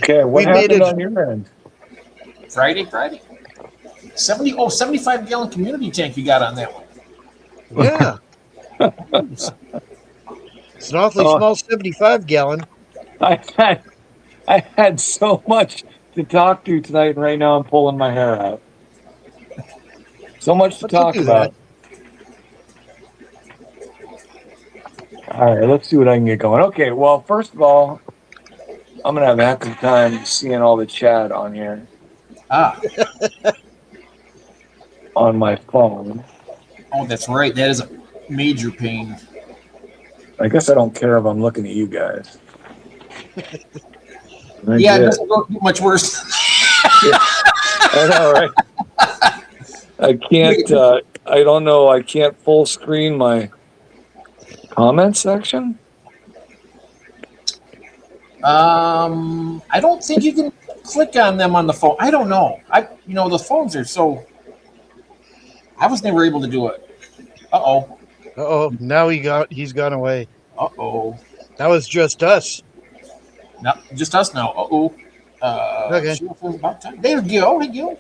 Okay, what We made happened it. on your end? Friday. 75-gallon community tank you got on that one. Yeah, it's an awfully Oh, small 75-gallon. I had so much to talk to tonight, and right now I'm pulling my hair out. So much to But you'll talk do that. about. All right, let's see what I can get going. Okay, well, first of all, I'm gonna have a heck of a time seeing all the chat on here Ah, on my phone. oh, that's right. That is a major pain. I guess I don't care if I'm looking at you guys. I Yeah, it get doesn't go much worse. I know, right? I can't. I don't know. I can't full screen my comment section. I don't think you can click on them on the phone. I don't know. The phones are so. I was never able to do it. Uh-oh. Uh-oh, now he's gone away. Uh-oh. That was just us. No, just us now. Uh-oh. Okay. About time. There you go. Hey, Gil.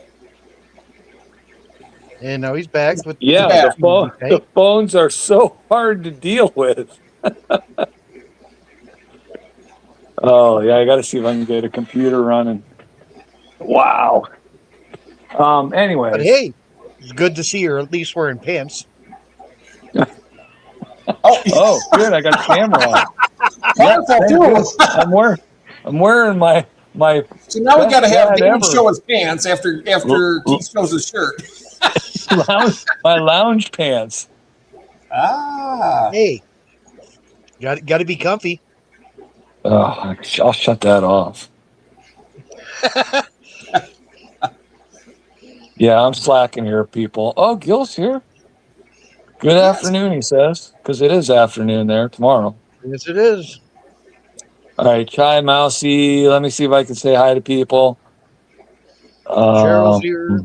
And now he's back with Yeah, Yeah. the phones are so hard to deal with. Oh yeah, I got to see if I can get a computer running. Wow. Anyways. But hey, it's good to see you're at least wearing pants. Oh, good. I got a camera on. Wonderful, too. I'm wearing my. So now we got to have best David ever. show his pants after Keith shows his shirt. my lounge pants. Ah. Hey, got to be comfy. Oh, I'll shut that off. Yeah, I'm slacking here, people. Oh, Gil's here. Good afternoon, he says, because it is afternoon there tomorrow. Yes, it is. All right, Chai Mousy. Let me see if I can say hi to people. Cheryl's here.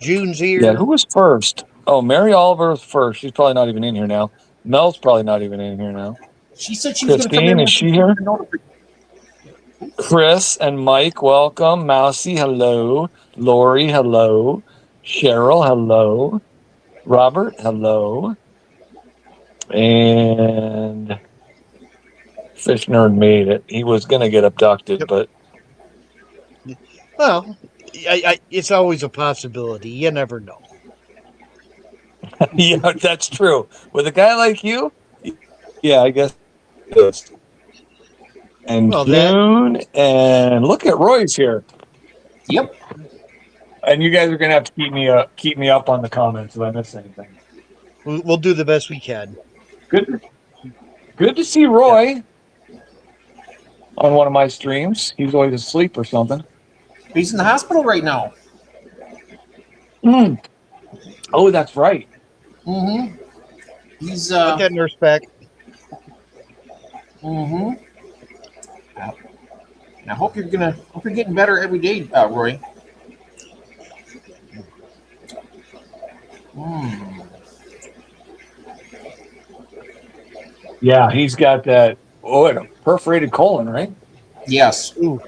June's here. Yeah, who was first? Oh, Mary Oliver was first. She's probably not even in here now. Mel's probably not even in here now. She said she was going to come Christine, in. is she here? Chris and Mike, welcome. Mousy, hello. Lori, hello. Cheryl, hello. Robert, hello. And Fish Nerd made it. He was going to get abducted, but Well, it's always a possibility. You never know. yeah, that's true. With a guy like you, yeah, I guess it is. And Well, June, and look at Roy's here. Yep. And you guys are going to have to keep me up on the comments if I miss anything. We'll do the best we can. Good to see Roy on one of my streams. He's always asleep or something. He's in the hospital right now. Oh, that's right. Mm-hmm. He's Put that nurse back. Mm-hmm. And I hope you're getting better every day, Roy. Yeah, he's got that. Oh, and a perforated colon, right? Yes. Ooh.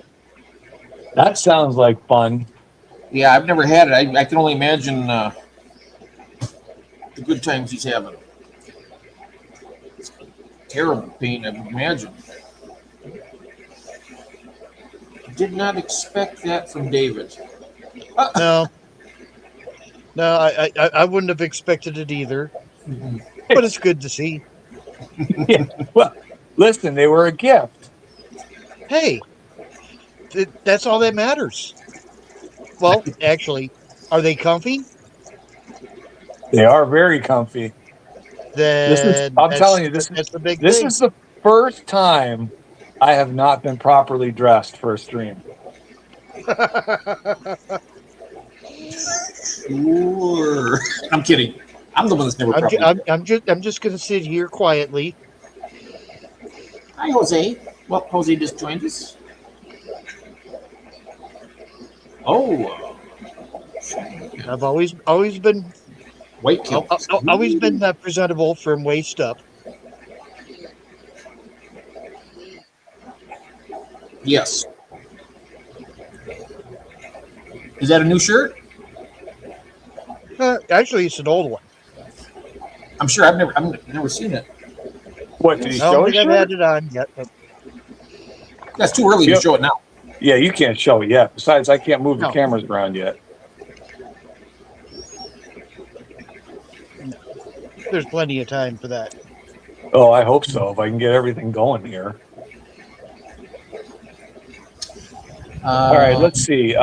That sounds like fun. Yeah, I've never had it. I can only imagine the good times he's having. It's terrible pain, I would imagine. Did not expect that from David. No, I wouldn't have expected it either. But it's good to see. Yeah. Well, listen, they were a gift. Hey, that's all that matters. Well, actually, are they comfy? They are very comfy. I'm telling you, this is the big this thing. is the first time I have not been properly dressed for a stream. Sure. I'm kidding. I'm the one that's never. I'm just gonna sit here quietly. Hi, Jose. Well, Jose just joined us. Oh. I've always been White kill. always been that presentable from waist up. Yes. Is that a new shirt? Actually, it's an old one. I'm sure I've never seen it. What did he I show don't think it? I've had it on yet. But That's too early to Yep. show it now. Yeah, you can't show it yet. Besides, I can't move the No. cameras around yet. there's plenty of time for that. Oh, I hope so. If I can get everything going here. All right, let's see.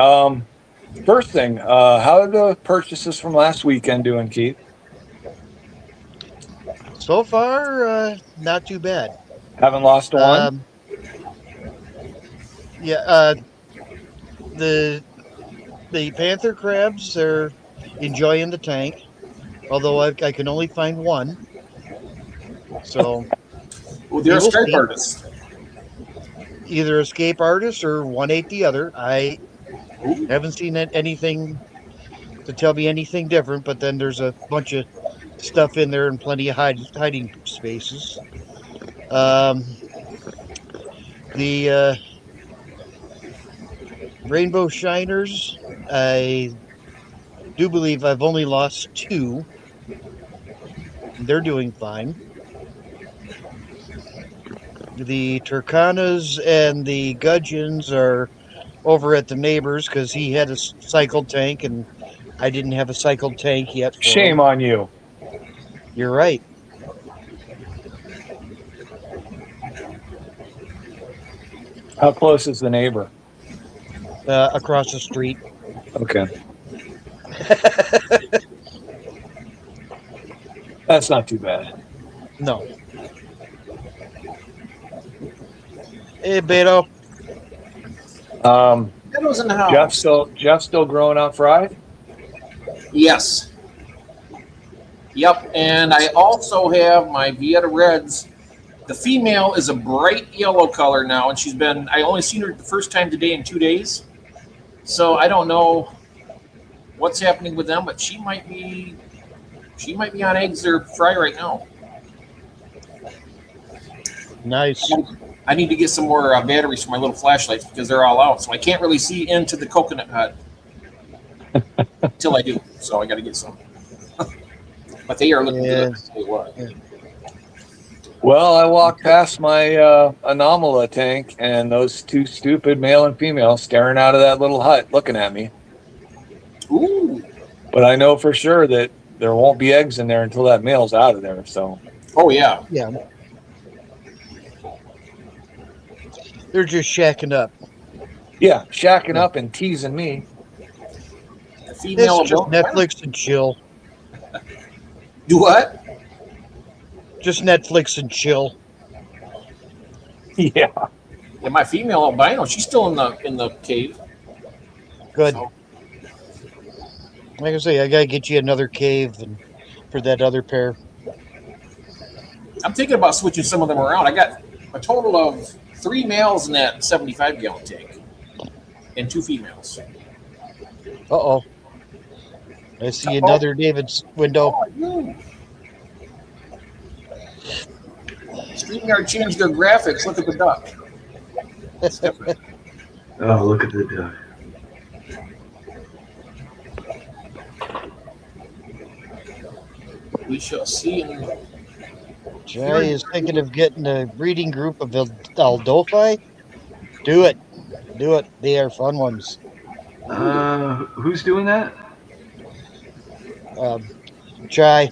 First thing, how are the purchases from last weekend doing, Keith? So far, not too bad. Haven't lost a one? Yeah, the panther crabs are enjoying the tank, although I can only find one. So Well, they're a We'll stripe see. artist. either escape artists or one ate the other. I haven't seen anything to tell me anything different, but then there's a bunch of stuff in there and plenty of hiding spaces. The rainbow shiners, I do believe I've only lost 2. They're doing fine. The Turkanas and the gudgeons are over at the neighbor's because he had a cycled tank and I didn't have a cycled tank yet. For Shame him. on you. You're right. How close is the neighbor? Across the street. Okay. That's not too bad. No. Hey, Beto. Beto's in the house. Jeff still growing out fried? Yes. Yep, and I also have my Vieta Reds. The female is a bright yellow color now, and I only seen her the first time today in 2 days. So I don't know what's happening with them, but she might be on eggs or fry right now. Nice. I need to get some more batteries for my little flashlights because they're all out. So I can't really see into the coconut hut until I do. So I got to get some. But they are looking good. I'll tell you what. Well, I walked past my Anomala tank, and those 2 stupid male and female staring out of that little hut looking at me. Ooh. But I know for sure that there won't be eggs in there until that male's out of there. So, Oh, yeah. Yeah. They're just shacking up. yeah, shacking up and teasing me. The female It's just Netflix and chill. Do what? Just Netflix and chill. Yeah. Yeah, my female albino, she's still in the cave. Good. So, Like I say, I gotta get you another cave and for that other pair. I'm thinking about switching some of them around. I got a total of 3 males in that 75-gallon tank and 2 females. Uh-oh. I see another David's window. StreamYard changed their graphics. Look at the duck. It's different. Oh, look at the duck. We shall see. Jay is thinking of getting a breeding group of Aldophi. Do it. Do it. They are fun ones. Who's doing that? Jai.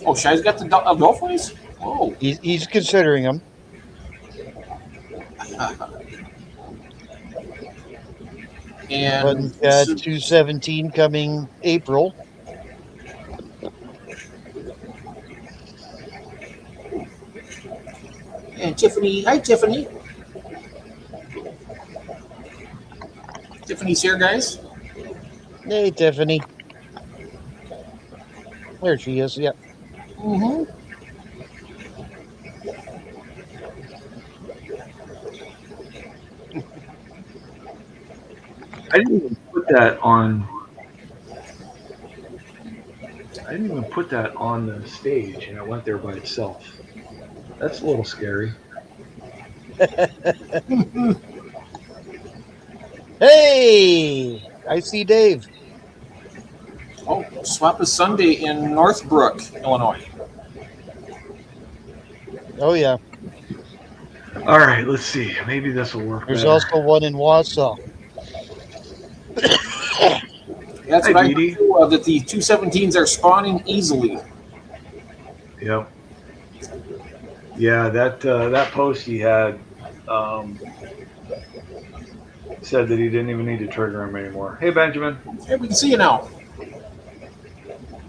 Oh, Shai's got the Dolphins? Oh. He's considering them. And But he's got 217 coming April. And Tiffany. Hi, Tiffany. Tiffany's here, guys. Hey, Tiffany. There she is. Yep. Mm-hmm. I didn't even put that on. I didn't even put that on the stage, and it went there by itself. That's a little scary. Hey, I see Dave. Oh, swap is Sunday in Northbrook, Illinois. Oh yeah, All right, let's see. Maybe this will work there's better. also one in Wausau. That's Hi, what I Dee heard too, that the 217s are spawning easily. Yep. Yeah, that post he had said that he didn't even need to trigger him anymore. Hey, Benjamin. Hey, we can see you now.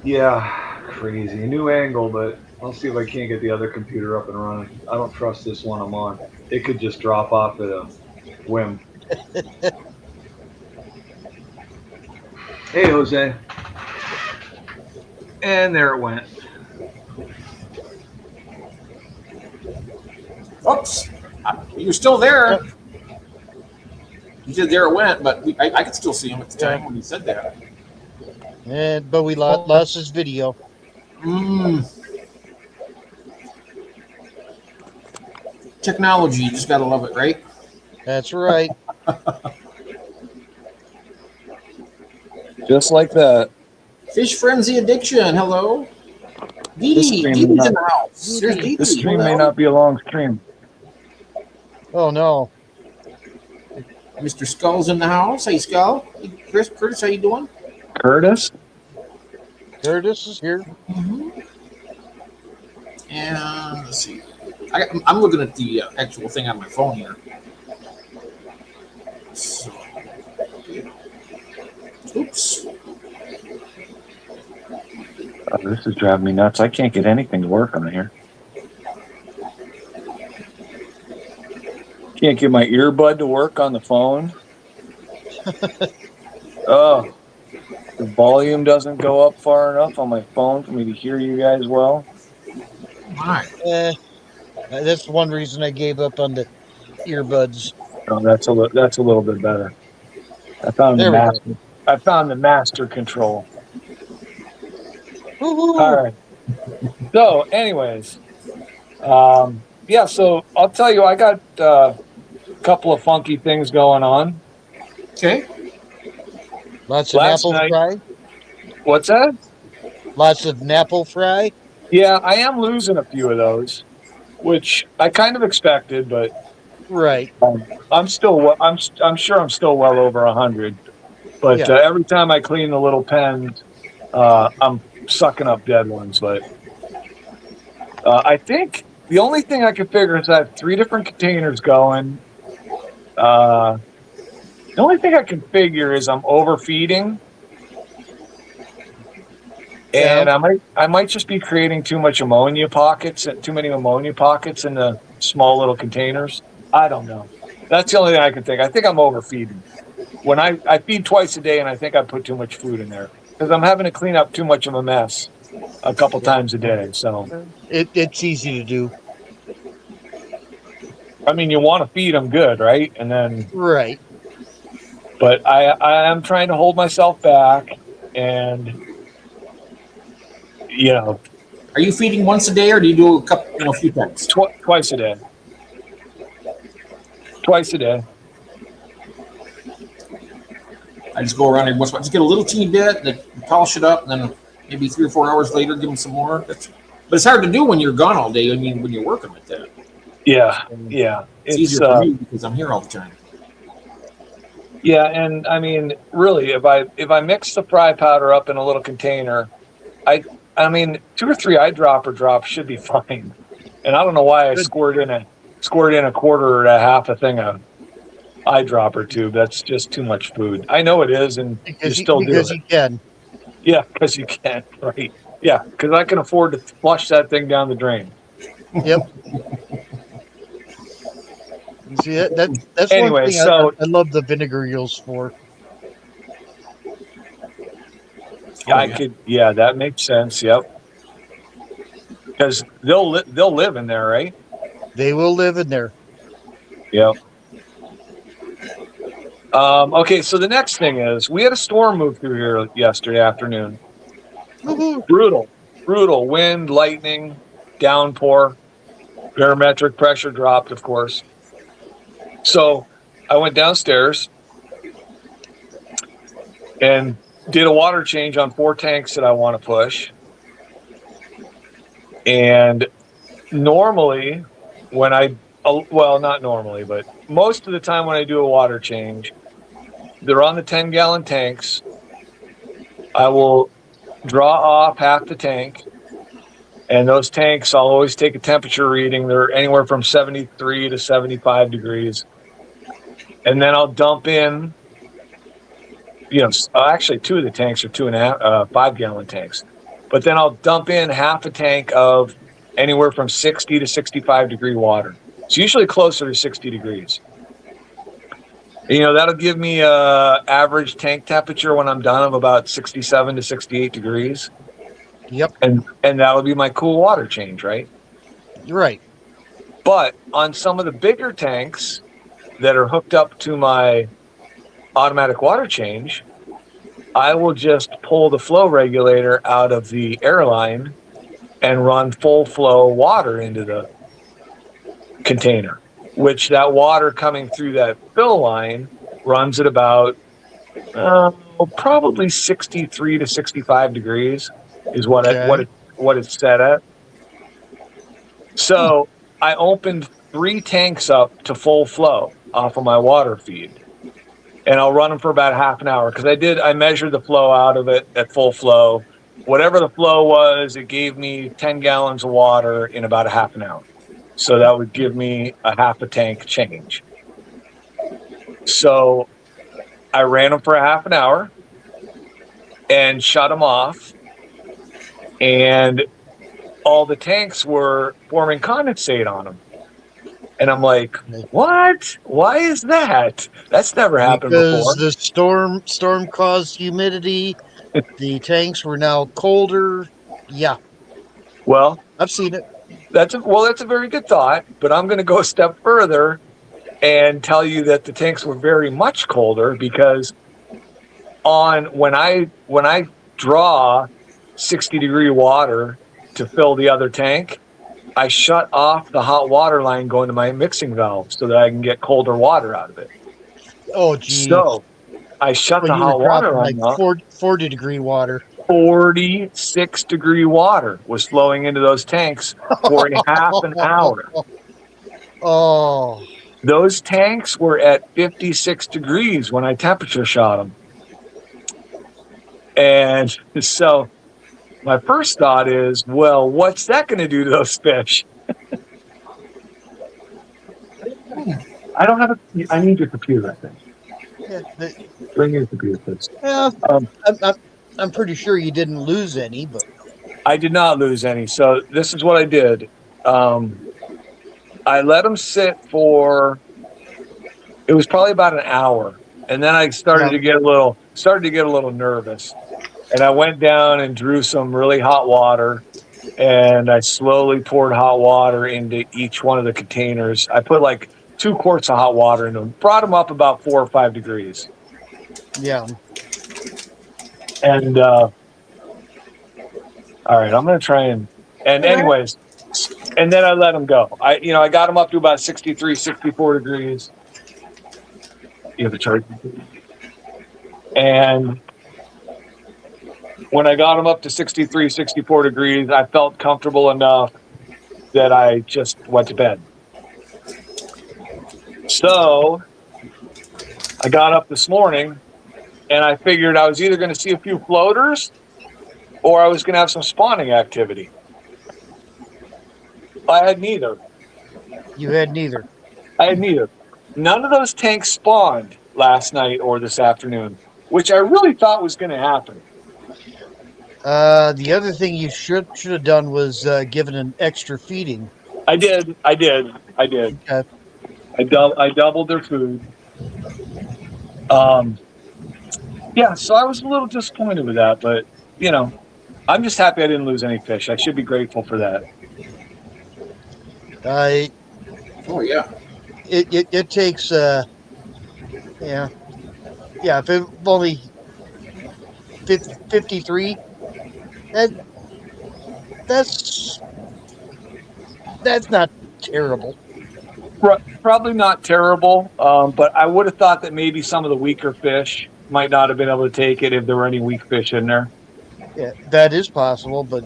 Yeah, crazy. New angle, but I'll see if I can't get the other computer up and running. I don't trust this one I'm on. It could just drop off at a whim. Hey, Jose. And there it went. Oops, you're still there. You said there it went, but I could still see him at the time when he said that. But we lost his video. Technology, you just gotta love it, right? That's right. Just like that. Fish frenzy addiction. Hello, This Dee stream Dee's in may the house. There's Dee. This stream may not be a long stream. Oh no. Mr. Skull's in the house. Hey, Skull. Hey, Curtis, how you doing? Curtis? Curtis is here. And let's see. I'm looking at the actual thing on my phone here. So, oops. Oh, this is driving me nuts. I can't get anything to work on here. Can't get my earbud to work on the phone. Oh, the volume doesn't go up far enough on my phone for me to hear you guys well. My. That's one reason I gave up on the earbuds. Oh, that's a little bit better. I found There the we go. master. I found the master control. Woo-hoo. All right. So, anyways, yeah. So I'll tell you, I got a couple of funky things going on. Okay. Lots of Last apple night- fry. What's that? Lots of apple fry. Yeah, I am losing a few of those, which I kind of expected, but Right. I'm sure I'm still well over 100. But Yeah. every time I clean the little pens, I'm sucking up dead ones. But I think the only thing I can figure is I have 3 different containers going. The only thing I can figure is I'm overfeeding. And I might just be creating too many ammonia pockets in the small little containers. I don't know. That's the only thing I can think. I think I'm overfeeding. When I feed twice a day, and I think I put too much food in there because I'm having to clean up too much of a mess a couple times a day. So, It's easy to do. I mean, you want to feed them good, right? And then, Right. but I am trying to hold myself back, and you know, Are you feeding once a day, or do you do a few times? twice a day. Twice a day. I just go around every once in a while, just get a little teeny bit, then polish it up, and then maybe 3 or 4 hours later, give them some more. But it's hard to do when you're gone all day. I mean, when you're working with that, Yeah. it's easier for me because I'm here all the time. Yeah, and I mean, really, if I mix the fry powder up in a little container, I mean, 2 or 3 eyedropper drops should be fine. And I don't know why I scored in a quarter or a half a thing of eyedropper tube. That's just too much food. I know it is, and Because you still do because it. you can. Yeah, because you can, right? Yeah, because I can afford to flush that thing down the drain. Yep. See, that's Anyway, one thing so- I love the vinegar eels for. Yeah, that makes sense. Yep. Because they'll live in there, right? They will live in there. Yep. Okay, so the next thing is we had a storm move through here yesterday afternoon. Woo-hoo. Brutal wind, lightning, downpour, barometric pressure dropped, of course. So I went downstairs and did a water change on 4 tanks that I want to push. And normally when not normally, but most of the time when I do a water change, they're on the 10-gallon tanks. I will draw off half the tank, and those tanks, I'll always take a temperature reading. They're anywhere from 73 to 75 degrees. And then I'll dump in, actually 2 of the tanks are 2.5, 5-gallon tanks. But then I'll dump in half a tank of anywhere from 60 to 65 degree water. It's usually closer to 60 degrees. That'll give me a average tank temperature when I'm done of about 67 to 68 degrees. Yep. And that'll be my cool water change, right? Right. But on some of the bigger tanks that are hooked up to my automatic water change, I will just pull the flow regulator out of the airline and run full flow water into the container, which that water coming through that fill line runs at about probably 63 to 65 degrees is what it's set at. So I opened 3 tanks up to full flow off of my water feed, and I'll run them for about half an hour, because I measured the flow out of it at full flow. Whatever the flow was, it gave me 10 gallons of water in about a half an hour. So that would give me a half a tank change. So I ran them for a half an hour and shut them off. And all the tanks were forming condensate on them. And I'm like, what? Why is that? That's never happened before. Because the storm caused humidity. The tanks were now colder. Yeah. Well, I've seen it. That's a very good thought, but I'm going to go a step further and tell you that the tanks were very much colder, because when I draw 60 degree water to fill the other tank, I shut off the hot water line going to my mixing valve so that I can get colder water out of it. Oh, geez. So I shut the hot water line off. 40 degree water. 46 degree water was flowing into those tanks for a half an hour. Oh. Those tanks were at 56 degrees when I temperature shot them. And so my first thought is, well, what's that going to do to those fish? I need your computer, I think. Yeah, Bring your computer, please. yeah, I'm pretty sure you didn't lose any, but I did not lose any. So this is what I did. I let them sit for, it was probably about an hour. And then I started to get a little nervous. And I went down and drew some really hot water, and I slowly poured hot water into each one of the containers. I put like 2 quarts of hot water in them, brought them up about 4 or 5 degrees. yeah. And all right, I'm going to try and anyways, and then I let them go. I got them up to about 63, 64 degrees. You have the chart. And when I got them up to 63, 64 degrees, I felt comfortable enough that I just went to bed. So I got up this morning, and I figured I was either going to see a few floaters or I was going to have some spawning activity. I had neither. You had neither. I had neither. None of those tanks spawned last night or this afternoon, which I really thought was going to happen. The other thing you should have done was given an extra feeding. I did. Okay. I doubled their food. Yeah, so I was a little disappointed with that, but I'm just happy I didn't lose any fish. I should be grateful for that. Oh yeah. It takes if it only 53, that's not terrible. Probably not terrible, but I would have thought that maybe some of the weaker fish might not have been able to take it if there were any weak fish in there. Yeah, that is possible, but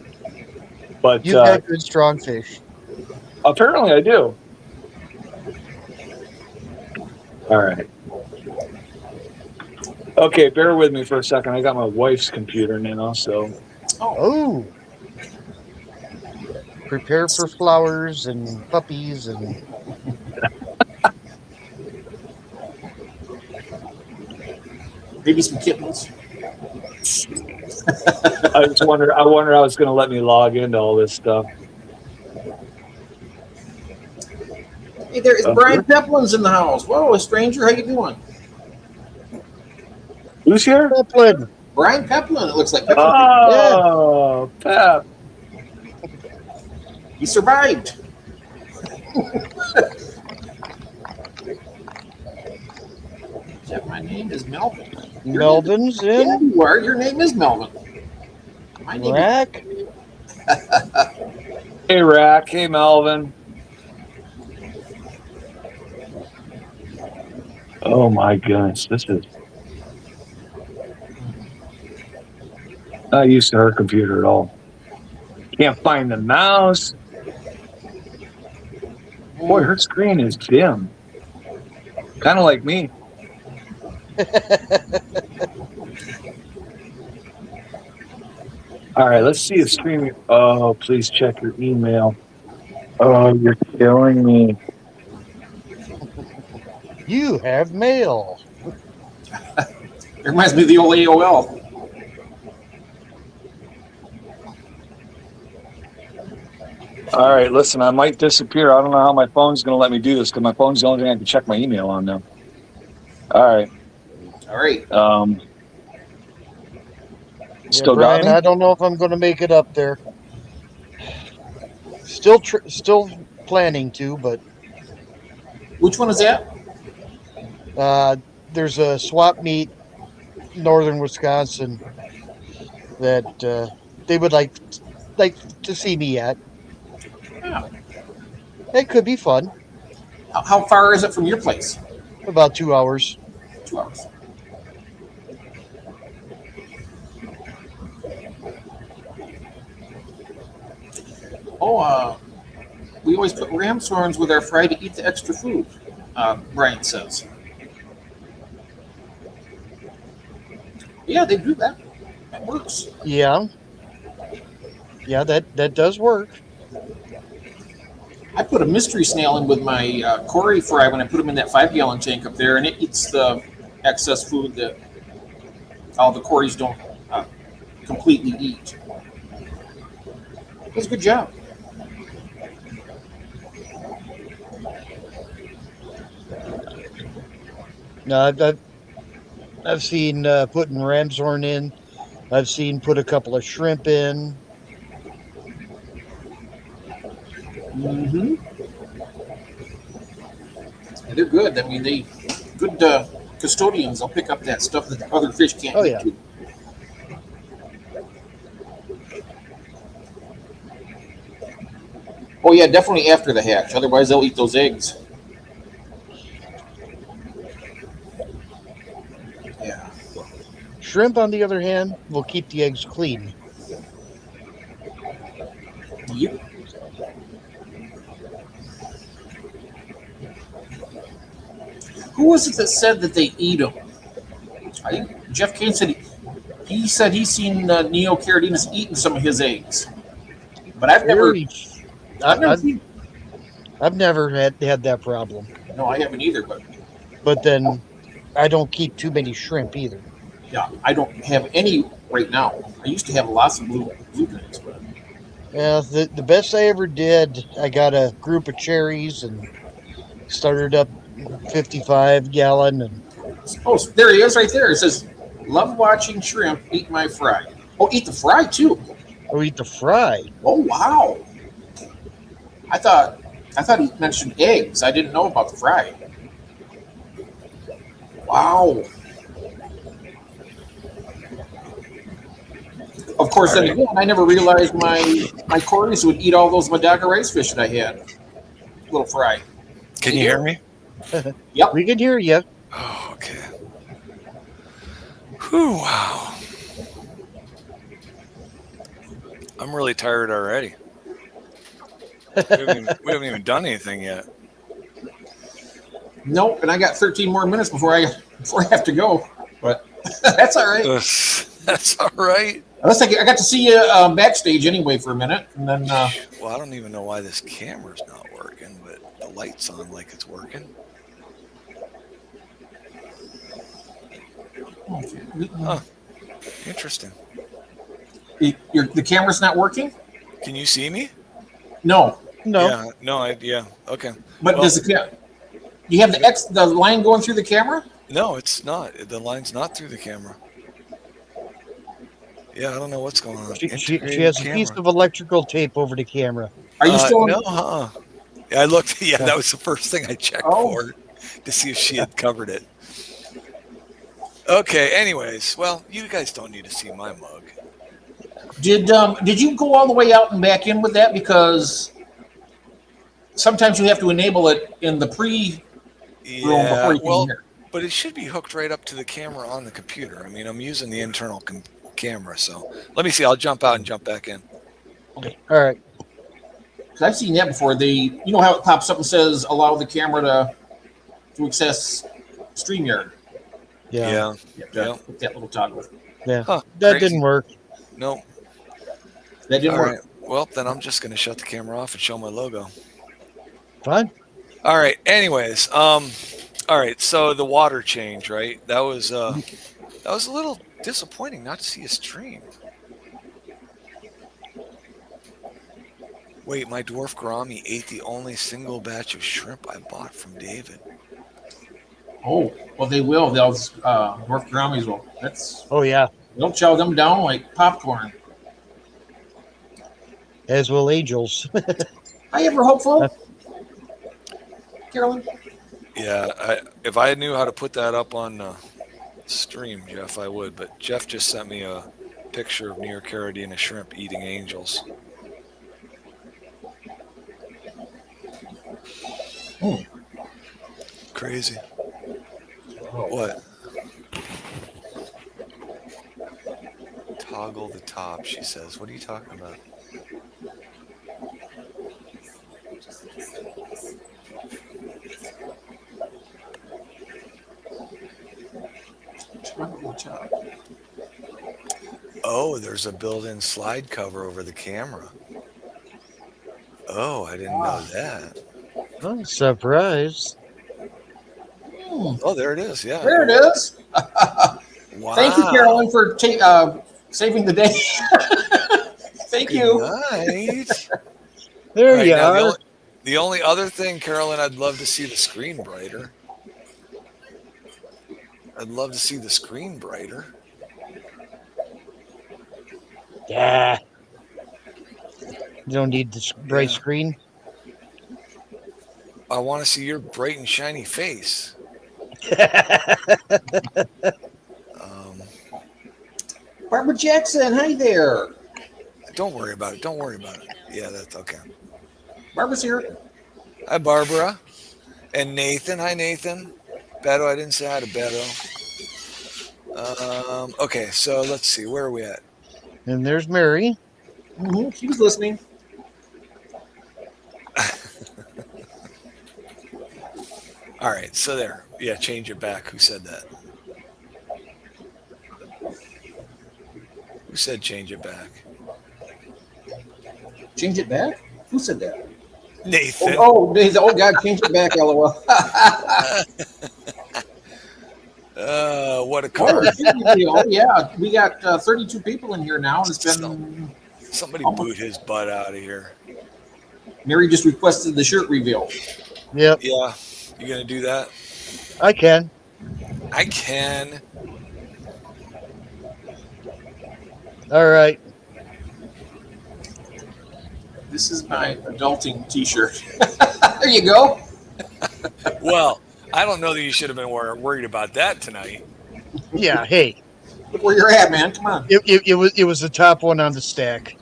But you've got good strong fish. apparently I do. All right. Okay, bear with me for a second. I got my wife's computer now, so Oh. Prepare for flowers and puppies and Maybe some kittens. I wonder how it's going to let me log into all this stuff. Hey, there is Brian Peplin's in the house. Whoa, a stranger. How you doing? Who's here? Peplin. Brian Peplin. It looks like. Oh, Pep. He survived. Jeff, my name is Melvin. Melvin's Yeah, in. you are. Your name is Melvin. My name is Rack. Hey, Rack. Hey, Melvin. Oh, my goodness. This is not used to her computer at all. Can't find the mouse. Boy, her screen is dim. Kind of like me. All right, let's see if streaming. Oh, please check your email. Oh, you're killing me. You have mail. It reminds me of the old AOL. All right, listen, I might disappear. I don't know how my phone's going to let me do this because my phone's the only thing I can check my email on now. All right. All right. Still Brian, got me? I don't know if I'm going to make it up there. Still planning to, but Which one is that? there's a swap meet northern Wisconsin that they would like to see me at. Yeah. It could be fun. How far is it from your place? About 2 hours. 2 hours. Oh, we always put ram's horns with our fry to eat the extra food, Brian says. Yeah, they do that. That works. Yeah. Yeah, that does work. I put a mystery snail in with my Cory fry when I put them in that 5-gallon tank up there, and it eats the excess food that all the Corys don't completely eat. It does a good job. No, I've seen putting ramshorn in. I've seen put a couple of shrimp in. Mm-hmm. And they're good. I mean, they good custodians. They'll pick up that stuff that other fish can't Oh, get yeah. to. Oh yeah, definitely after the hatch. Otherwise, they'll eat those eggs. Yeah. Shrimp, on the other hand, will keep the eggs clean. Yep. Who was it that said that they eat them? I think Jeff Kane said he said he's seen Neo Caridinus eating some of his eggs, but I've never seen. I've never had that problem. No, I haven't either. But then I don't keep too many shrimp either. Yeah, I don't have any right now. I used to have lots of blue eggs, but Yeah, the best I ever did, I got a group of cherries and started up 55-gallon and oh, there he is, right there. It says, "Love watching shrimp eat my fry." Oh, eat the fry too. or eat the fry. Oh wow! I thought he mentioned eggs. I didn't know about the fry. Wow. Of course, then again, I never realized my Corys would eat all those Madaga rice fish that I had. Little fry. Can you hear me? Yep. We can hear you. Oh, okay. Whew, wow. I'm really tired already. We haven't even done anything yet. Nope, and I got 13 more minutes before I have to go. But that's all right. That's all right. Unless I got to see you backstage anyway for a minute, and then Well, I don't even know why this camera's not working, but the light's on like it's working. Huh. Interesting. the camera's not working. Can you see me? No, No. Yeah. Okay. but Well- does you have the line going through the camera? No, it's not. The line's not through the camera. Yeah, I don't know what's going on. She Integrated has a piece camera. of electrical tape over the camera. Are you still? No, Yeah, I looked. Yeah, that was the first thing I checked Oh. for to see if she had covered it. Okay. Anyways, well, you guys don't need to see my mug. Did you go all the way out and back in with that? Because sometimes you have to enable it in the pre room Yeah. before you can Well, hear. but it should be hooked right up to the camera on the computer. I mean, I'm using the internal camera, so let me see. I'll jump out and jump back in. All right. 'Cause I've seen that before. You know how it pops up and says allow the camera to access StreamYard. Yeah. Yeah. You have to Yeah. hit that little toggle. Huh, That crazy. didn't work. No. That didn't All work. right. Well, then I'm just going to shut the camera off and show my logo. Fine. All right. Anyways, all right. So the water change, right? That was a little disappointing not to see a stream. Wait, my dwarf gourami ate the only single batch of shrimp I bought from David. Oh, well, they will. They'll dwarf gouramis will. Oh yeah. They'll chow them down like popcorn. As will angels. Hi, ever hopeful, Carolyn. Yeah, if I knew how to put that up on stream, Jeff, I would. But Jeff just sent me a picture of New York Carolina shrimp eating angels. Crazy. What? Toggle the top, she says. What are you talking about? Oh, there's a built-in slide cover over the camera. Oh, I didn't know that. Oh, surprise. Oh, there it is. Yeah. There it is. Wow. Thank you, Carolyn, for saving the day. Thank Good you. night. There All right, you now, are. the only other thing, Carolyn, I'd love to see the screen brighter. I'd love to see the screen brighter. Yeah. You don't need this bright Yeah. screen. I want to see your bright and shiny face. Barbara Jackson, hi there. Don't worry about it. Don't worry about it. Yeah, that's okay. Barbara's here. Hi, Barbara. And Nathan. Hi, Nathan. Beto, I didn't say hi to Beto. Okay, so let's see. Where are we at? And there's Mary. Mm-hmm. She was listening. All right, so there. Yeah, change it back. Who said that? Who said change it back? Change it back? Who said that? Nathan. Oh, God, change it back, LOL. What a Oh, card. yeah, we got 32 people in here now. And it's been. Somebody boot his butt out of here. Mary just requested the shirt reveal. Yep, Yeah, you gonna do that? I can. I can. All right. This is my adulting T-shirt. There you go. Well, I don't know that you should have been worried about that tonight. Yeah. Hey, Look where you're at, man. Come on. it was the top one on the stack.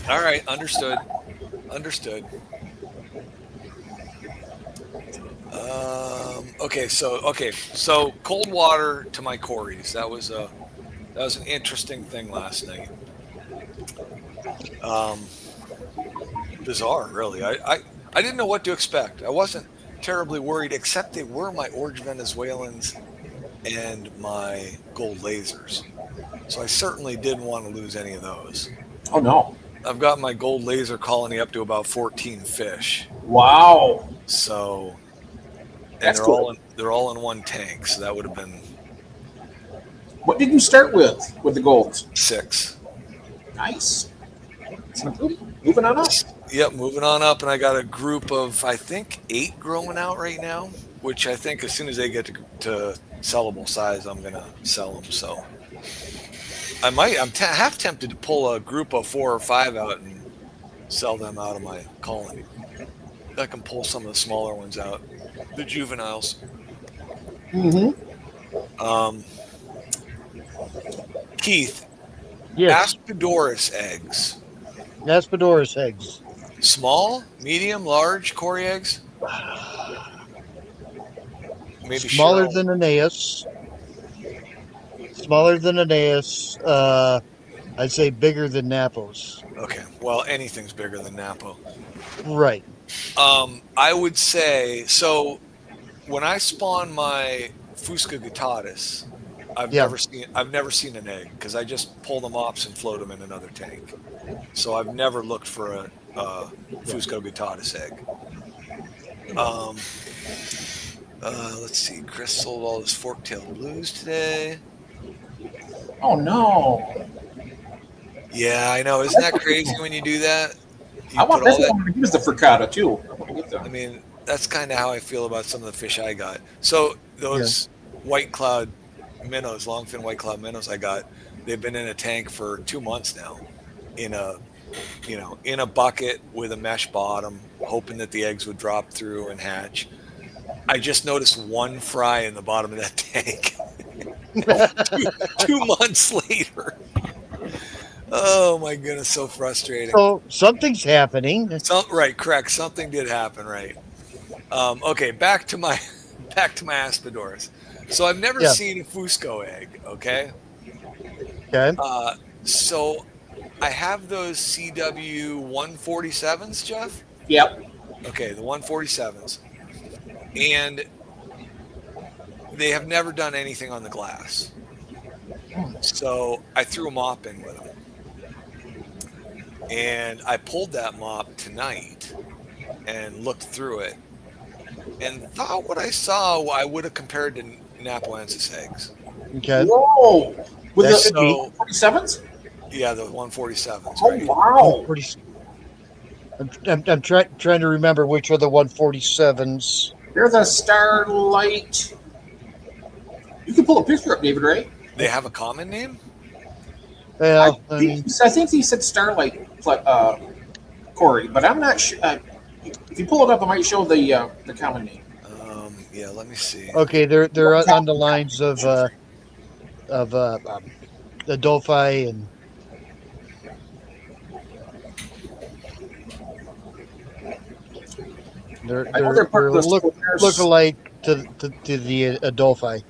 All right, understood. Understood. Okay, so cold water to my Corys. That was That was an interesting thing last night. Bizarre, really. I didn't know what to expect. I wasn't terribly worried, except they were my orange Venezuelans and my gold lasers. So I certainly didn't want to lose any of those. Oh no! I've got my gold laser colony up to about 14 fish. Wow. So, and That's they're all in one tank. So that would have been What did you start with the golds? 6. Nice. Moving on up. Yep, moving on up, and I got a group of, I think, 8 growing out right now, which I think as soon as they get to sellable size, I'm gonna sell them. So I'm half tempted to pull a group of 4 or 5 out and sell them out of my colony. I can pull some of the smaller ones out, the juveniles. Mm-hmm. Keith, Yes. Aspidorus eggs. Aspidorus eggs. Small, medium, large Cory eggs? Maybe Smaller Cheryl. than Aeneas. Smaller than Aeneas. I'd say bigger than Napos. Okay, well, anything's bigger than Napo. Right. I would say, so when I spawn my Fusca guttatus, I've Yeah. never seen an egg because I just pull them off and float them in another tank. So I've never looked for a Fusco guttatus egg. Let's see. Chris sold all his fork-tailed blues today. Oh no! Yeah, I know. Isn't that crazy when you do that? You I want put all this that- one to use the frittata too. I want to get I them. mean, that's kind of how I feel about some of the fish I got. So those white cloud minnows, longfin white cloud minnows I got, they've been in a tank for 2 months now, in a bucket with a mesh bottom, hoping that the eggs would drop through and hatch. I just noticed one fry in the bottom of that tank. 2 months later. Oh my goodness, so frustrating. So something's happening. Right, correct. Something did happen, right? Okay, back to my Aspidorus. So I've never Yeah. seen a Fusco egg. Okay, Okay. so I have those CW 147s, Jeff. Yep. Okay, the 147s, and they have never done anything on the glass. So I threw a mop in with them. And I pulled that mop tonight and looked through it and thought what I saw I would have compared to Napoensis eggs. Okay. Whoa! With That's the so- 47s? Yeah, the 147s, Oh right? wow! Pretty. I'm trying to remember which are the 147s. They're the Starlight. You can pull a picture up, David, right? They have a common name? Well, I think he said Starlight, Corey, but I'm not sure. If you pull it up, it might show the common name. Yeah, let me see. okay, they're on the lines of Adolphi and they're I know they're part of the Squares. look alike to the Adolphi.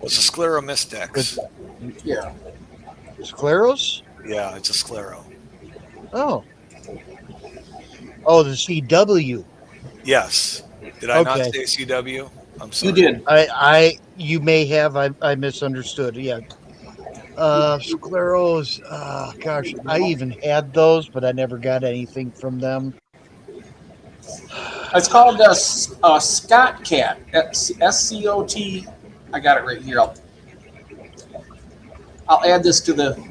It's a Scleromystex. Yeah. Scleros? Yeah, it's a Sclero. Oh. Oh, the CW. Yes. Did I not Okay. say CW? I'm sorry. You did. You may have. I misunderstood. Yeah. Scleros. Gosh, I even had those, but I never got anything from them. It's called Scott Cat. SCOT. I got it right here. I'll add this to the.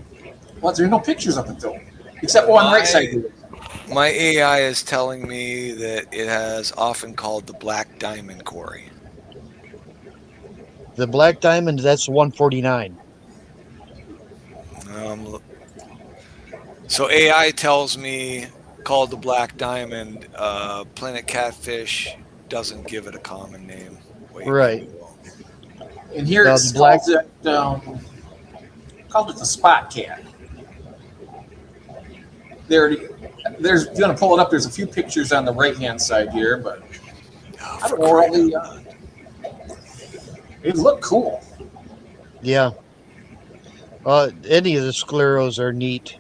Well, there's no pictures of it though, except one right side. My AI is telling me that it has often called the black diamond Cory. The Black Diamond, that's 149. So AI tells me called the black diamond. Planet Catfish doesn't give it a common name. Wait, Right. maybe it will. And here Now, it the black- called it the Spot Cat. There's going to pull it up. There's a few pictures on the right hand side here, but Oh, I for don't know where all crying the. out loud. It looked cool. Yeah. Any of the scleros are neat.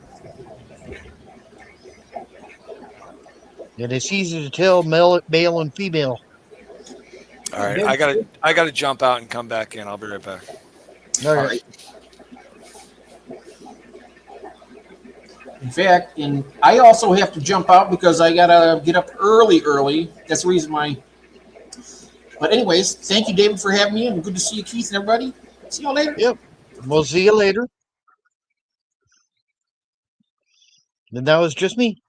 And it's easy to tell male and female. All right, I gotta jump out and come back in. I'll be right back. All All right. right. In fact, I also have to jump out because I gotta get up early. That's the reason why. But anyways, thank you, David, for having me, and good to see you, Keith, and everybody. See y'all later. Yep. We'll see you later. And that was just me.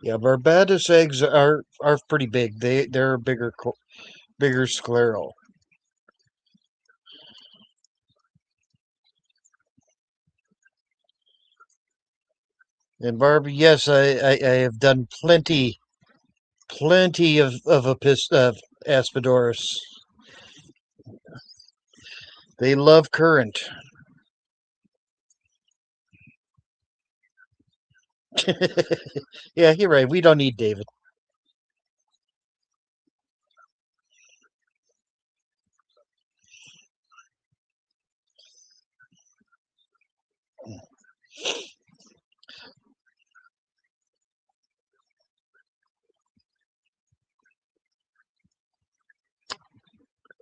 Yeah, Barbados eggs are pretty big. They're a bigger sclero. And Barbie, yes, I have done plenty of Aspidorus. They love current. Yeah, you're right. We don't need David.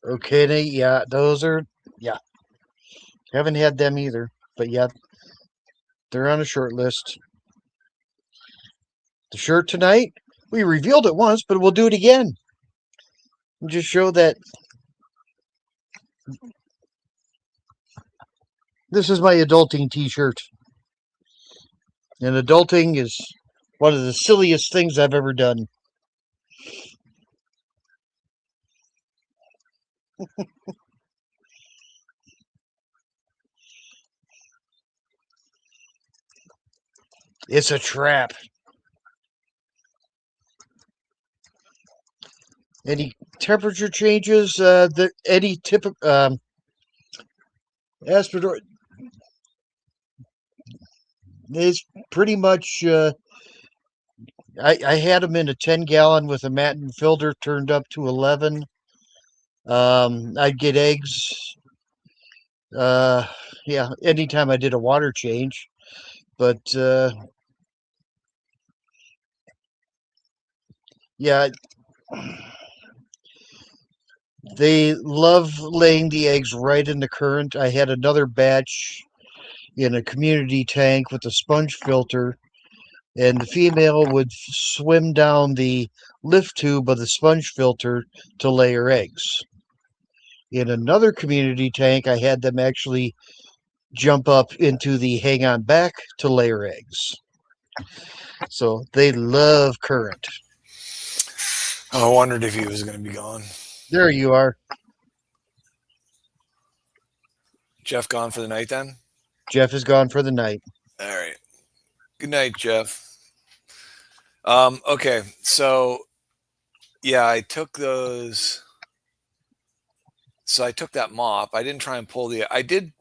Okay, yeah, those are, yeah. Haven't had them either, but yeah, they're on a short list. The shirt tonight, we revealed it once, but we'll do it again. And just show that this is my adulting t-shirt. And adulting is one of the silliest things I've ever done. It's a trap. Any temperature changes, any typical Aspidor is pretty much. I had them in a 10-gallon with a Matten filter turned up to 11. I'd get eggs. Yeah, anytime I did a water change, but yeah. They love laying the eggs right in the current. I had another batch in a community tank with a sponge filter, and the female would swim down the lift tube of the sponge filter to lay her eggs. In another community tank, I had them actually jump up into the hang on back to lay her eggs. So they love current. Oh, I wondered if he was going to be gone. There you are. Jeff gone for the night then? Jeff is gone for the night. All right. Good night, Jeff. Okay, so yeah, I took those. So I took that mop. I didn't try and pull I did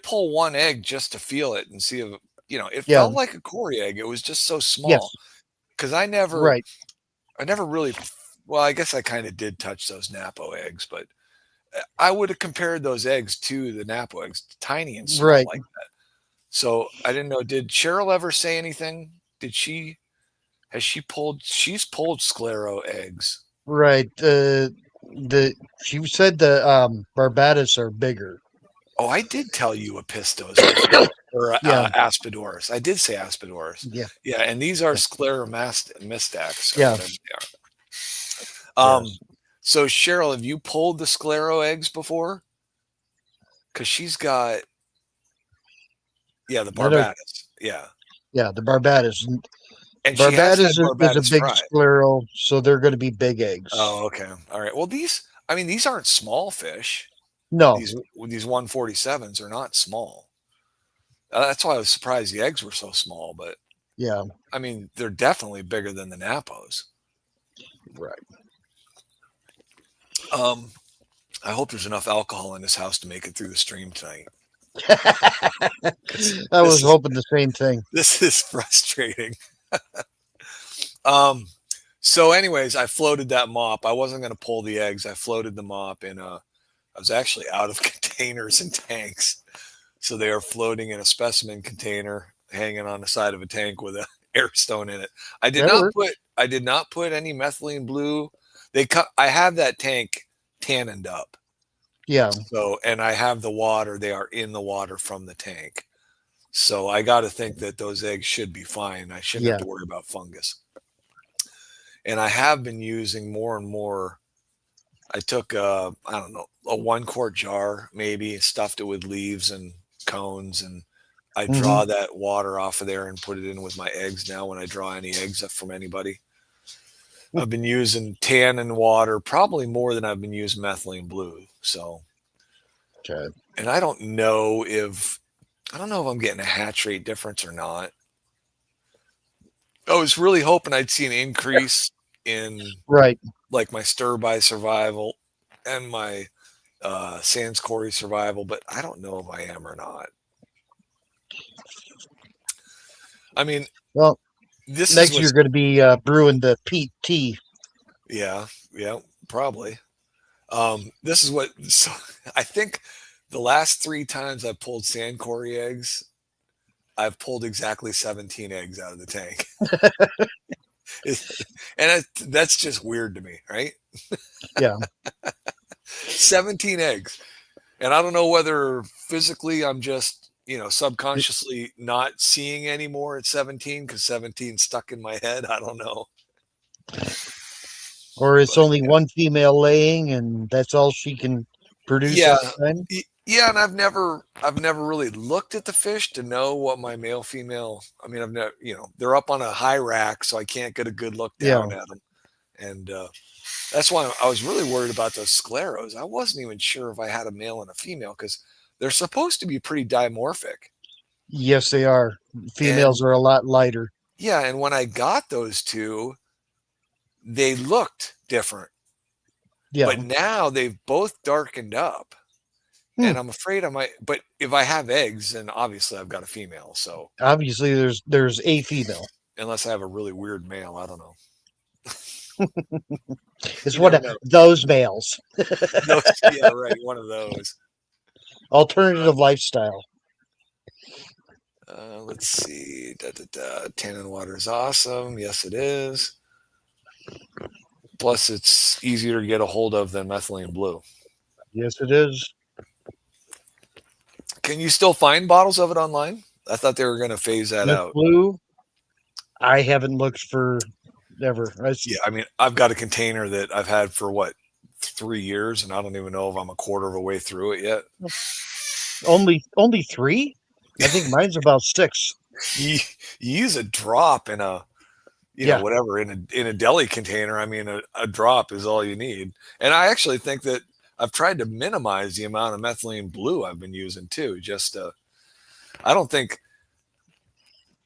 pull one egg just to feel it and see if it felt like a Cory egg. It was just so small. Because I never really. Well, I guess I kind of did touch those Napo eggs, but I would have compared those eggs to the Napo eggs, tiny and small like that. So I didn't know. Did Cheryl ever say anything? She's pulled sclero eggs. Right. She said the Barbados are bigger. Oh, I did tell you Apistos or Aspidorus. I did say Aspidorus. Yeah. Yeah, and these are Scleromistax. Yeah. So Cheryl, have you pulled the sclero eggs before? Because she's got the Barbados. Yeah. Yeah, the Barbados. And Barbados is a big sclero, so they're going to be big eggs. Oh, okay. All right. Well, these aren't small fish. No. These 147s are not small. That's why I was surprised the eggs were so small, but Yeah. I mean, they're definitely bigger than the Napos. Right. I hope there's enough alcohol in this house to make it through the stream tonight. I was This is hoping the same thing. this is frustrating. um, so anyways, I floated that mop. I wasn't going to pull the eggs. I floated the mop in I was actually out of containers and tanks. So they are floating in a specimen container hanging on the side of a tank with a air stone in it. I did not put any methylene blue. I have that tank tanned up. Yeah. So, and I have the water. They are in the water from the tank. So I got to think that those eggs should be fine. I shouldn't have to worry about fungus. And I have been using more and more. I took I don't know, a 1 quart jar, maybe stuffed it with leaves and cones. And I draw that water off of there and put it in with my eggs now when I draw any eggs up from anybody. I've been using tannin water probably more than I've been using methylene blue. So, Okay. and I don't know if I'm getting a hatch rate difference or not. I was really hoping I'd see an increase in like my stir by survival and my Sans Corey survival, but I don't know if I am or not. I mean, well, this next you're going to be brewing the peat tea. Yeah, probably. This is what. So I think the last 3 times I've pulled Sans Corey eggs, I've pulled exactly 17 eggs out of the tank. And that's just weird to me, right? Yeah. 17 eggs. And I don't know whether physically I'm just, subconsciously not seeing anymore at 17 because 17 stuck in my head. I don't know. Or it's only one female laying and that's all she can produce at the time? Yeah, and I've never really looked at the fish to know what my male female. I mean, I've never, they're up on a high rack, so I can't get a good look down at them, and that's why I was really worried about those scleros. I wasn't even sure if I had a male and a female because they're supposed to be pretty dimorphic. Yes, they are. Females are a lot lighter. Yeah, and when I got those 2, they looked different. Yeah, but now they've both darkened up. And I'm afraid I might, but if I have eggs, then obviously I've got a female. So obviously there's a female. Unless I have a really weird male, I don't know. It's one of those males. Yeah, right. One of those. Alternative lifestyle. Let's see. Tannin water is awesome. Yes, it is. Plus, it's easier to get a hold of than methylene blue. Yes, it is. Can you still find bottles of it online? I thought they were going to phase that out. Blue, I haven't looked for ever. Yeah, I mean, I've got a container that I've had for 3 years, and I don't even know if I'm a quarter of a way through it yet. Only 3? I think mine's about 6. You use a drop in a, whatever in a deli container. I mean, a drop is all you need. And I actually think that I've tried to minimize the amount of methylene blue I've been using too. Just, I don't think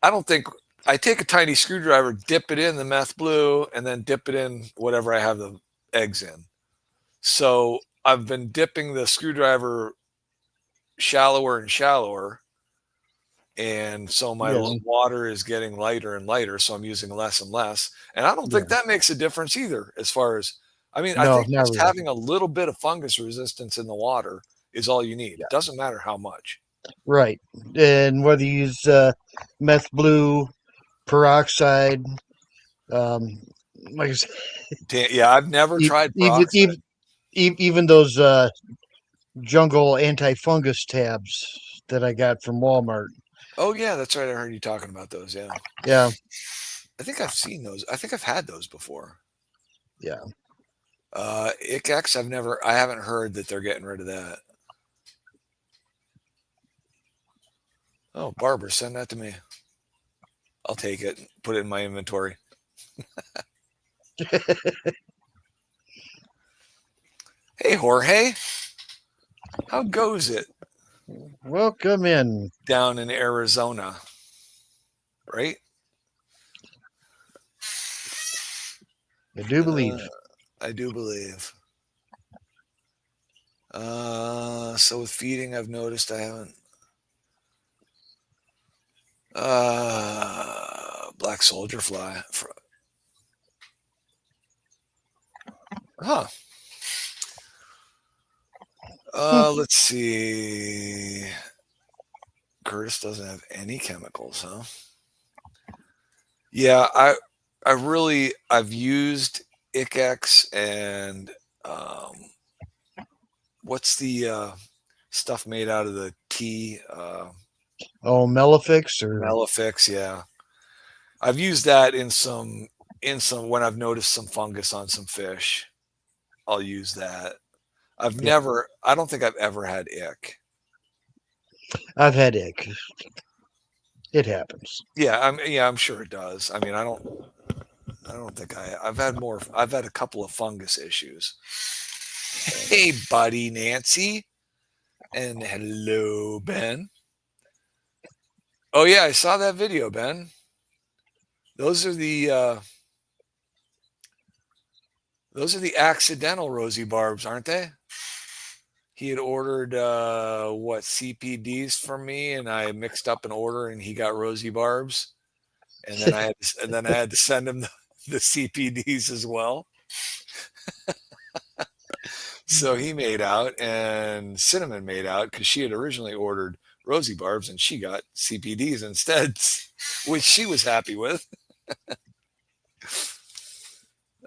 I take a tiny screwdriver, dip it in the meth blue, and then dip it in whatever I have the eggs in. So I've been dipping the screwdriver shallower and shallower. And so my water is getting lighter and lighter. So I'm using less and less. And I don't think that makes a difference either as far as, I mean, I think just having a little bit of fungus resistance in the water is all you need. It doesn't matter how much. Right. And whether you use meth blue, peroxide, like I said, I've never tried peroxide. Even those jungle anti-fungus tabs that I got from Walmart. Oh, yeah, that's right. I heard you talking about those. Yeah. Yeah. I think I've seen those. I think I've had those before. Yeah. ICX, I haven't heard that they're getting rid of that. Oh, Barbara, send that to me. I'll take it, put it in my inventory. Hey, Jorge. How goes it? Welcome in. Down in Arizona, right? I do believe. I do believe. So with feeding, I've noticed I haven't. Black soldier fly. Huh. Let's see. Curtis doesn't have any chemicals, huh? Yeah, I've used ICX and what's the stuff made out of the tea? Oh, Melifix or Melifix, yeah. I've used that in some when I've noticed some fungus on some fish. I'll use that. I don't think I've ever had ick. I've had ick. It happens. Yeah, I'm sure it does. I mean, I don't think I've had a couple of fungus issues. Hey, buddy, Nancy. And hello, Ben. Oh yeah, I saw that video, Ben. Those are the accidental rosy barbs, aren't they? He had ordered CPDs from me, and I mixed up an order, and he got rosy barbs, and then I had to send him the CPDs as well. So he made out, and Cinnamon made out because she had originally ordered rosy barbs, and she got CPDs instead, which she was happy with.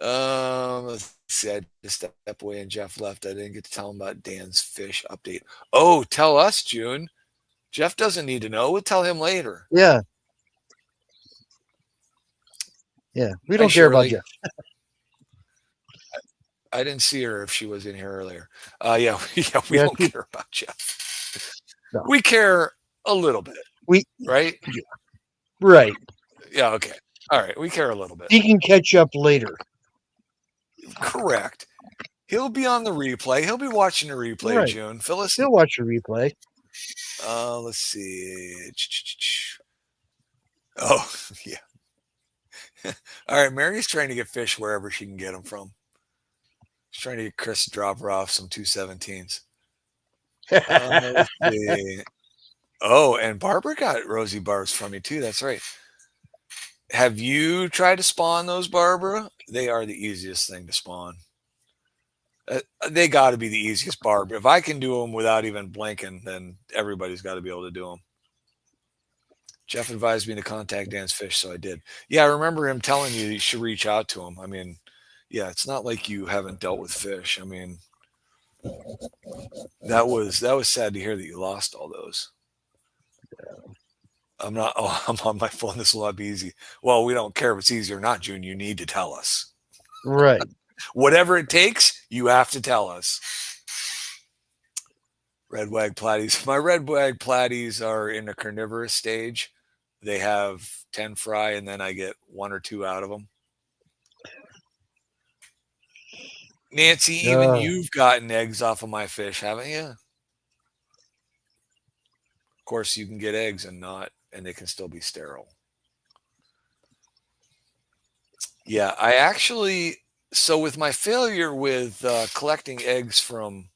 Let's see. I just stepped away and Jeff left. I didn't get to tell him about Dan's fish update. Oh, tell us, June. Jeff doesn't need to know. We'll tell him later. Yeah. Yeah. We don't care about Jeff. I didn't see her if she was in here earlier. We don't care about Jeff. No. We care a little bit. Right? Right. Yeah, okay. All right. We care a little bit. He can catch up later. Correct. He'll be on the replay. He'll be watching the replay, right. June. Phyllis. He'll watch the replay. Let's see. Oh, yeah. All right. Mary's trying to get fish wherever she can get them from. She's trying to get Chris to drop her off some 217s. Let's see. Oh, and Barbara got rosy barbs from me too. That's right. Have you tried to spawn those, Barbara? They are the easiest thing to spawn. They got to be the easiest barb. If I can do them without even blinking, then everybody's got to be able to do them. Jeff advised me to contact Dan's Fish, so I did. Yeah, I remember him telling you should reach out to him. I mean, yeah, it's not like you haven't dealt with fish. I mean, that was sad to hear that you lost all those. I'm on my phone. This will not be easy. Well, we don't care if it's easy or not, June. You need to tell us. Right. Whatever it takes, you have to tell us. Red wag platies. My red wag platies are in a carnivorous stage. They have 10 fry, and then I get 1 or 2 out of them. Nancy, even you've gotten eggs off of my fish, haven't you? Of course, you can get eggs and they can still be sterile. Yeah, I actually, so with my failure with collecting eggs from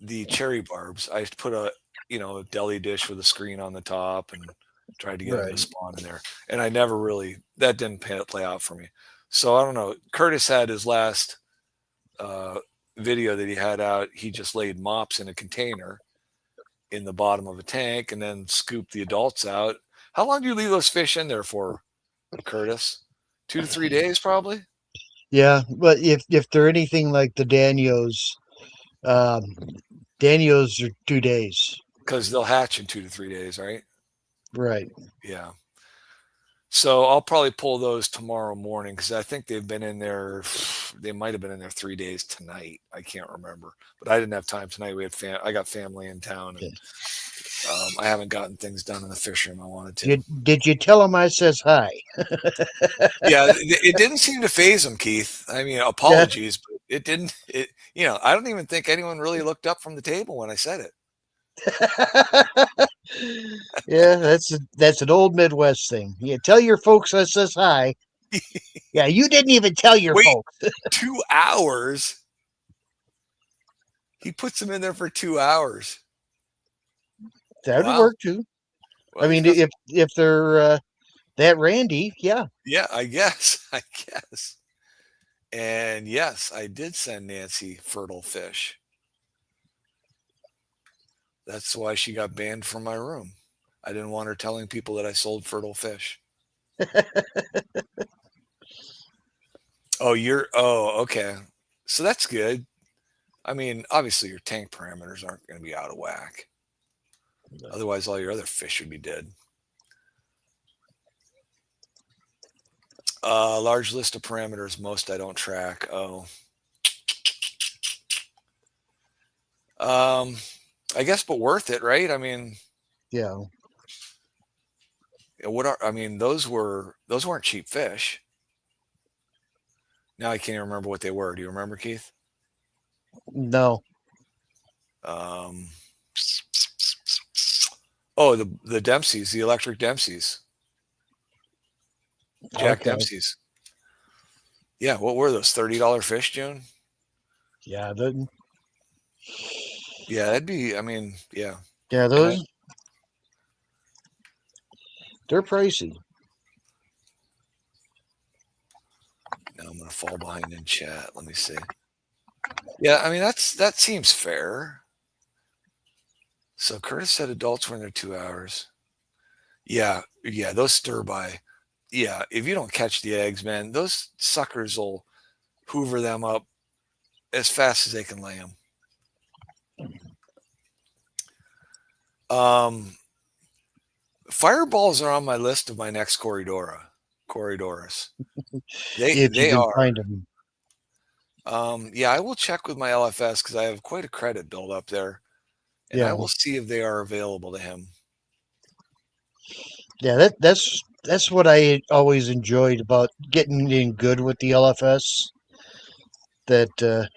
the cherry barbs, I put a deli dish with a screen on the top and tried to get them to spawn in there. And I never really, that didn't play out for me. So I don't know. Curtis had his last video that he had out. He just laid mops in a container in the bottom of a tank and then scooped the adults out. How long do you leave those fish in there for, Curtis? 2 to 3 days, probably? Yeah, but if they're anything like the Danios, Danios are 2 days. Because they'll hatch in 2 to 3 days, right? Right. Yeah. So I'll probably pull those tomorrow morning because I think they've been in there. They might have been in there 3 days tonight. I can't remember, but I didn't have time tonight. I got family in town, and I haven't gotten things done in the fish room I wanted to. Did you tell him I says hi? Yeah, it didn't seem to faze him, Keith. I mean, apologies, but it didn't. I don't even think anyone really looked up from the table when I said it. Yeah, that's an old Midwest thing. Yeah, tell your folks I says hi. Yeah, you didn't even tell your Wait. folks. 2 hours. He puts them in there for 2 hours. That would Wow. work too. Well, I he's mean, got if they're that randy, yeah. yeah, I guess. I guess. And yes, I did send Nancy fertile fish. That's why she got banned from my room. I didn't want her telling people that I sold fertile fish. Okay. So that's good. I mean, obviously your tank parameters aren't going to be out of whack. Otherwise, all your other fish would be dead. Large list of parameters. Most I don't track. Oh. I guess, but worth it, right? I mean, Yeah. those weren't cheap fish. Now I can't even remember what they were. Do you remember, Keith? No. Oh, the Dempsey's, the electric Dempsey's. Jack Okay. Dempsey's. Yeah, what were those? $30 fish, June? Yeah, Yeah, that'd be, I mean, yeah. yeah, those they're pricey. Now I'm gonna fall behind in chat. Let me see. Yeah, I mean that seems fair. So Curtis said adults were in there 2 hours. Yeah, those stir by. Yeah, if you don't catch the eggs, man, those suckers will hoover them up as fast as they can lay them. Fireballs are on my list of my next Corridoras. If you They can are. find them. Yeah, I will check with my LFS because I have quite a credit build up there, and Yeah. I will see if they are available to him. Yeah, that's what I always enjoyed about getting in good with the LFS. That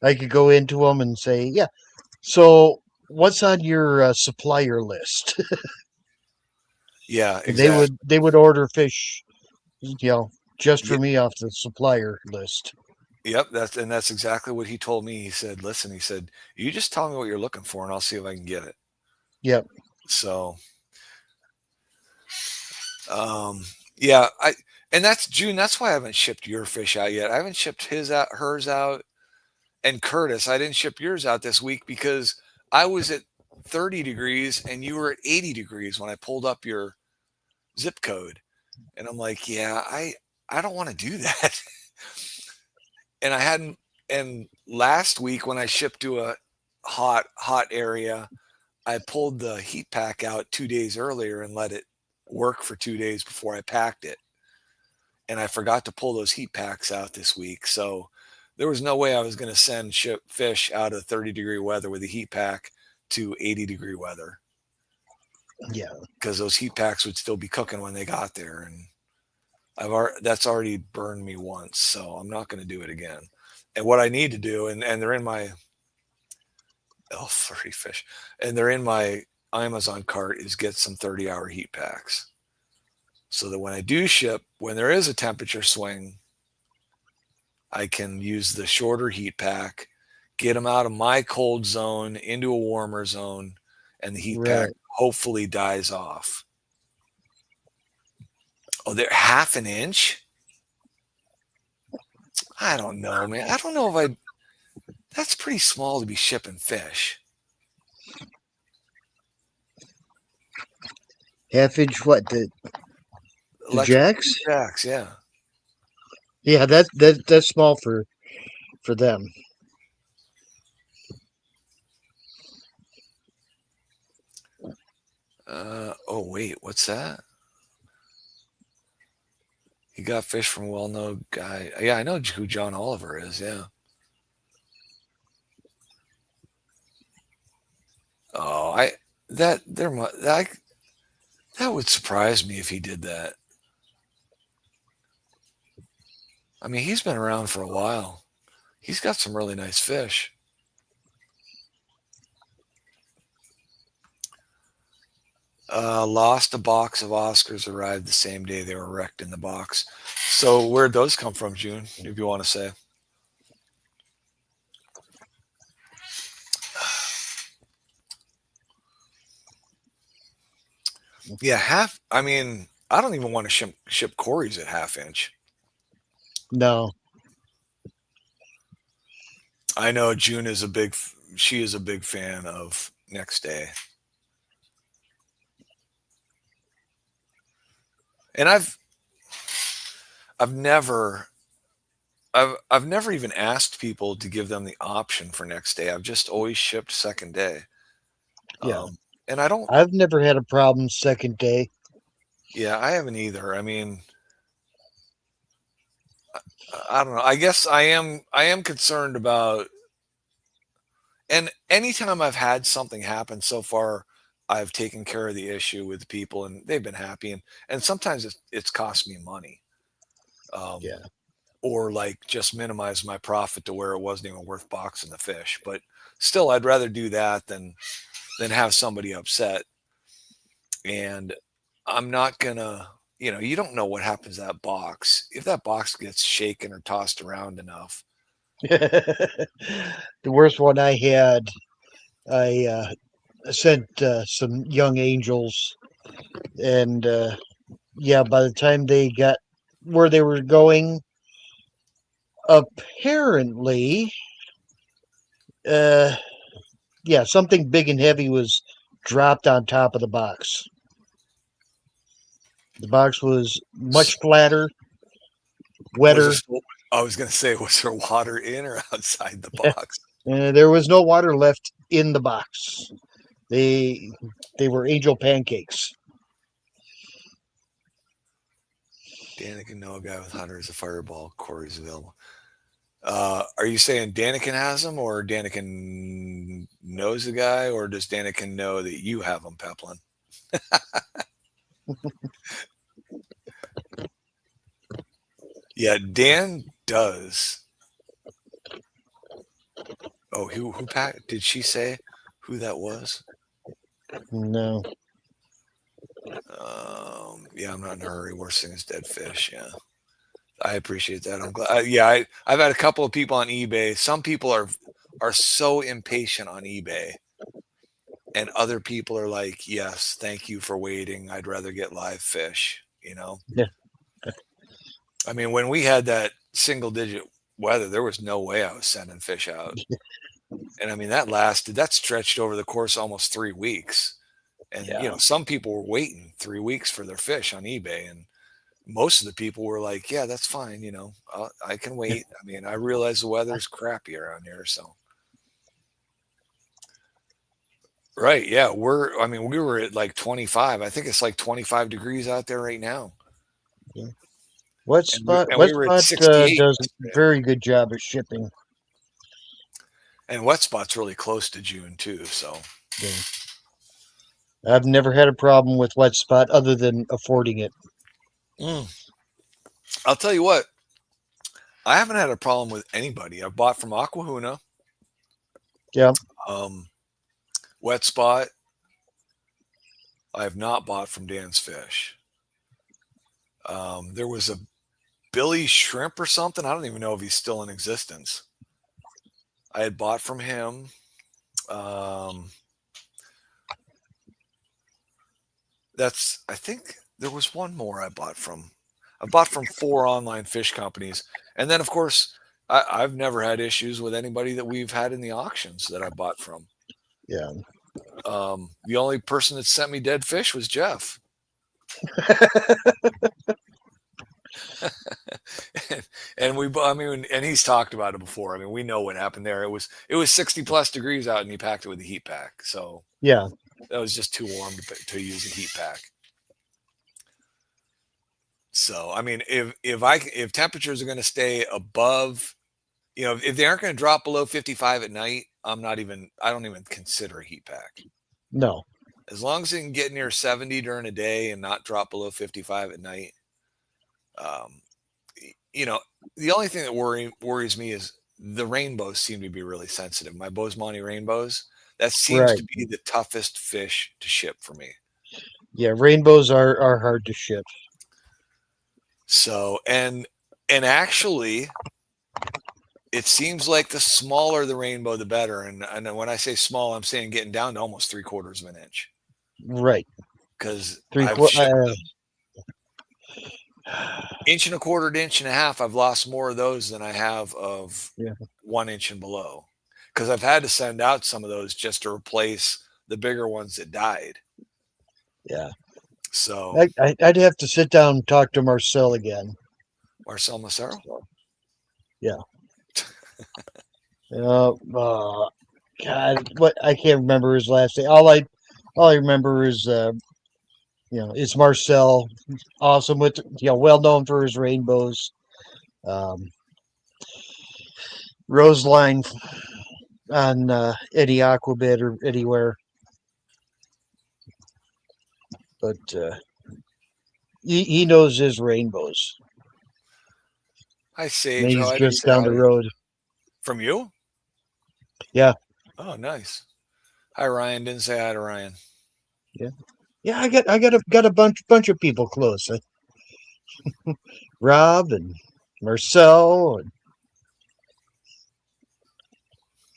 I could go into them and say, yeah. So what's on your supplier list? Yeah, And exactly. they would order fish, just for Yep, me off the supplier list. yep, that's exactly what he told me. He said, "Listen," he said, "you just tell me what you're looking for, and I'll see if I can get it." Yep. So, yeah, and that's June. That's why I haven't shipped your fish out yet. I haven't shipped hers out, and Curtis, I didn't ship yours out this week because I was at 30 degrees and you were at 80 degrees when I pulled up your zip code, and I'm like, yeah, I don't want to do that. And I hadn't. And last week when I shipped to a hot area, I pulled the heat pack out 2 days earlier and let it work for 2 days before I packed it. And I forgot to pull those heat packs out this week. So there was no way I was going to ship fish out of 30-degree weather with a heat pack to 80-degree weather. Yeah. Because those heat packs would still be cooking when they got there. And that's already burned me once. So I'm not going to do it again. And what I need to do, and they're in my 30 fish, and they're in my Amazon cart, is get some 30-hour heat packs. So that when I do ship, when there is a temperature swing, I can use the shorter heat pack, get them out of my cold zone into a warmer zone, and the heat pack hopefully dies off. Oh, they're half an inch? I don't know, man. I don't know if that's pretty small to be shipping fish. Half inch what? The jacks? Jacks, yeah. Yeah, that's small for them. Oh wait, what's that? He got fish from a well-known guy. Yeah, I know who John Oliver is. Yeah. Oh, that would surprise me if he did that. I mean, he's been around for a while. He's got some really nice fish. Lost a box of Oscars, arrived the same day they were wrecked in the box. So where'd those come from, June, if you want to say? Yeah, I mean, I don't even want to ship Corey's at half inch. No. I know June is she is a big fan of Next Day. And I've never even asked people to give them the option for Next Day. I've just always shipped second day. Yeah. And I've never had a problem second day. Yeah, I haven't either. I mean, I don't know. I guess I am concerned about, and anytime I've had something happen so far, I've taken care of the issue with people and they've been happy. And sometimes it's cost me money. Yeah. Or like just minimize my profit to where it wasn't even worth boxing the fish. But still, I'd rather do that than have somebody upset. And I'm not gonna, you don't know what happens to that box. If that box gets shaken or tossed around enough. The worst one I had, I sent some young angels, and by the time they got where they were going, apparently, something big and heavy was dropped on top of the box. The box was much flatter, wetter. I was going to say, was there water in or outside the box? There was no water left in the box. They were angel pancakes. Daniken, no guy with Hunter is a fireball. Corey's available. Are you saying Daniken has them, or Daniken knows the guy, or does Daniken know that you have them, Peplin? Yeah, Dan does. Oh, who packed? Did she say who that was? No. Yeah, I'm not in a hurry. Worst thing is dead fish. Yeah, I appreciate that. I'm glad. I've had a couple of people on eBay. Some people are so impatient on eBay, and other people are like, "Yes, thank you for waiting. I'd rather get live fish." Yeah. I mean, when we had that single-digit weather, there was no way I was sending fish out. And I mean, that stretched over the course of almost 3 weeks. And, some people were waiting 3 weeks for their fish on eBay. And most of the people were like, yeah, that's fine. I can wait. I mean, I realize the weather's crappy around here. So. Right. Yeah. we were at like 25. I think it's like 25 degrees out there right now. Yeah. Wet Spot does a very good job of shipping. And Wet Spot's really close to June too. So. Yeah. I've never had a problem with Wet Spot other than affording it. I'll tell you what. I haven't had a problem with anybody. I've bought from Aquahuna. Yeah. Wet Spot. I have not bought from Dan's Fish. There was a Billy Shrimp or something. I don't even know if he's still in existence. I had bought from him. I think there was one more I bought from. I bought from 4 online fish companies. And then, of course, I've never had issues with anybody that we've had in the auctions that I bought from. Yeah. The only person that sent me dead fish was Jeff. and he's talked about it before. I mean, we know what happened there. It was 60 plus degrees out and he packed it with a heat pack. So yeah, that was just too warm to use a heat pack. So, I mean, if temperatures are going to stay above, if they aren't going to drop below 55 at night, I don't even consider a heat pack. No. As long as it can get near 70 during a day and not drop below 55 at night. The only thing that worries me is the rainbows seem to be really sensitive. My Bozemonte rainbows, that seems to be the toughest fish to ship for me. Yeah, rainbows are hard to ship. So and actually, it seems like the smaller the rainbow, the better. And when I say small, I'm saying getting down to almost 3/4 of an inch Right. because Three I've quarter. shipped inch and a quarter to inch and a half. I've lost more of those than I have of Yeah. 1 inch and below because I've had to send out some of those just to replace the bigger ones that died. Yeah. So I'd have to sit down and talk to Marcel again. Marcel Massaro. Yeah. God, what I can't remember his last name. All I remember is it's Marcel. Awesome with well known for his rainbows. Roseline on any Aquabit or anywhere. But he knows his rainbows. Hi, Sage. And he's Oh, I didn't just say down the hi. road. From you? Yeah. Oh, nice. Hi, Ryan. Didn't say hi to Ryan. Yeah, I got a bunch of people close. Rob and Marcel and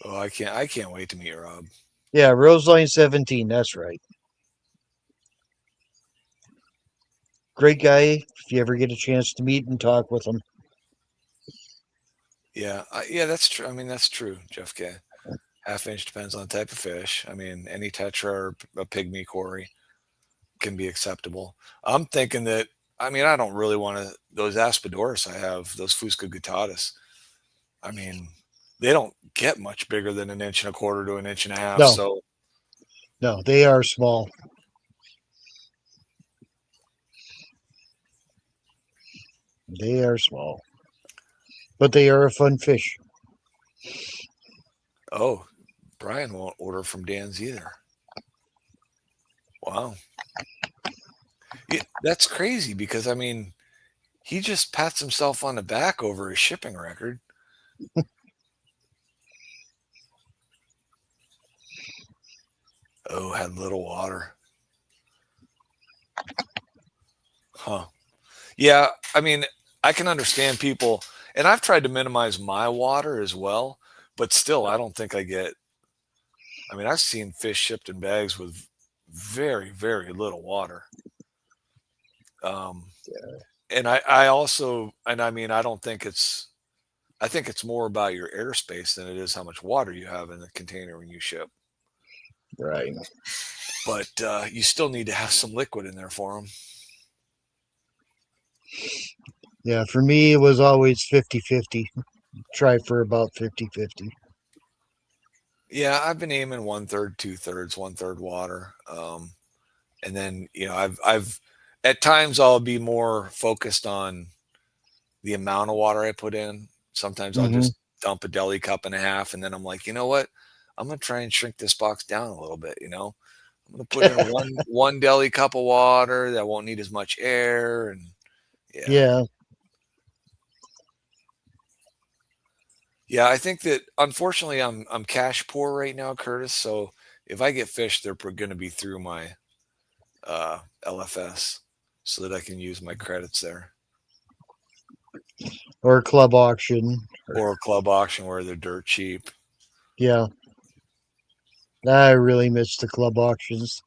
Oh, I can't wait to meet Rob. yeah, Roseline 17, that's right. Great guy if you ever get a chance to meet and talk with him. Yeah, yeah, that's true. I mean, that's true, Jeff K. Half inch depends on the type of fish. I mean, any tetra or a pygmy quarry can be acceptable. I'm thinking that, I mean, I don't really want to, those Aspidoris I have, those Fusca guttatus, I mean, they don't get much bigger than 1.25 inches to 1.5 inches. No. So, No, they are small. They are small. But they are a fun fish. oh, Brian won't order from Dan's either. Wow. Yeah, that's crazy because, I mean, he just pats himself on the back over his shipping record. Oh, had little water. Huh. Yeah, I mean, I can understand people, and I've tried to minimize my water as well, but still, I don't think I get. I mean, I've seen fish shipped in bags with very, very little water. And I also, and I mean, I don't think it's. I think it's more about your airspace than it is how much water you have in the container when you ship. Right. But you still need to have some liquid in there for them. Yeah, for me, it was always 50-50. Try for about 50-50. Yeah, I've been aiming 1/3, 2/3, 1/3 water. And then, I've at times I'll be more focused on the amount of water I put in. Sometimes I'll just dump a deli cup and a half, and then I'm like, you know what? I'm gonna try and shrink this box down a little bit. I'm gonna put in one deli cup of water that won't need as much air, and Yeah. yeah. I think that unfortunately I'm cash poor right now, Curtis. So if I get fish, they're going to be through my LFS, so that I can use my credits there, Or club auction. or a club auction where they're dirt cheap. Yeah. I really miss the club auctions.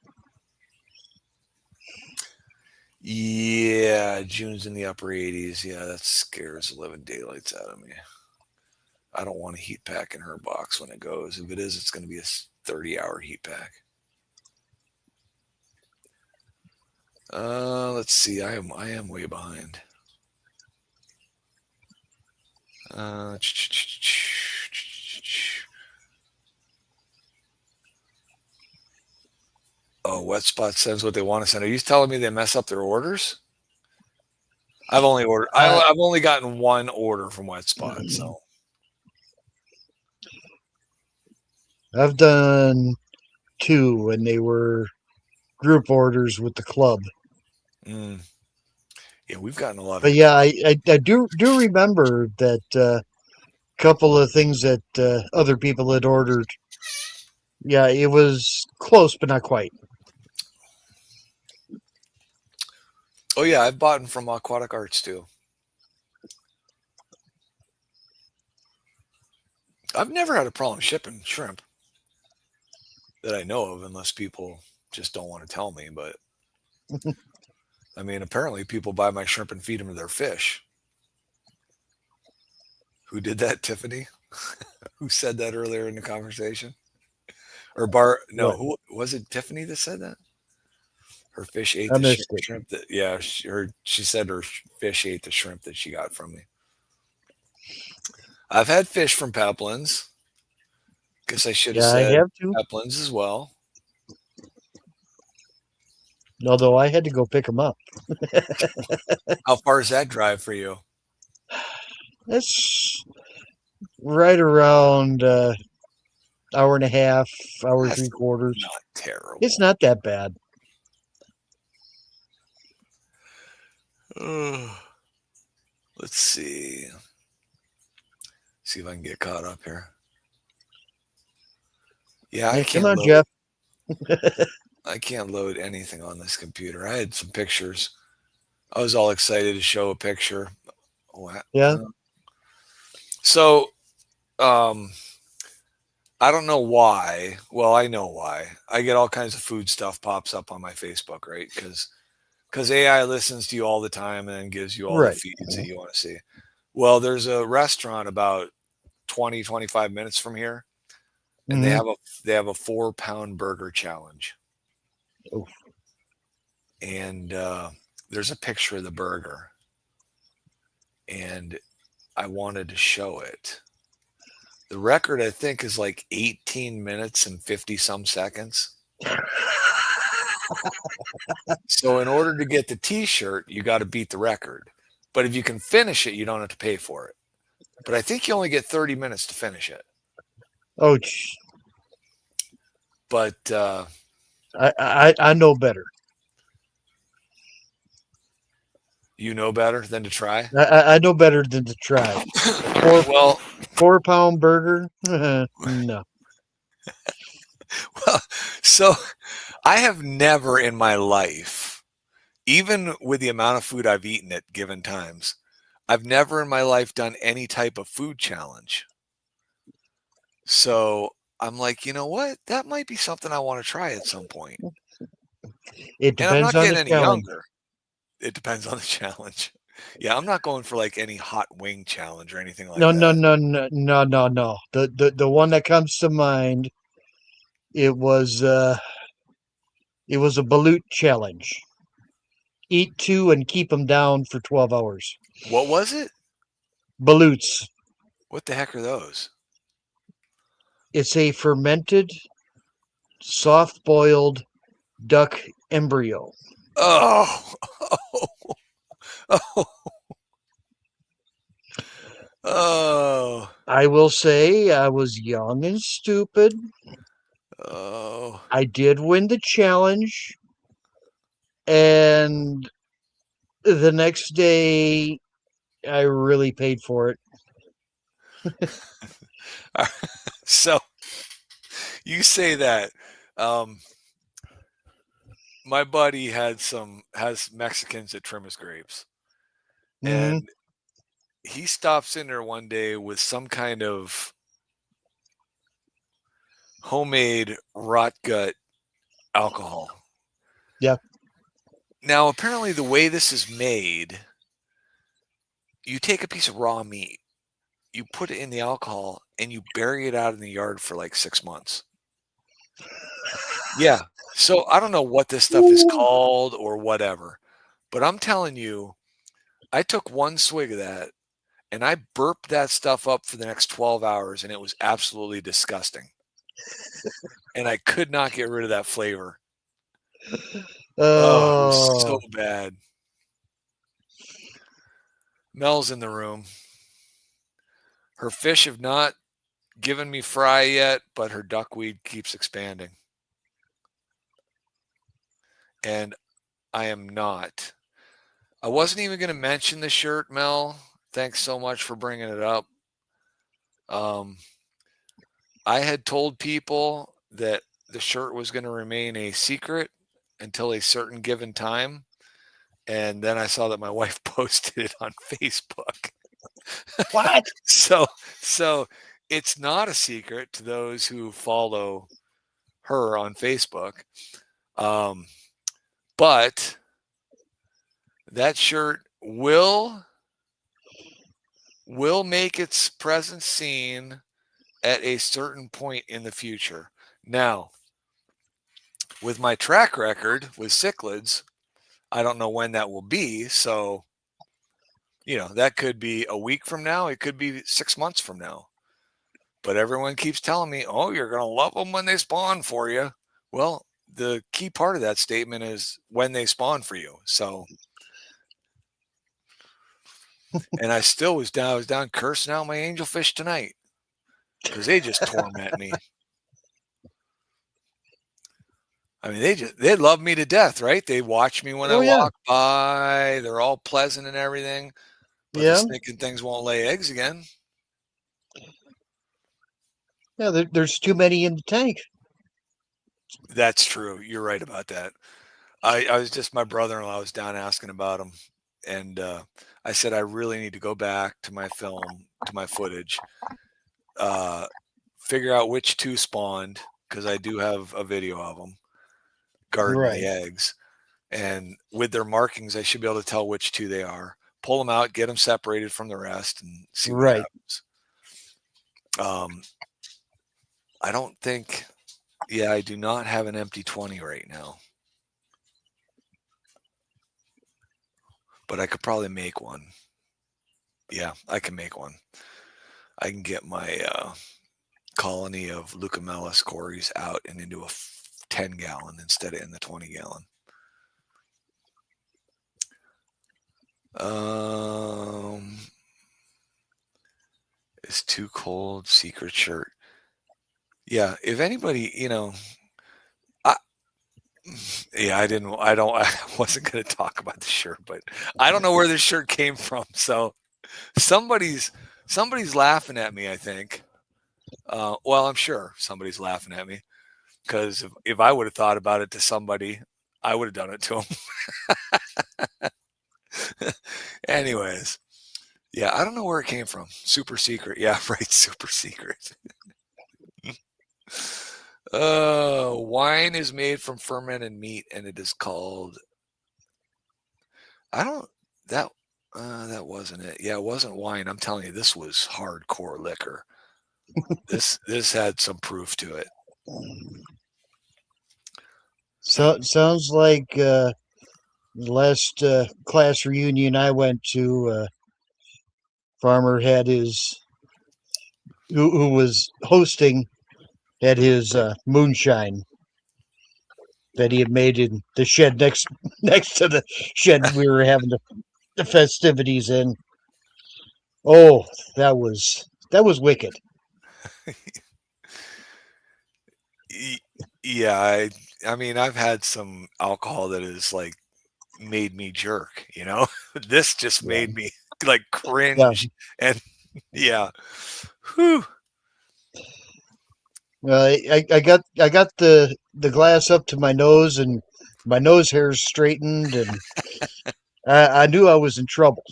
Yeah, June's in the upper 80s. Yeah, that scares the living daylights out of me. I don't want a heat pack in her box when it goes. If it is, it's going to be a 30-hour heat pack. Let's see. I am way behind. Oh, Wet Spot sends what they want to send. Are you telling me they mess up their orders? I've only ordered. I've only gotten one order from Wet Spot, so I've done 2, and they were group orders with the club. Yeah, we've gotten a lot of. But yeah, I do remember that couple of things that other people had ordered. Yeah, it was close, but not quite. Oh yeah, I've bought them from Aquatic Arts too. I've never had a problem shipping shrimp that I know of, unless people just don't want to tell me. But I mean, apparently people buy my shrimp and feed them to their fish. Who did that, Tiffany? Who said that earlier in the conversation? Or No, What? who was it? Tiffany that said that? Her fish ate I the missed it. shrimp that, yeah, she said her fish ate the shrimp that she got from me. I've had fish from Peplin's. Guess I should have Yeah, I said have to. Peplin's as well. Although I had to go pick them up. How far is that drive for you? That's right around hour and a half, hour That's 3/4. not terrible. It's not that bad. Let's see. See if I can get caught up here. Yeah, Hey, come on, Jeff. I can't load anything on this computer. I had some pictures. I was all excited to show a picture. Yeah. So, I don't know why. Well, I know why. I get all kinds of food stuff pops up on my Facebook, right? Because AI listens to you all the time and then gives you all the Right. feeds that you want to see. Well, there's a restaurant about 20, 25 minutes from here, and Mhm. they have a 4-pound burger challenge. Oof. And there's a picture of the burger, and I wanted to show it. The record, I think, is like 18 minutes and 50 some seconds. So in order to get the t-shirt, you got to beat the record. But if you can finish it, you don't have to pay for it. But I think you only get 30 minutes to finish it. Oh, But I know better. you know better than to try. I know better than to try. Well, 4-pound burger? No. well, so I have never in my life, even with the amount of food I've eaten at given times, I've never in my life done any type of food challenge. So I'm like, you know what? That might be something I want to try at some point. It And I'm depends not on getting the any challenge. younger. It depends on the challenge. Yeah, I'm not going for like any hot wing challenge or anything like No, that. no. The one that comes to mind, it was a balut challenge. Eat 2 and keep them down for 12 hours. What was it? Balutes. What the heck are those? It's a fermented, soft-boiled duck embryo. Oh, oh, oh, I will say I was young and stupid. oh. I did win the challenge. And the next day, I really paid for it. So you say that. My buddy has Mexicans that trim his grapes, Mhm. and he stops in there one day with some kind of homemade rot gut alcohol. Yeah. Now, apparently, the way this is made, you take a piece of raw meat, you put it in the alcohol, and you bury it out in the yard for like 6 months. Yeah. So I don't know what this stuff is called or whatever, but I'm telling you, I took one swig of that and I burped that stuff up for the next 12 hours, and it was absolutely disgusting. And I could not get rid of that flavor. Oh, it was so bad. Mel's in the room. Her fish have not given me fry yet, but her duckweed keeps expanding. And I am not. I wasn't even going to mention the shirt, Mel. Thanks so much for bringing it up. I had told people that the shirt was going to remain a secret until a certain given time. And then I saw that my wife posted it on Facebook. What? So it's not a secret to those who follow her on Facebook. But that shirt will make its presence seen at a certain point in the future. Now, with my track record with cichlids, I don't know when that will be. So, that could be a week from now. It could be 6 months from now. But everyone keeps telling me, oh, you're going to love them when they spawn for you. Well, the key part of that statement is when they spawn for you. So, and I was down cursing out my angelfish tonight because they just torment me. I mean, they love me to death, right? They watch me when I walk by. They're all pleasant and everything. But the stinking things won't lay eggs again. Yeah, there's too many in the tank. That's true. You're right about that. I was just, my brother-in-law was down asking about them. And I said, I really need to go back to my film, to my footage, figure out which two spawned, because I do have a video of them guarding the eggs. And with their markings, I should be able to tell which two they are. Pull them out, get them separated from the rest, and see what happens. I don't think, I do not have an empty 20 right now. But I could probably make one. Yeah, I can make one. I can get my colony of Leucomelas cories out and into a 10-gallon instead of in the 20-gallon. It's too cold. Secret shirt. Yeah, if anybody, I wasn't going to talk about the shirt, but I don't know where this shirt came from. So somebody's laughing at me, I think. Well, I'm sure somebody's laughing at me because if I would have thought about it to somebody, I would have done it to them. Anyways, yeah, I don't know where it came from. Super secret. Yeah, right. Super secret. Wine is made from fermented meat, and it is called. That wasn't it. Yeah, it wasn't wine. I'm telling you, this was hardcore liquor. This had some proof to it. So sounds like the last class reunion I went to. Farmer had who was hosting, had his moonshine that he had made in the shed next to the shed we were having the festivities in. Oh, that was wicked. Yeah, I mean, I've had some alcohol that has like made me jerk, This just made me like cringe and Whew. Well, I got the glass up to my nose and my nose hairs straightened, and I knew I was in trouble,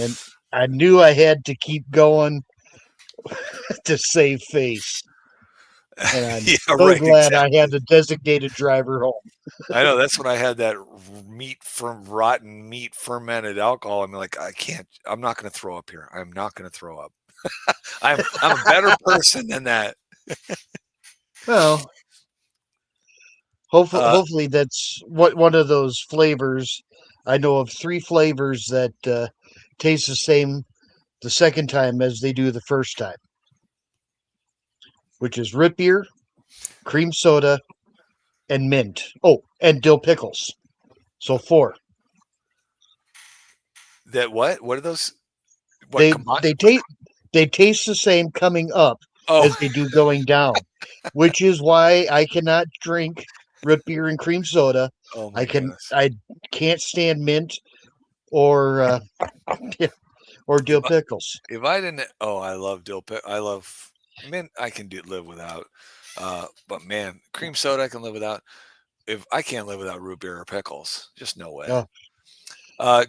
and I knew I had to keep going to save face. And I'm so glad exactly. I had a designated driver home. I know, that's when I had that rotten meat fermented alcohol. I'm like, I'm not going to throw up here. I'm not going to throw up. I'm a better person than that. Well, hopefully that's one of those flavors. I know of 3 flavors that taste the same the second time as they do the first time, which is root beer, cream soda, and mint. Oh, and dill pickles. So 4. That what? What are those? They taste the same coming up as they do going down, which is why I cannot drink root beer and cream soda. Oh I can't stand mint or dill pickles. If I didn't, I love dill pickles. I love mint. I can live without. But man, cream soda I can live without. If I can't live without root beer or pickles, just no way.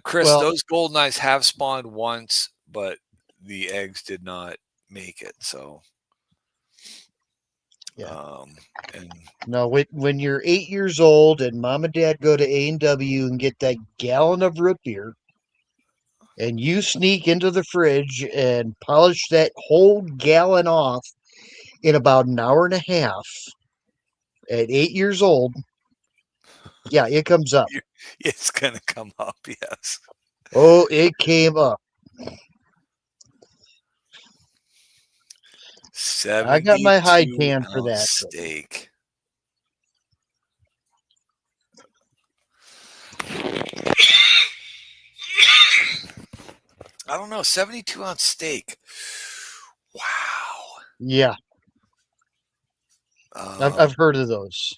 Chris, Well- those golden eyes have spawned once, but the eggs did not make it. So, Yeah. and No, when you're 8 years old and mom and dad go to A&W and get that gallon of root beer, and you sneak into the fridge and polish that whole gallon off in about an hour and a half at 8 years old, yeah, it comes up. it's gonna come up. Yes. Oh, it came up. I got my hide 72 pan for ounce that. steak. I don't know, 72-ounce steak. Wow. Yeah, I've heard of those.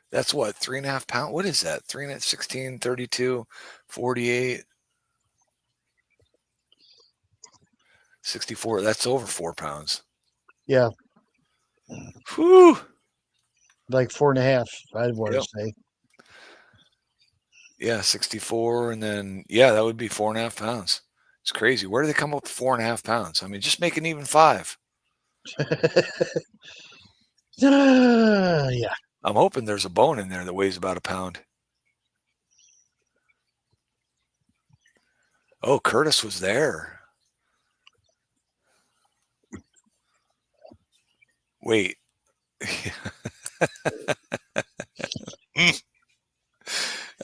That's what, 3.5 pounds? What is that? 3 and 16, 32, 48, 64. That's over 4 pounds. Yeah, Whew. like 4.5, I'd want Yep. to say. Yeah, 64. And then, yeah, that would be 4.5 pounds. It's crazy. Where do they come up with 4.5 pounds? I mean, just make it even 5. Yeah. I'm hoping there's a bone in there that weighs about a pound. Oh, Curtis was there. Wait.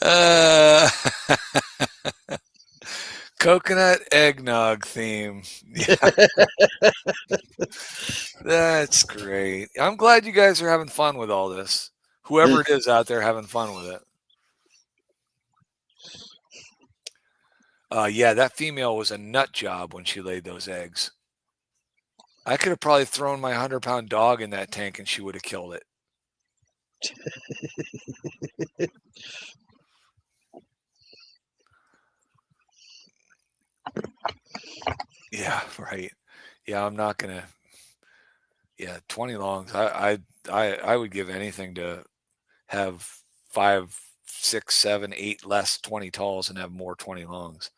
uh, coconut eggnog theme. Yeah. That's great. I'm glad you guys are having fun with all this. Whoever it is out there having fun with it. Yeah, that female was a nut job when she laid those eggs. I could have probably thrown my 100-pound dog in that tank and she would have killed it. Yeah, right. Yeah, I'm not gonna. Yeah, 20 longs. I would give anything to have 5, 6, 7, 8 less 20 talls and have more 20 longs.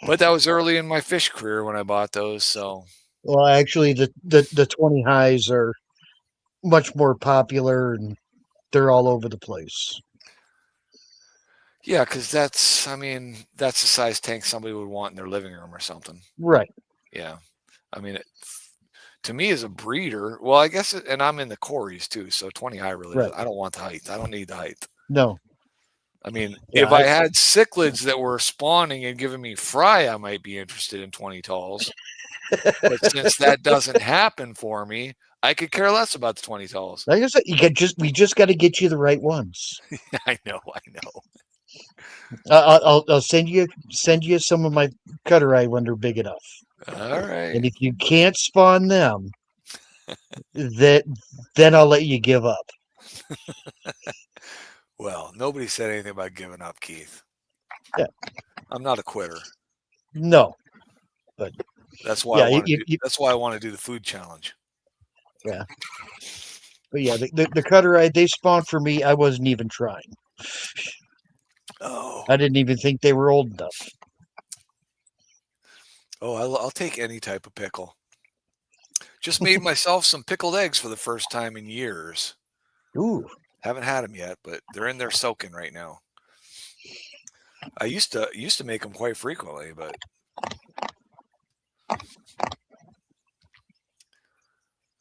But that was early in my fish career when I bought those. So, Well, actually, the 20 highs are much more popular and they're all over the place. yeah, because that's the size tank somebody would want in their living room or something. Right. Yeah. I mean, to me as a breeder, well, I guess, and I'm in the Corys too. So 20 high really, Right. I don't want the height. I don't need the height. No. I mean, Yeah, if I had cichlids that were spawning and giving me fry, I might be interested in 20 talls. But since that doesn't happen for me, I could care less about the 20 talls. Like I said, we just got to get you the right ones. I know. I'll send you some of my cutter eye when they're big enough. All right. And if you can't spawn them, then I'll let you give up. Well, nobody said anything about giving up, Keith. Yeah. I'm not a quitter. No. But that's why yeah, that's why I want to do the food challenge. Yeah. But yeah, the cutter eye, they spawned for me. I wasn't even trying. Oh. I didn't even think they were old enough. Oh, I'll take any type of pickle. Just made myself some pickled eggs for the first time in years. Ooh. Haven't had them yet, but they're in there soaking right now. I used to make them quite frequently, but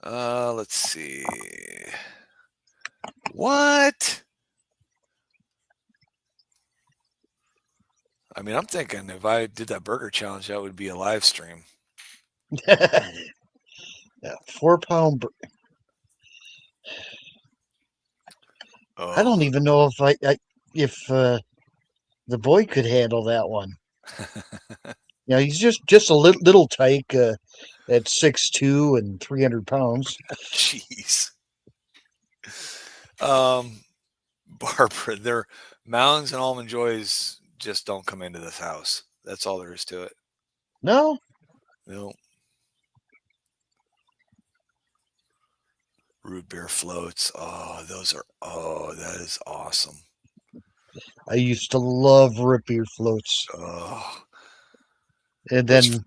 let's see. What? I mean, I'm thinking if I did that burger challenge, that would be a live stream. Yeah, 4 pound. Oh. I don't even know if the boy could handle that one. Yeah, he's just a little tyke at 6'2" and 300 pounds. Jeez. Barbara, their Mounds and Almond Joys just don't come into this house. That's all there is to it. No? No. Root beer floats. Oh, that is awesome. I used to love root beer floats, Oh, and What's- then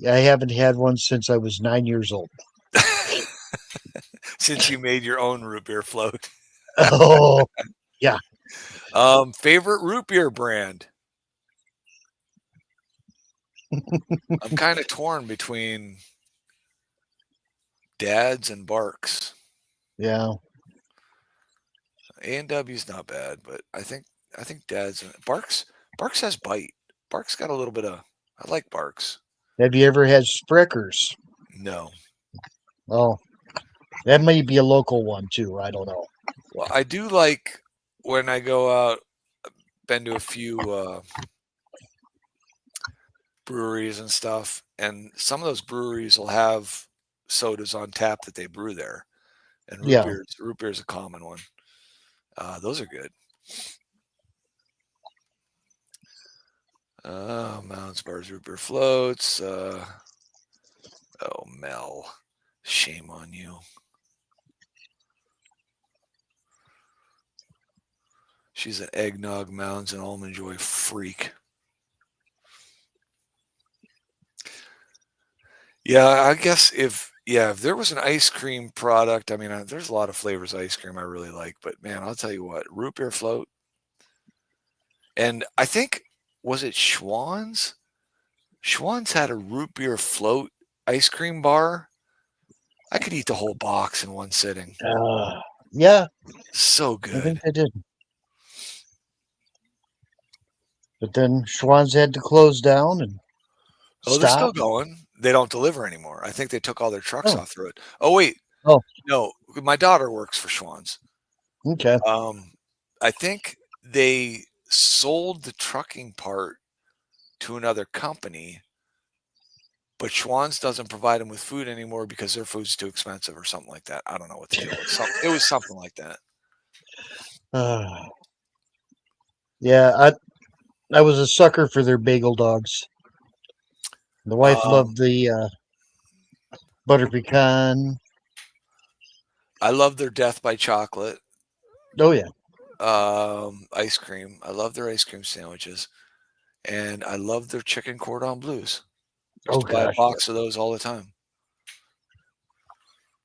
I haven't had one since I was 9 years old. since you made your own root beer float. Oh, Favorite root beer brand? I'm kind of torn between Dad's and Barks. yeah. A&W's not bad, but I think Dad's Barks has bite. Barks got a little bit of. I like Barks. Have you ever had Spreckers? No, Oh, that may be a local one too. I don't know. well, I do like when I go out. Been to a few breweries and stuff, and some of those breweries will have sodas on tap that they brew there, and Yeah. root beer is a common one. Those are good. Mounds, bars, root beer floats. Oh, Mel, shame on you. She's an eggnog, Mounds, and almond joy freak. Yeah, I guess if there was an ice cream product, I mean, there's a lot of flavors of ice cream I really like, but man, I'll tell you what, root beer float. And I think, was it Schwann's? Schwann's had a root beer float ice cream bar. I could eat the whole box in one sitting. Yeah, So I good. think I did. But then Schwann's had to close down and Oh, they're still stop. going. They don't deliver anymore. I think they took all their trucks Oh. off the road. Oh, wait. Oh. No, my daughter works for Schwann's. Okay. I think they sold the trucking part to another company, but Schwann's doesn't provide them with food anymore because their food's too expensive or something like that. I don't know what the deal was. It was something like that. Yeah, I was a sucker for their bagel dogs. The wife loved the butter pecan. I love their Death by Chocolate Oh yeah. ice cream. I love their ice cream sandwiches, and I love their chicken cordon bleus. I used Oh to buy a gosh. box of those all the time.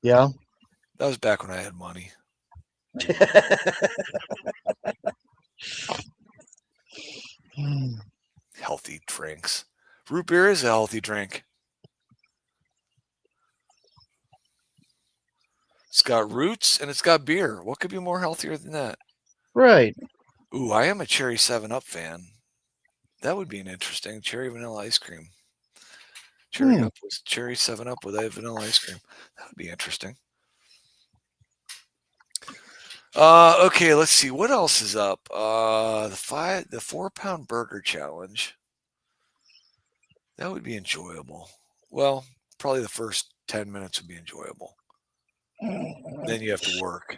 Yeah. That was back when I had money. Healthy drinks. Root beer is a healthy drink. It's got roots and it's got beer. What could be more healthier than that? Right. Ooh, I am a cherry 7-Up fan. That would be an interesting cherry vanilla ice cream. Cherry 7-Up with a vanilla ice cream. That would be interesting. Okay, let's see. What else is up? The 4-pound burger challenge. That would be enjoyable. Well, probably the first 10 minutes would be enjoyable. Then you have to work.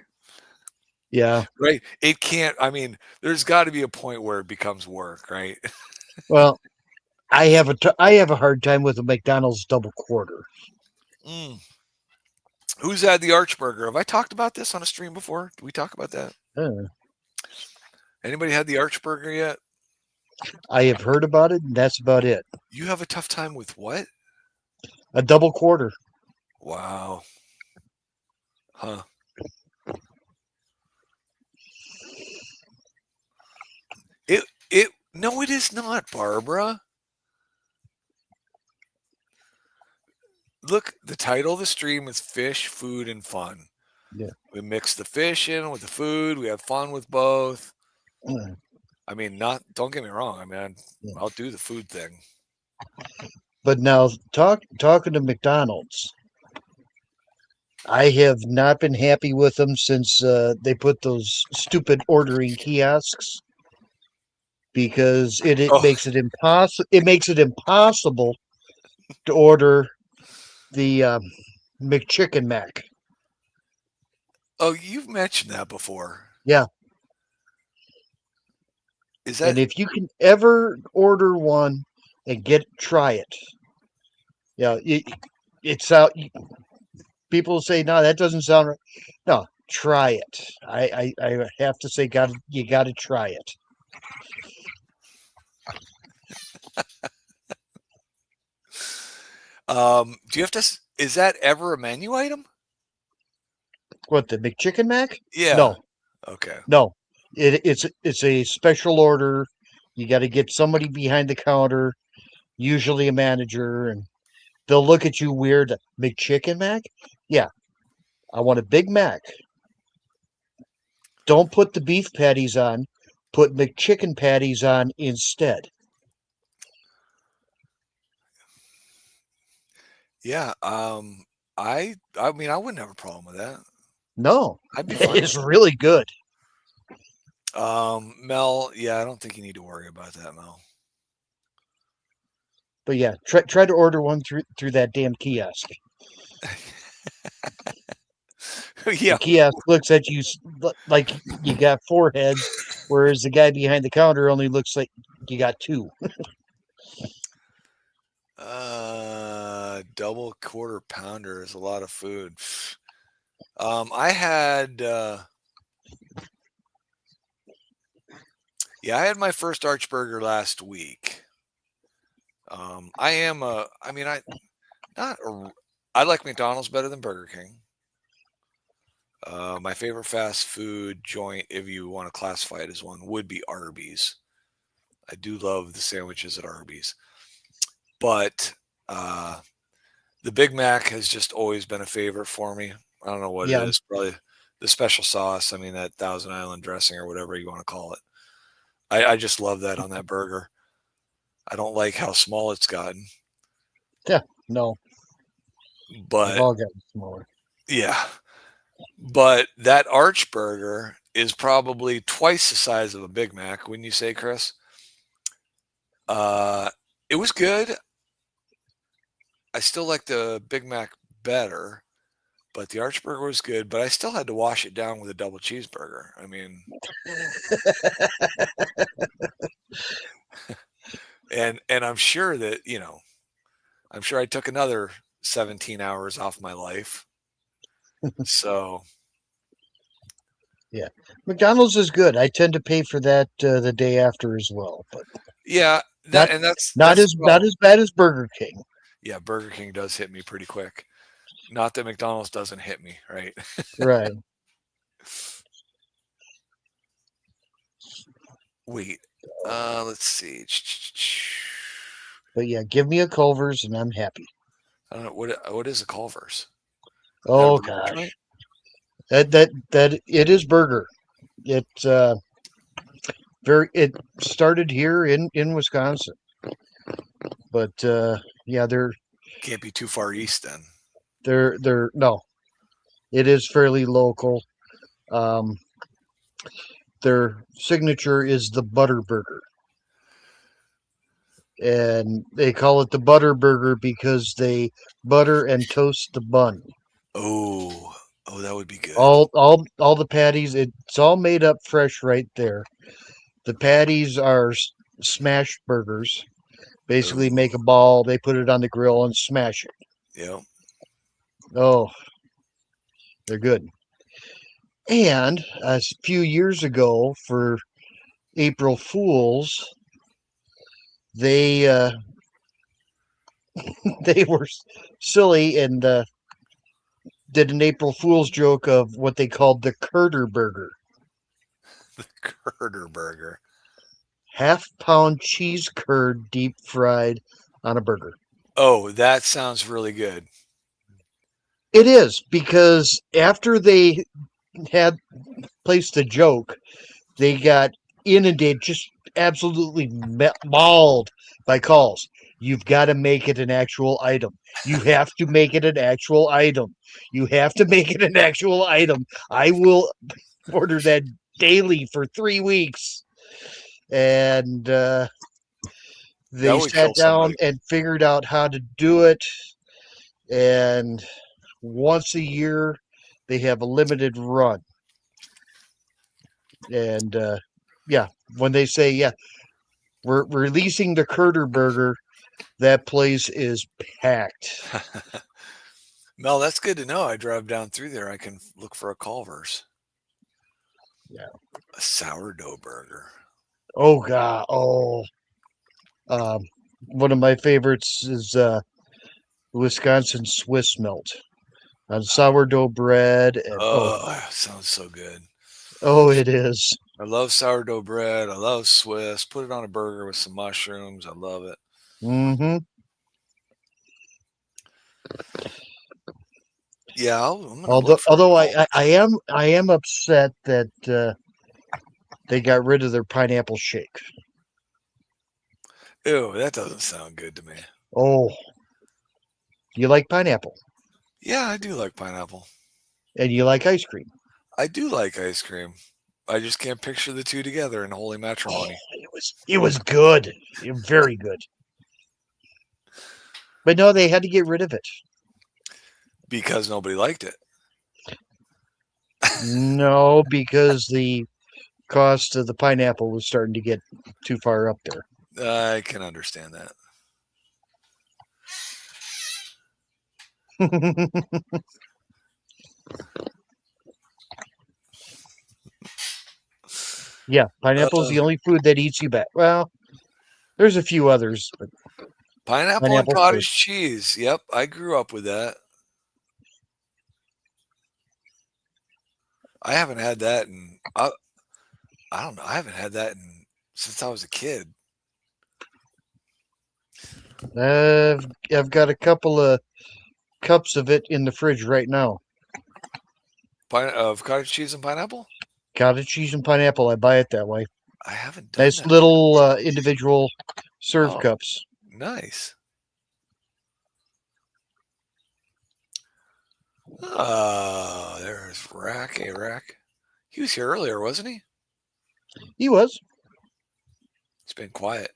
Yeah. Right? It can't, I mean, there's got to be a point where it becomes work, right? Well, I have a hard time with a McDonald's double quarter. Who's had the Archburger? Have I talked about this on a stream before? Did we talk about that? Anybody had the Archburger yet? I have heard about it, and that's about it. You have a tough time with what? A double quarter. Wow. Huh. No, it is not, Barbara. Look, the title of the stream is Fish, Food, and Fun. Yeah. We mix the fish in with the food. We have fun with both. I mean, don't get me wrong. I mean, I'll do the food thing. But now, talking to McDonald's, I have not been happy with them since they put those stupid ordering kiosks, because it makes it impossible. It makes it impossible to order the McChicken Mac. Oh, you've mentioned that before. Yeah. Is that? And if you can ever order one and try it, it's out. People say, no, that doesn't sound right. No, try it. I have to say, you got to try it. Do you have to? Is that ever a menu item? What, the McChicken Mac? Yeah. No, Okay. no. It's a special order. You got to get somebody behind the counter, usually a manager, and they'll look at you weird. McChicken Mac? Yeah, I want a Big Mac. Don't put the beef patties on. Put McChicken patties on instead. Yeah. I mean, I wouldn't have a problem with that. No, I'd be fine. it's really good. Mel, yeah, I don't think you need to worry about that, Mel. But yeah, try to order one through that damn kiosk. Yeah. The kiosk looks at you like you got four heads, whereas the guy behind the counter only looks like you got two. Double quarter pounder is a lot of food. I had I had my first Archburger last week. I like McDonald's better than Burger King. My favorite fast food joint, if you want to classify it as one, would be Arby's. I do love the sandwiches at Arby's. But the Big Mac has just always been a favorite for me. I don't know what it is. Probably the special sauce. I mean, that Thousand Island dressing or whatever you want to call it. I just love that on that burger. I don't like how small it's gotten. Yeah, no. But they've all gotten smaller. Yeah. But that Arch burger is probably twice the size of a Big Mac, wouldn't you say, Chris? It was good. I still like the Big Mac better, but the Arch burger was good, but I still had to wash it down with a double cheeseburger. I mean, and I'm sure that, I'm sure I took another 17 hours off my life. So yeah, McDonald's is good. I tend to pay for that the day after as well, but yeah, that's not as bad as Burger King. Yeah, Burger King does hit me pretty quick. Not that McDonald's doesn't hit me, right? Right. Wait, let's see. But yeah, give me a Culver's and I'm happy. I don't know what is a Culver's. Oh gosh, that it is burger. It it started here in Wisconsin, but yeah, they're can't be too far east then. They're no, it is fairly local. Their signature is the butter burger. And they call it the butter burger because they butter and toast the bun. Oh, that would be good. All the patties, it's all made up fresh right there. The patties are smash burgers. Basically, make a ball, they put it on the grill and smash it. Yeah. Oh, they're good. And a few years ago, for April Fools, they they were silly and did an April Fool's joke of what they called the Curder Burger. The Curder Burger. Half-pound cheese curd deep fried on a burger. Oh, that sounds really good. It is, because after they had placed the joke, they got inundated, just absolutely mauled by calls. You've got to make it an actual item. You have to make it an actual item. You have to make it an actual item. I will order that daily for 3 weeks. And they sat down and figured out how to do it. And once a year, they have a limited run. And yeah, when they say, yeah, we're releasing the Curder Burger, that place is packed. Mel, that's good to know. I drive down through there. I can look for a Culver's. Yeah. A sourdough burger. Oh God. Oh. One of my favorites is Wisconsin Swiss melt on sourdough bread, and Oh, sounds so good. it is. I love sourdough bread. I love Swiss. Put it on a burger with some mushrooms. I love it. Mm-hmm. Yeah, I'm gonna Although look for a although Culver's. I am upset that they got rid of their pineapple shake. Ew, that doesn't sound good to me. Oh, you like pineapple Yeah, I do like pineapple. and you like ice cream. I do like ice cream. I just can't picture the two together in holy Oh, matrimony. it was good. Very good. But no, they had to get rid of it. Because nobody liked it. No, because the cost of the pineapple was starting to get too far up there. I can understand that. Yeah, pineapple's the only food that eats you back. Well, there's a few others, but Pineapple and pineapple cottage first. cheese. Yep, I grew up with that. I haven't had that in I don't know. I haven't had that since I was a kid. I've got a couple of cups of it in the fridge right now. Of cottage cheese and pineapple. Cottage cheese and pineapple. I buy it that way. I haven't done Nice that. little individual serve Oh, cups. nice. There's Rack. Hey, Rack. He was here earlier, wasn't he? He was. He's been quiet.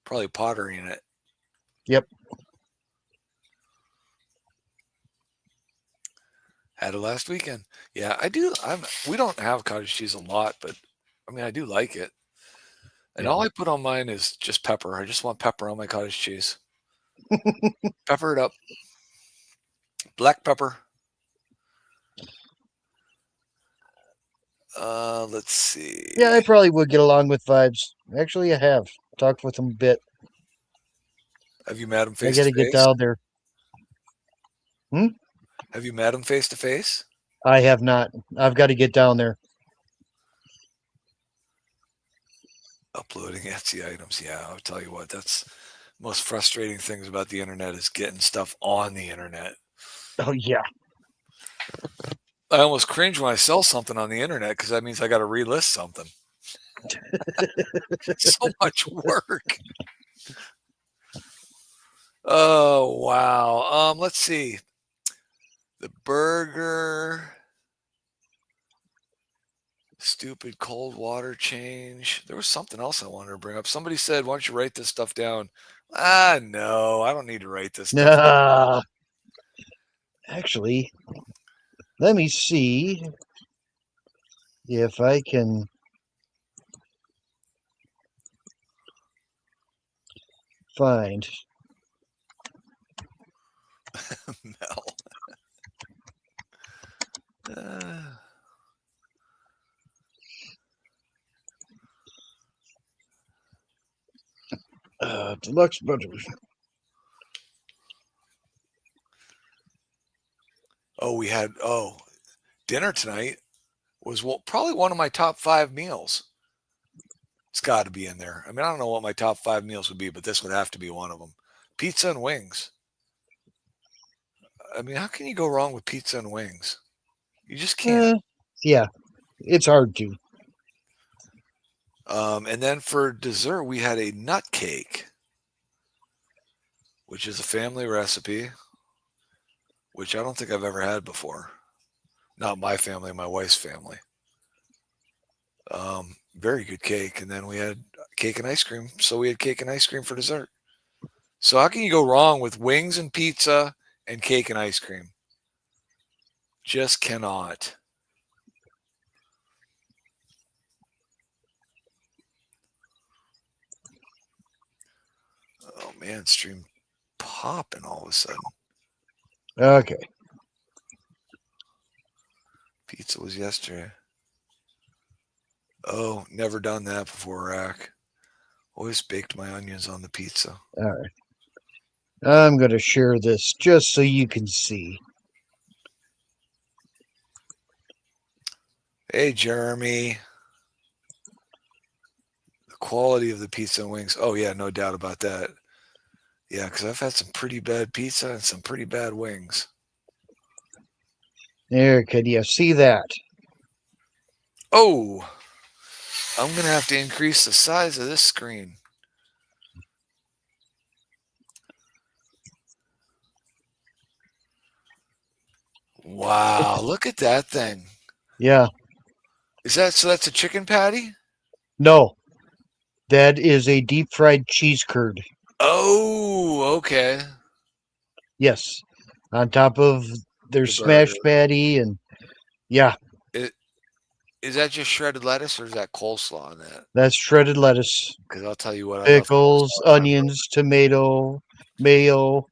Probably pottering it. Yep. Had it last weekend. Yeah, I do. We don't have cottage cheese a lot, but I mean, I do like it. And Yeah. all I put on mine is just pepper. I just want pepper on my cottage cheese. Pepper it up. Black pepper. Let's see. Yeah, I probably would get along with Vibes. Actually, I have talked with him a bit. Have you met him I face got to to get face? down there. Have you met him face to face? I have not. I've got to get down there. Uploading Etsy items. Yeah, I'll tell you what. That's most frustrating things about the internet is getting stuff on the internet. Oh yeah. I almost cringe when I sell something on the internet because that means I got to relist something. So much work. Oh wow. Let's see. The burger. Stupid cold water change. There was something else I wanted to bring up. Somebody said, "Why don't you write this stuff down?" No, I don't need to write this stuff down. Nah. Actually, let me see if I can find. Mel. Deluxe butter. We had dinner tonight was probably one of my top 5 meals. It's got to be in there. I mean, I don't know what my top 5 meals would be, but this would have to be one of them. Pizza and wings. I mean, how can you go wrong with pizza and wings? You just can't. Yeah, it's hard to. And then for dessert, we had a nut cake, which is a family recipe, which I don't think I've ever had before. Not my family, my wife's family. Very good cake. And then we had cake and ice cream. So we had cake and ice cream for dessert. So how can you go wrong with wings and pizza and cake and ice cream? Just cannot. Oh man, stream popping all of a sudden. Okay. Pizza was yesterday. Oh, never done that before, Rack. Always baked my onions on the pizza. All right. I'm going to share this just so you can see. Hey, Jeremy. The quality of the pizza and wings. Oh, yeah, no doubt about that. Yeah, because I've had some pretty bad pizza and some pretty bad wings. There, can you see that? Oh, I'm going to have to increase the size of this screen. Wow, look at that thing. Yeah. Is that so? That's a chicken patty? No, that is a deep fried cheese curd. Oh, okay. Yes. On top of their The smash burger. patty and yeah, Is that just shredded lettuce or is that coleslaw on that? that's shredded lettuce, Because I'll tell you what, I love pickles, coleslaw on my onions, tomato, mayo.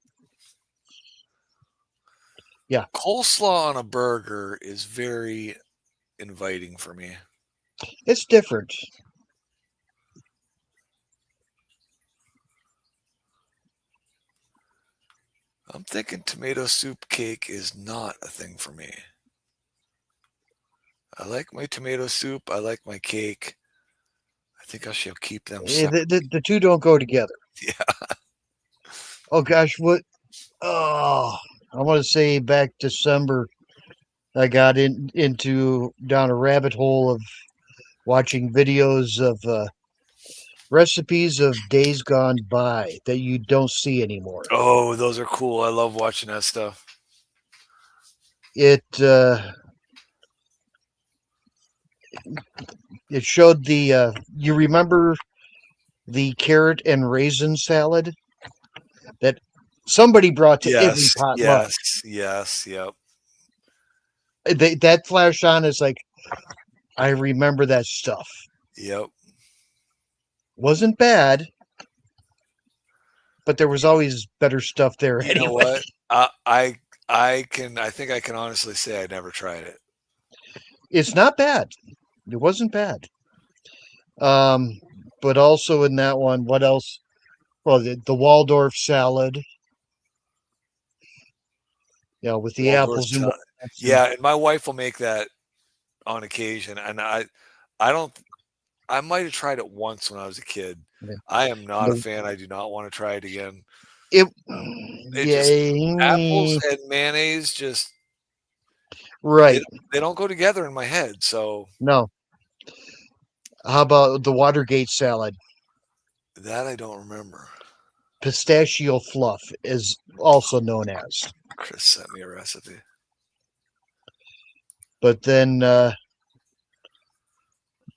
Yeah, coleslaw on a burger is very inviting for me. it's different. I'm thinking tomato soup cake is not a thing for me. I like my tomato soup. I like my cake. I think I shall keep them separate. The two don't go together. Yeah. Oh gosh, what? Oh, I want to say back December, I got into down a rabbit hole of watching videos of recipes of days gone by that you don't see anymore. Oh, those are cool. I love watching that stuff. It it showed the you remember the carrot and raisin salad that somebody brought to every Yes, potluck. yep. That flashed on as like I remember that stuff. Yep. Wasn't bad, but there was always better stuff there You anyway. know what? I think I can honestly say I never tried it. It's not bad. It wasn't bad. But also in that one, what else? Well, the Waldorf salad. Yeah, with the Waldorf apples and salad. walnuts. Yeah, and my wife will make that on occasion, and I don't. I might have tried it once when I was a kid. Yeah. I am not a The- fan. I do not want to try it again. It, It just apples yeah, and mayonnaise just right. they don't go together in my head. So No. How about the Watergate salad? that I don't remember. Pistachio fluff is also known as. Chris sent me a recipe. But then I'll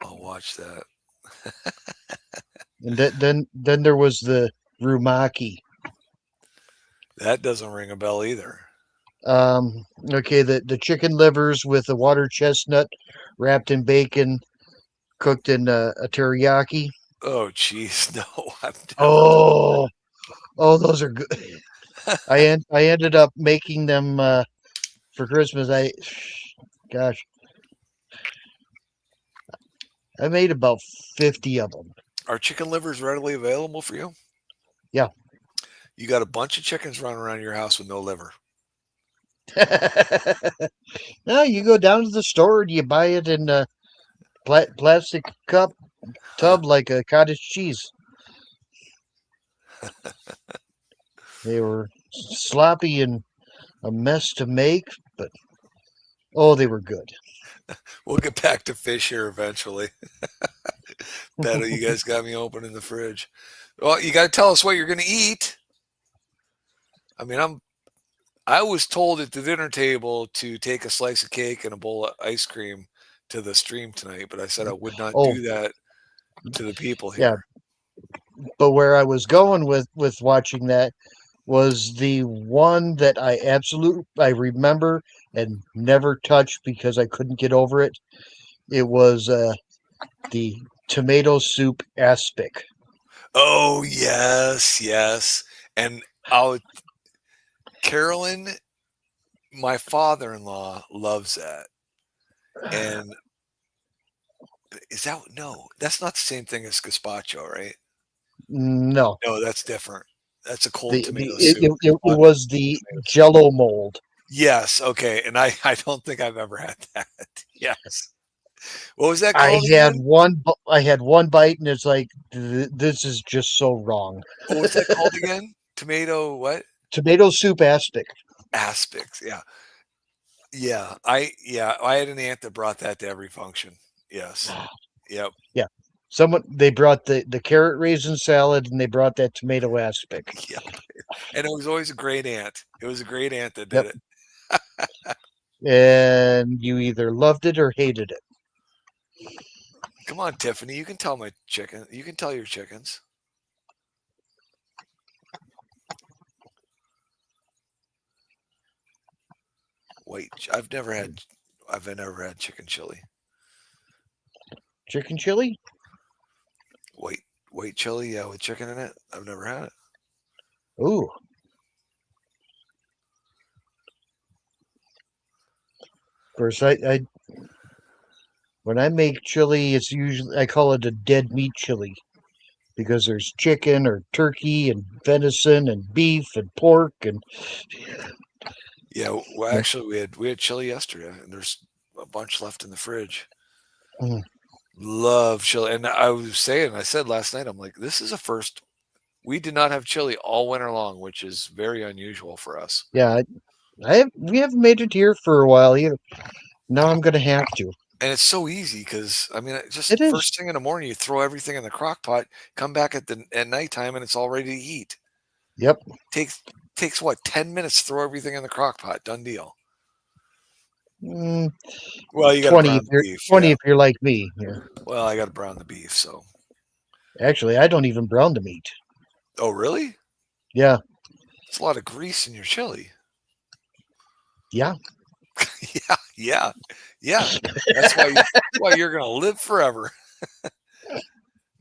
watch that. and then there was the rumaki. That doesn't ring a bell either. Okay, the chicken livers with the water chestnut wrapped in bacon, cooked in a teriyaki. Oh, jeez, no. I've never Oh, those are good. I ended up making them for Christmas. Gosh, I made about 50 of them. Are chicken livers readily available for you? Yeah. You got a bunch of chickens running around your house with no liver. No, you go down to the store and you buy it in a plastic tub like a cottage cheese. They were sloppy and a mess to make, but oh, they were good. We'll get back to fish here eventually. Beto, you guys got me opening the fridge. Well, you got to tell us what you're going to eat. I mean, I was told at the dinner table to take a slice of cake and a bowl of ice cream to the stream tonight, but I said I would not do that to the people here. Yeah. But where I was going with watching that was the one that I remember and never touched because I couldn't get over it. It was the tomato soup aspic. Oh, yes. And Carolyn, my father-in-law, loves that. And is that no? That's not the same thing as gazpacho, right? No, No, that's different. That's a cold the tomato it, soup. it, it On was the tomato soup. Jello mold. Yes. Okay. And I don't think I've ever had that. Yes. What was that I called had again? I had one bite, and it's like this is just so wrong. What was that called again? Tomato what? Tomato soup aspic. Aspics. Yeah. Yeah. I had an aunt that brought that to every function. Yes. Yep. Yeah, they brought the carrot raisin salad, and they brought that tomato aspic. Yep. And it was always a great aunt. It was a great aunt that did Yep, it. and you either loved it or hated it. Come on, Tiffany. You can tell my chicken. You can tell your chickens. Wait, I've never had chicken chili. Chicken chili? White chili, yeah, with chicken in it. I've never had it. Ooh. Of course, I when I make chili, it's usually I call it a dead meat chili because there's chicken or turkey and venison and beef and pork and Yeah, well, actually, we had chili yesterday, and there's a bunch left in the fridge. Mm. Love chili, and I said last night, I'm like, this is a first. We did not have chili all winter long, which is very unusual for us. Yeah, we haven't made it here for a while either. Now I'm gonna have to. And it's so easy because I mean, just It is. first thing in the morning, you throw everything in the crock pot, come back at nighttime, and it's all ready to eat. Yep. Takes what 10 minutes to throw everything in the crock pot. Done deal. Mm, Well, you got to 20 brown if the you're beef. 20 Yeah. if you're like me. Yeah. Well, I got to brown the beef. So. Actually, I don't even brown the meat. Oh, really? Yeah. It's a lot of grease in your chili. Yeah. Yeah. That's why you're gonna live forever.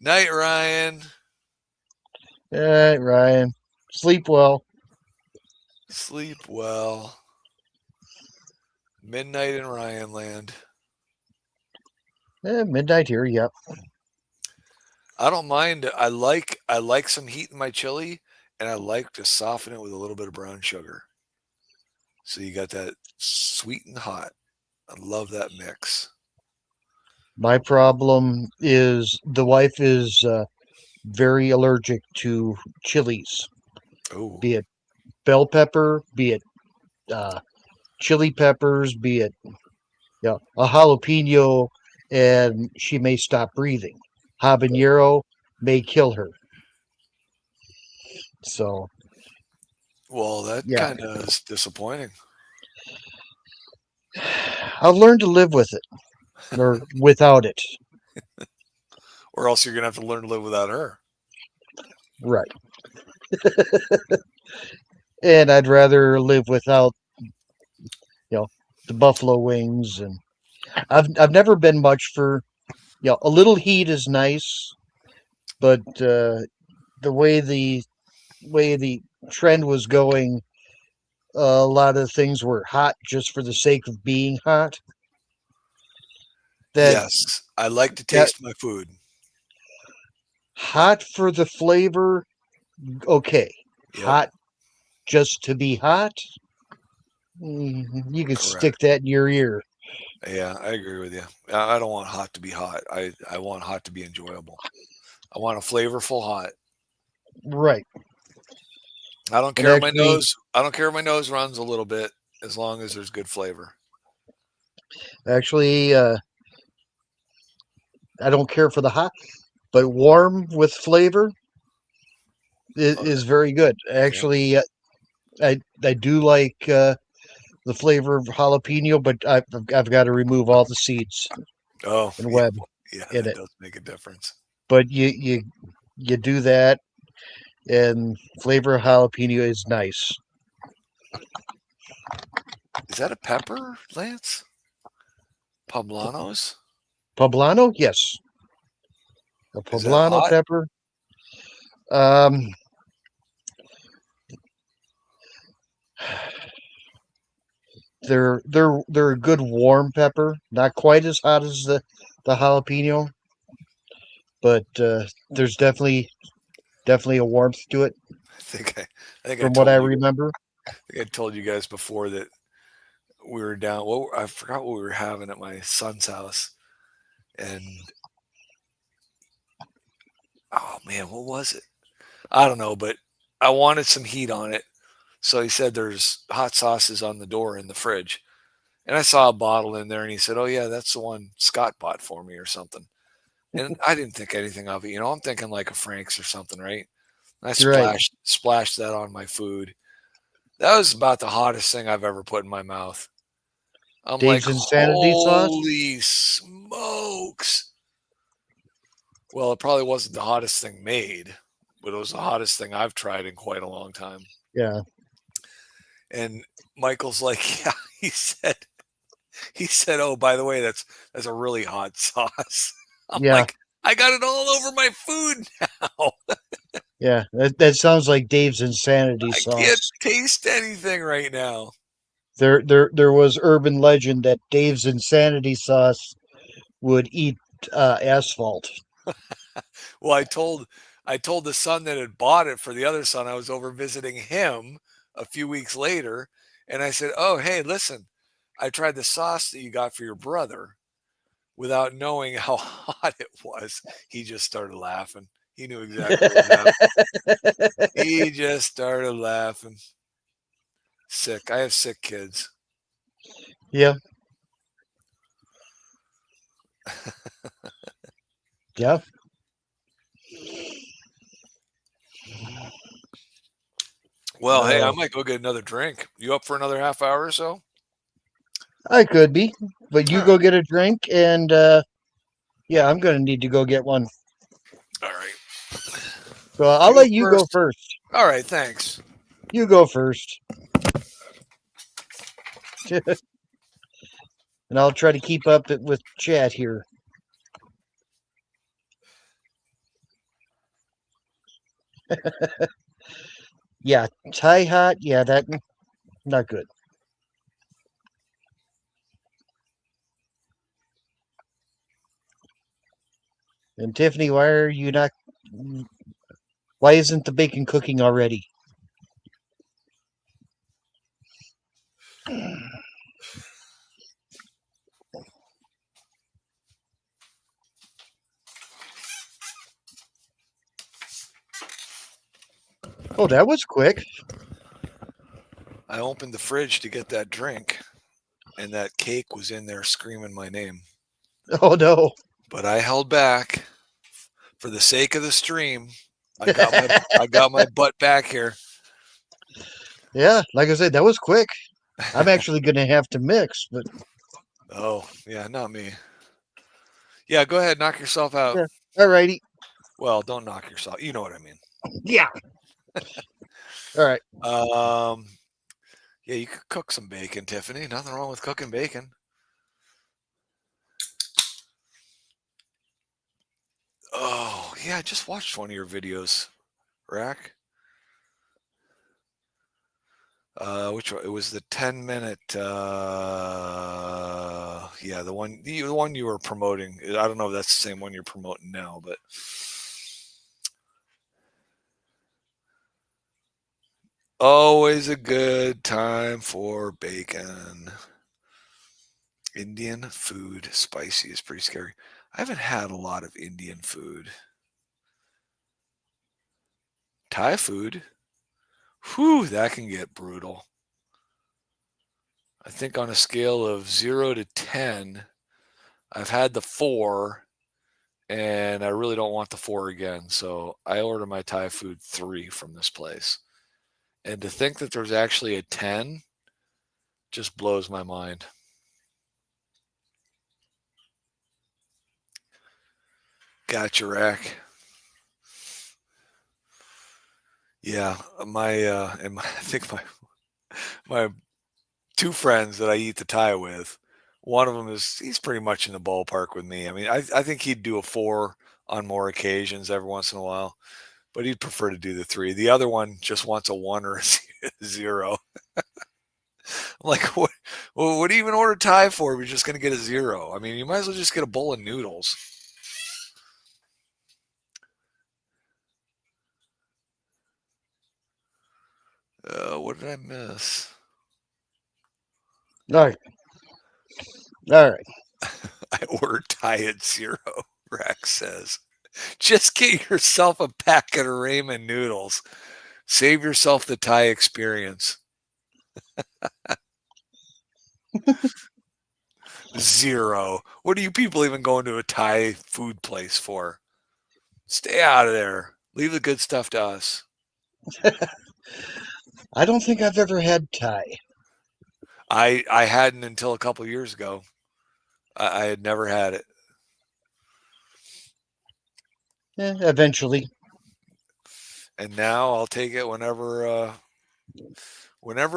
Night, Ryan. All right, Ryan. Sleep well. Sleep well. Midnight in Ryan land. Midnight here. Yep. I don't mind. I like some heat in my chili, and I like to soften it with a little bit of brown sugar. So you got that sweet and hot. I love that mix. My problem is the wife is very allergic to chilies, Oh, be it bell pepper, be it chili peppers, be it a jalapeno, and she may stop breathing. Habanero may kill her. So well, that yeah, kind of is disappointing. I'll learn to live with it or without it. Or else you're gonna have to learn to live without her. Right. And I'd rather live without, the buffalo wings, and I've never been much for, a little heat is nice, but the way the trend was going, a lot of things were hot just for the sake of being hot. That Yes, I like to that taste my food. hot for the flavor, okay. Yep. Hot just to be hot, you can stick Correct. that in your ear. Yeah, I agree with you. I don't want hot to be hot. I want hot to be enjoyable. I want a flavorful hot. Right. I don't And care if my actually, nose. I don't care if my nose runs a little bit, as long as there's good flavor. actually, I don't care for the hot, but warm with flavor is very good. Actually, I do like the flavor of jalapeno, but I've got to remove all the seeds Oh, and web yeah, in that it. does make a difference. But you do that, and flavor of jalapeno is nice. Is that a pepper, Lance? Poblanos? Poblano, yes, a Is that poblano hot? pepper. Um, they're a good warm pepper, not quite as hot as the jalapeno, but there's definitely a warmth to it I think I from what I told you. remember. I think I told you guys before that we were down. Well, I forgot what we were having at my son's house, and oh man, what was it? I don't know, but I wanted some heat on it. So he said there's hot sauces on the door in the fridge. And I saw a bottle in there and he said, "Oh yeah, that's the one Scott bought for me or something." And I didn't think anything of it. You know, I'm thinking like a Frank's or something, right? And I You're right. splashed that on my food. That was about the hottest thing I've ever put in my mouth. I'm like, Dave's Insanity sauce. holy smokes. Well, it probably wasn't the hottest thing made, but it was the hottest thing I've tried in quite a long time. Yeah. And Michael's like, yeah, he said, "Oh, by the way, that's a really hot sauce." I'm Yeah. like, I got it all over my food now. Yeah. That sounds like Dave's Insanity I sauce. can't taste anything right now. There was urban legend that Dave's Insanity sauce would eat asphalt. Well, I told the son that had bought it for the other son. I was over visiting him a few weeks later, and I said, "Oh, hey, listen, I tried the sauce that you got for your brother," without knowing how hot it was. He just started laughing. He knew exactly what was happening. He just started laughing. Sick. I have sick kids. Yeah. Yeah. Well, hey, I might go get another drink. You up for another half hour or so? I could be, but you go get a drink, and yeah, I'm gonna need to go get one. All right. So I'll let you go first. All right, thanks. You go first. And I'll try to keep up with chat here. Yeah, Thai hot. Yeah, that not good. And Tiffany, why are you not? Why isn't the bacon cooking already? Oh, that was quick. I opened the fridge to get that drink, and that cake was in there screaming my name. Oh no! But I held back for the sake of the stream. I got my butt back here. Yeah, like I said, that was quick. I'm actually gonna have to mix, but Oh yeah, not me. Yeah, go ahead, knock yourself out. yeah. Alrighty. Well, don't knock yourself. You know what I mean. Yeah. All right. Yeah, you could cook some bacon, Tiffany. Nothing wrong with cooking bacon. Oh, yeah, I just watched one of your videos, Rack. Which one? It was the 10-minute. Yeah, the one you were promoting. I don't know if that's the same one you're promoting now, but always a good time for bacon. Indian food, spicy is pretty scary. I haven't had a lot of Indian food. Thai food, whew, that can get brutal. I think on a scale of 0 to 10, I've had the 4, and I really don't want the 4 again. So I order my Thai food 3 from this place. And to think that there's actually a 10 just blows my mind. Gotcha, Rack. Yeah, I think my 2 friends that I eat the Thai with, one of them he's pretty much in the ballpark with me. I mean, I think he'd do a 4 on more occasions every once in a while, but he'd prefer to do the 3. The other one just wants a 1 or a 0. I'm like, Well, what do you even order Thai for? We're just going to get a 0. I mean, you might as well just get a bowl of noodles. What did I miss? All right. All right. I ordered Thai at 0, Rex says. Just get yourself a packet of ramen noodles. Save yourself the Thai experience. 0. What are you people even going to a Thai food place for? Stay out of there. Leave the good stuff to us. I don't think I've ever had Thai. I hadn't until a couple years ago. I had never had it. Eventually. And now I'll take it whenever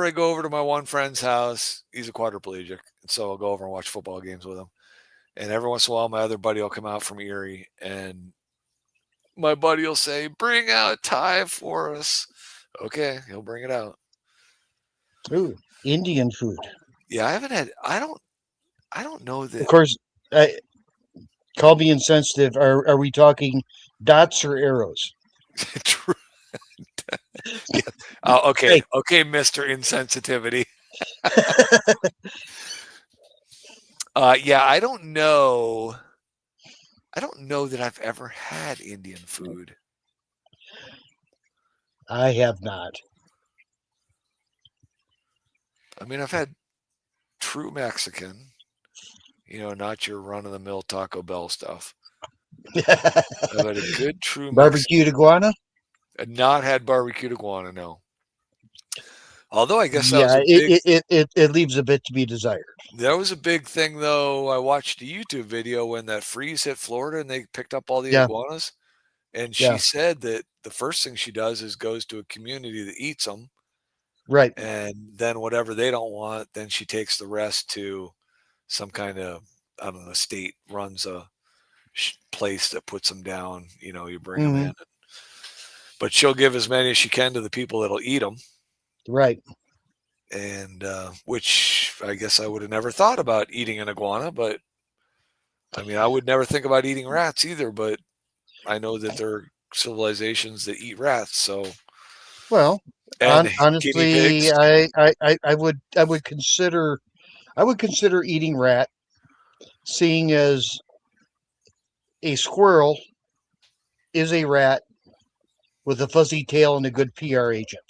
I go over to my one friend's house. He's a quadriplegic, and so I'll go over and watch football games with him. And every once in a while, my other buddy will come out from Erie, and my buddy will say, "Bring out Thai for us." Okay, he'll bring it out. Ooh, Indian food. Yeah, I haven't had. I don't know that. Of course, call me insensitive. Are we talking dots or arrows? True. Yeah. Oh, okay. Hey. Okay, Mr. Insensitivity. Yeah, I don't know. I don't know that I've ever had Indian food. I have not. I mean, I've had true Mexican, not your run-of-the-mill Taco Bell stuff. I've had a good true Barbecued iguana? Not had barbecued iguana, no. Although I guess it leaves a bit to be desired. That was a big thing, though. I watched a YouTube video when that freeze hit Florida and they picked up all the iguanas. And she said that the first thing she does is goes to a community that eats them. Right. And then whatever they don't want, then she takes the rest to some kind of, I don't know, state runs a place that puts them down. You bring them in. But she'll give as many as she can to the people that'll eat them. Right. And which I guess I would have never thought about eating an iguana, but I mean, I would never think about eating rats either, but I know that there are civilizations that eat rats. So, well, honestly, I would consider eating rat, seeing as a squirrel is a rat with a fuzzy tail and a good PR agent.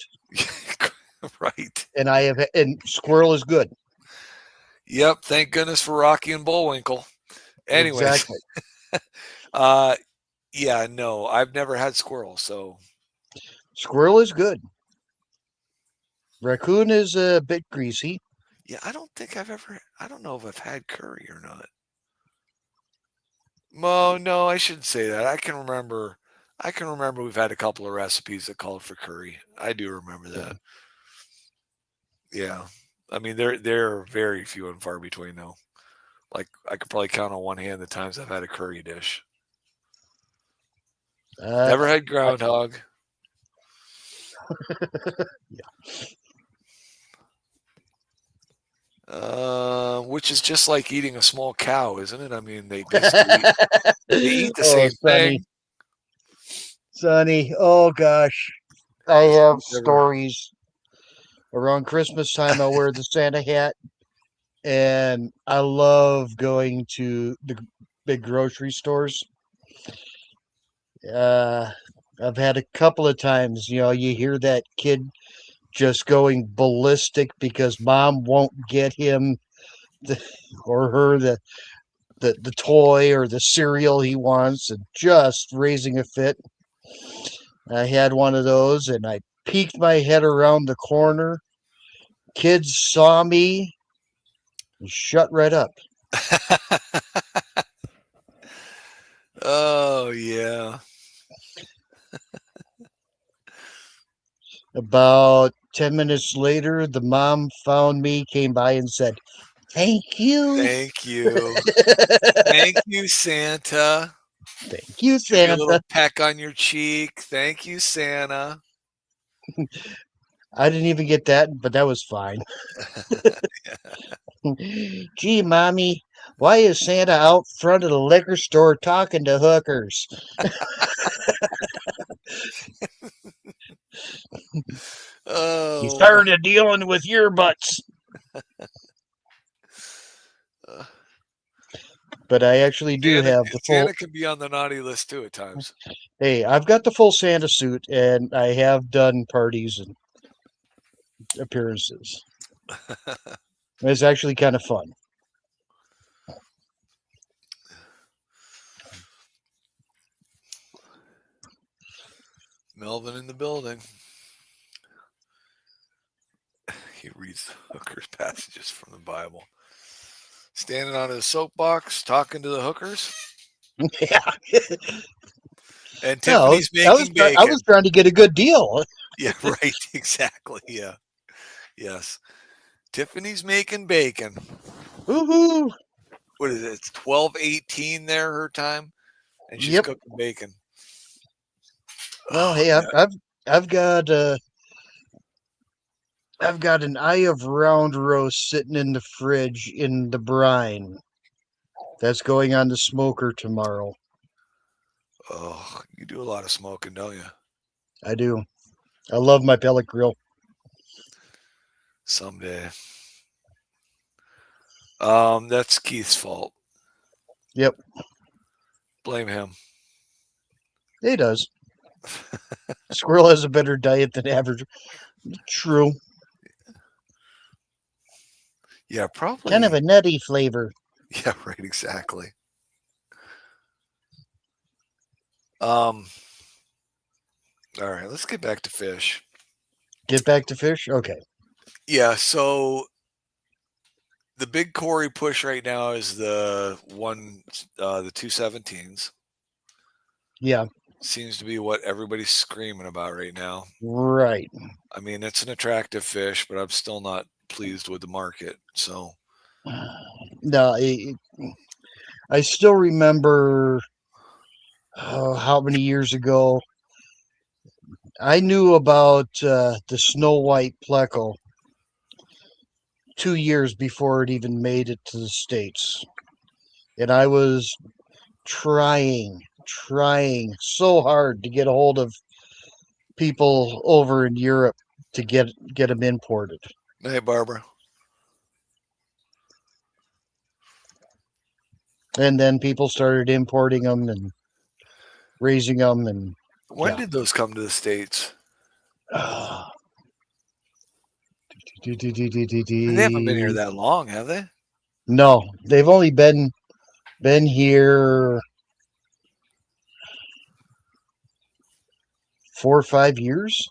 Right. And squirrel is good. Yep. Thank goodness for Rocky and Bullwinkle. Anyways. Exactly. Yeah, no, I've never had squirrel, so. Squirrel is good. Raccoon is a bit greasy. Yeah, I don't know if I've had curry or not. No, I shouldn't say that. I can remember we've had a couple of recipes that called for curry. I do remember that. Yeah. I mean, they're very few and far between, though. Like, I could probably count on one hand the times I've had a curry dish. Never had groundhog. Yeah. Which is just like eating a small cow, isn't it? I mean, they eat the same thing. Sonny, oh gosh. I have stories. Around Christmas time, I'll wear the Santa hat. And I love going to the big grocery stores. I've had a couple of times, you hear that kid just going ballistic because mom won't get him or her the toy or the cereal he wants, and just raising a fit. I had one of those, and I peeked my head around the corner. Kids saw me and shut right up. Oh, yeah. About 10 minutes later, the mom found me, came by and said, "Thank you. Thank you. Thank you, Santa. Thank you, Give you a Santa." little peck on your cheek. Thank you, Santa. I didn't even get that, but that was fine. Gee, Mommy, why is Santa out front of the liquor store talking to hookers? He's Oh, tired of dealing with your butts. uh, But I actually do Santa, have the full. Santa can be on the naughty list too at times. Hey, I've got the full Santa suit, and I have done parties and appearances. It's actually kind of fun. Melvin in the building. He reads the hookers passages from the Bible. Standing on his soapbox, talking to the hookers. Yeah. And No, Tiffany's making bacon. I was trying to get a good deal. Yeah, right. Exactly. Yeah. Yes. Tiffany's making bacon. Woohoo! What is it? It's 12:18 there her time, and she's Yep. cooking bacon. Well, Oh, hey, yeah. I've got an eye of round roast sitting in the fridge in the brine. That's going on the smoker tomorrow. Oh, you do a lot of smoking, don't you? I do. I love my pellet grill. Someday. That's Keith's fault. Yep, Blame him. he does. Squirrel has a better diet than average. True. Yeah, probably. Kind of a nutty flavor. Yeah, right. Exactly. All right, let's get back to fish. Get back to fish? Okay. Yeah, so the big Corey push right now is the 217s. Yeah, Seems to be what everybody's screaming about right now. right. I mean, it's an attractive fish, but I'm still not pleased with the market. So, No, I still remember how many years ago I knew about the Snow White Pleco 2 years before it even made it to the States. And I was trying so hard to get a hold of people over in Europe to get them imported. hey, Barbara. And then people started importing them and raising them. And When yeah. did those come to the States? They haven't been here that long, have they? No, they've only been here 4 or 5 years.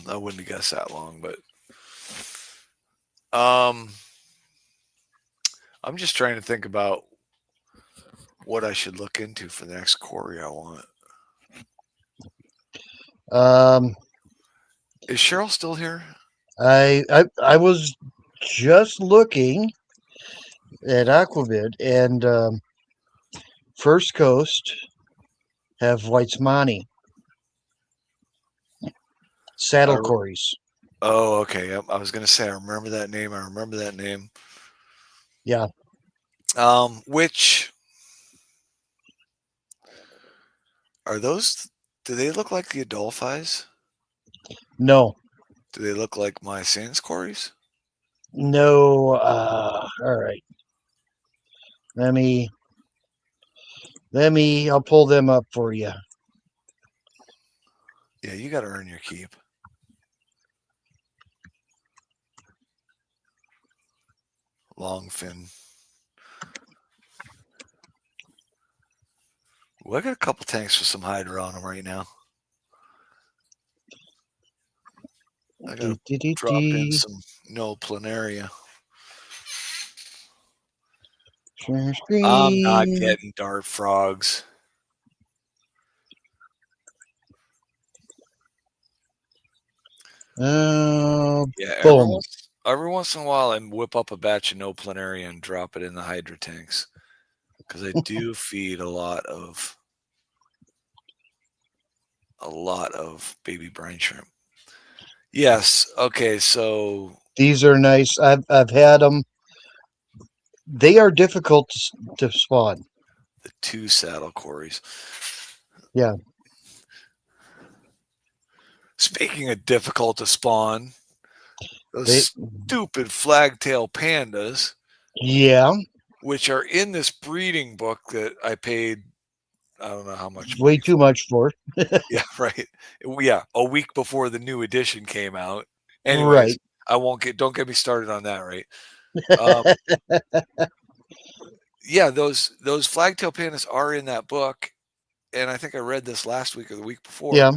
I wouldn't have guessed that long, but I'm just trying to think about what I should look into for the next Corey I want. Is Cheryl still here? I was just looking at Aquavid, and First Coast have Whitesmani saddle Corys. Oh, okay. I was going to say I remember that name. Yeah. Which are those? Do they look like the Adolphis? No. Do they look like my Sans Corys? No. All right. Let me. I'll pull them up for you. Yeah, you got to earn your keep. Longfin. Well, I got a couple tanks with some Hydra on them right now. I got to drop in some no planaria. I'm not getting dart frogs. Yeah, every once in a while I whip up a batch of no planaria and drop it in the Hydra tanks because I do feed a lot of baby brine shrimp. Yes. Okay. So These are nice. I've had them. They are difficult to spawn. the 2 saddle quarries. Yeah. Speaking of difficult to spawn, They, those stupid flagtail pandas, yeah, which are in this breeding book that I paid, I don't know how much way money too for. much for. Yeah, right. Yeah, a week before the new edition came out. Anyways, Right. don't get me started on that, right? Um, yeah, those flagtail pandas are in that book, and I think I read this last week or the week before. Yeah.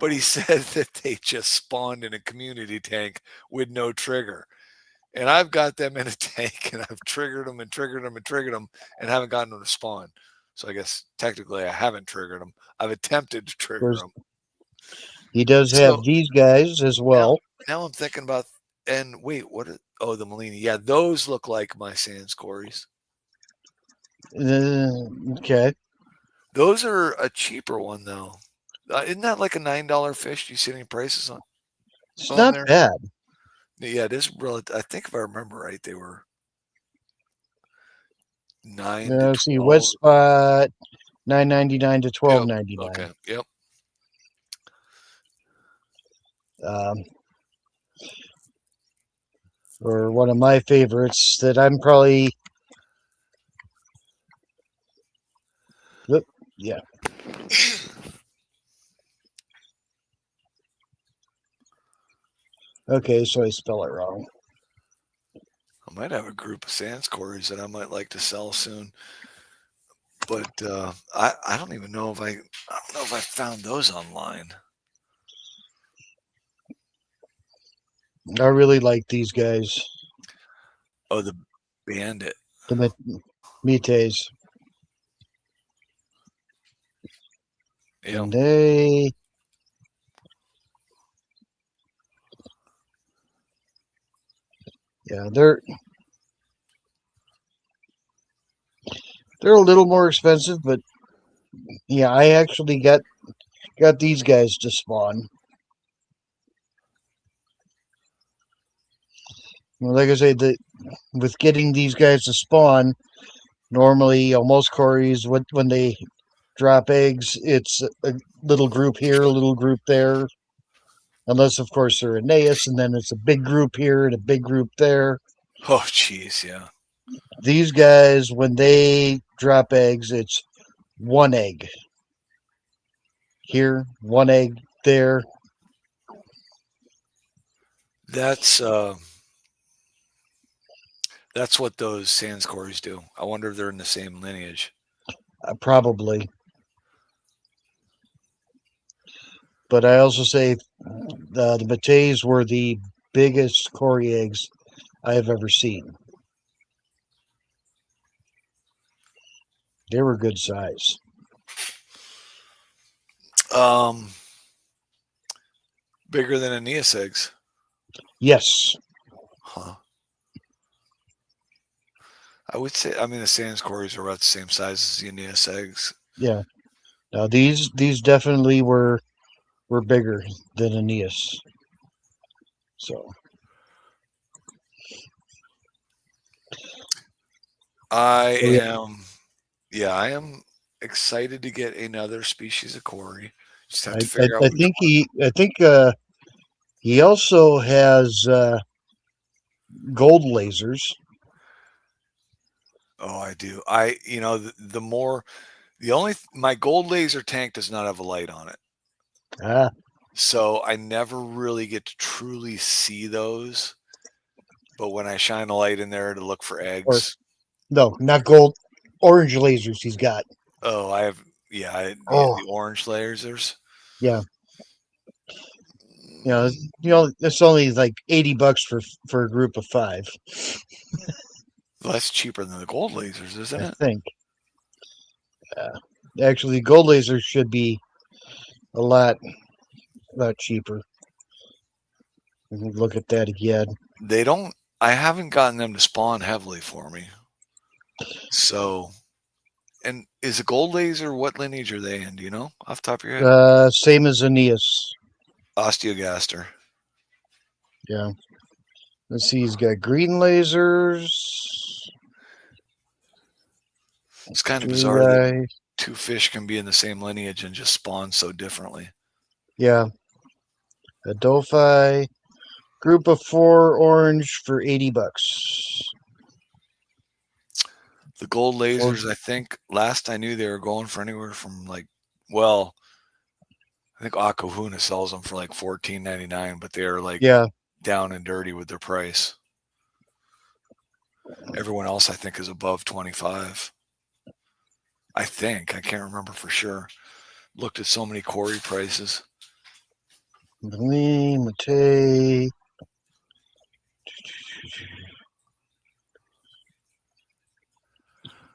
But he said that they just spawned in a community tank with no trigger. And I've got them in a tank, and I've triggered them and triggered them and triggered them, and haven't gotten them to spawn. So I guess technically I haven't triggered them. I've attempted to trigger Course, them. he does have So these guys as well. now I'm thinking about, and wait, what? The Malini. Yeah, those look like my sand scories. Okay. Those are a cheaper one though. Isn't that like a $9 fish? Do you see any prices on? It's On not there? bad. Yeah, it is relative. I think if I remember right, they were 9 to Let's see, 12. wet spot $9.99 to Yep. $12.99. Okay. Yep. Or one of my favorites that I'm probably. Yeah. Okay, so I spell it wrong. I might have a group of sand scories that I might like to sell soon. But I don't even know if I don't know if I found those online. I really like these guys. Oh, the bandit. The Mites. Yeah. And they. Yeah, they're a little more expensive, but yeah, I actually got these guys to spawn. Well, like I say, with getting these guys to spawn, normally most quarries when they drop eggs, it's a little group here, a little group there. Unless, of course, they're Aeneas, and then it's a big group here and a big group there. Oh, jeez, yeah. These guys, when they drop eggs, it's one egg here, one egg there. That's what those sand scories do. I wonder if they're in the same lineage. Probably. But I also say the Mateys were the biggest Cory eggs I have ever seen. They were good size. Bigger than Aeneas eggs. Yes. Huh. I would say, I mean, the sand scories are about the same size as the Aeneas eggs. Yeah. Now these definitely were bigger than Aeneas. So I Oh, yeah. am excited to get another species of Cory. Just have I, to I, figure out I which think one. he also has gold lasers. Oh, I do. My gold laser tank does not have a light on it. Ah, So I never really get to truly see those. But when I shine a light in there to look for eggs. no, not gold. Orange lasers he's got. Oh, I have, Oh. the orange lasers. Yeah. It's only like $80 for a group of 5. Well, that's cheaper than the gold lasers, isn't I it? think. Actually, gold lasers should be a lot cheaper. Look at that again. They don't. I haven't gotten them to spawn heavily for me. So, and is a gold laser, what lineage are they in? Do you know off the top of your head? Same as Aeneas. Osteogaster. Yeah. Let's see. He's got green lasers. It's kind of Blue bizarre that guy. two fish can be in the same lineage and just spawn so differently. Yeah. A Delphi. Group of 4 orange for $80. The gold lasers, I think last I knew they were going for anywhere from like, well, I think Akahuna sells them for like $14.99, but they're like Yeah. down and dirty with their price. Everyone else I think is above 25. I think. I can't remember for sure. Looked at so many Corey prices. Lee, Matei.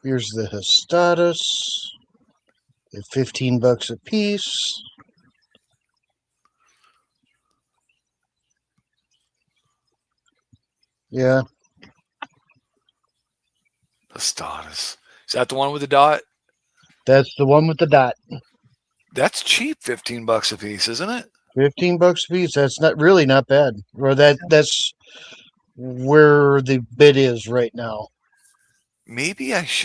Here's the Hestatus. At $15 a piece. Yeah. The status. Is that the one with the dot? That's the one with the dot. That's cheap, $15 a piece, isn't it? $15 a piece. That's not bad. Or that's where the bid is right now. Maybe that's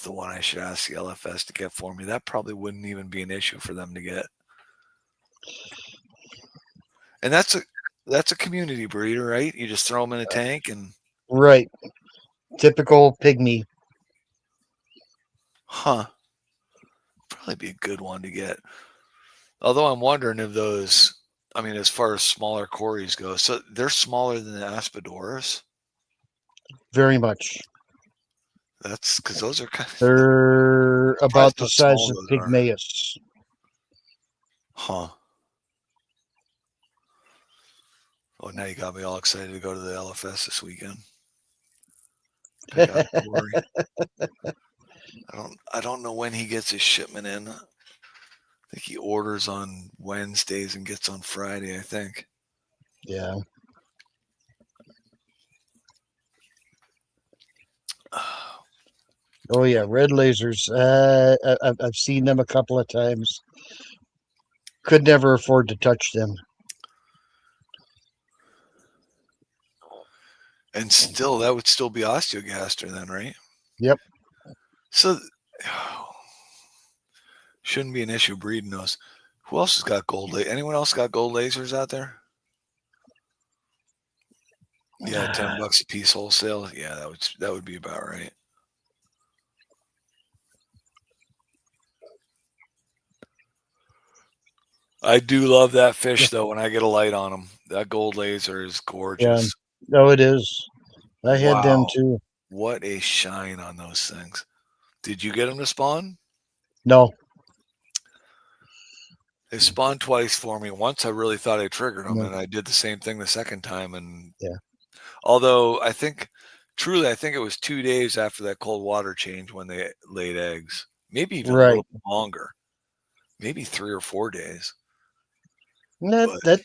the one I should ask the LFS to get for me. That probably wouldn't even be an issue for them to get. And that's a community breeder, right? You just throw them in a tank and Right. Typical pygmy. probably be a good one to get. Although I'm wondering if those, I mean, as far as smaller Corys go, so they're smaller than the Aspidoras. Very much. That's because those are kind of They're about the surprised how size small of those are. Pygmaeus. Oh, now you got me all excited to go to the LFS this weekend. Pick out a Cory. I don't know when he gets his shipment in. I think he orders on Wednesdays and gets on Friday, I think. Yeah. Oh yeah, red lasers. I've seen them a couple of times. Could never afford to touch them. And still, that would still be Osteogaster then, right? Yep. So, shouldn't be an issue breeding those. Who else has got gold? Anyone else got gold lasers out there? Yeah, $10 a piece wholesale. Yeah, that would be about right. I do love that fish though. When I get a light on him, that gold laser is gorgeous. No, it is. I had them Wow. too. What a shine on those things. Did you get them to spawn? No. They spawned twice for me. Once I really thought I triggered them, No. and I did the same thing the second time. And Yeah. although I think it was 2 days after that cold water change when they laid eggs. Maybe even a little longer. Maybe 3 or 4 days. That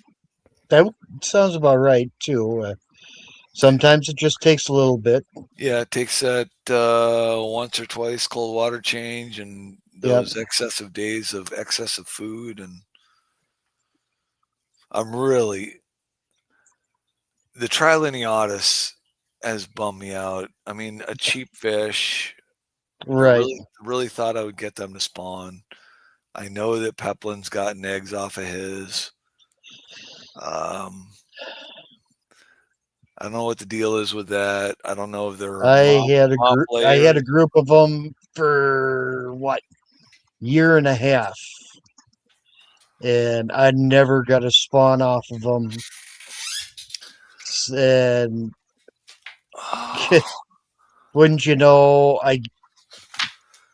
sounds about right too. Sometimes it just takes a little bit. Yeah, it takes that once or twice cold water change and those excessive days of excessive food. And the Trilineatus has bummed me out. I mean, a cheap fish. Right. I really thought I would get them to spawn. I know that Peplin's gotten eggs off of his. I don't know what the deal is with that. I don't know if they're. I had a group of them for year and a half, and I never got a spawn off of them. And wouldn't you know, I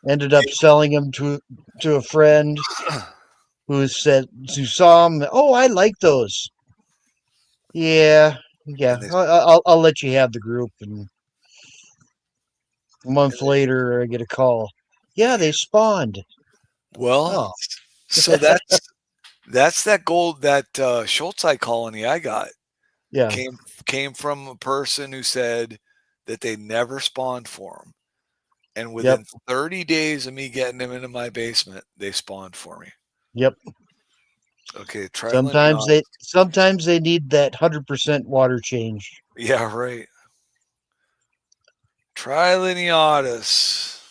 ended up selling them to a friend who saw them. Oh, I like those. Yeah. I'll let you have the group. And a month later, I get a call. Yeah, they spawned. Well, so that's that gold, that Schultzite colony I got. Yeah. Came from a person who said that they never spawned for them. And within 30 days of me getting them into my basement, they spawned for me. Yep. Okay, Sometimes they need that 100% water change. Yeah, right. Triliniatus.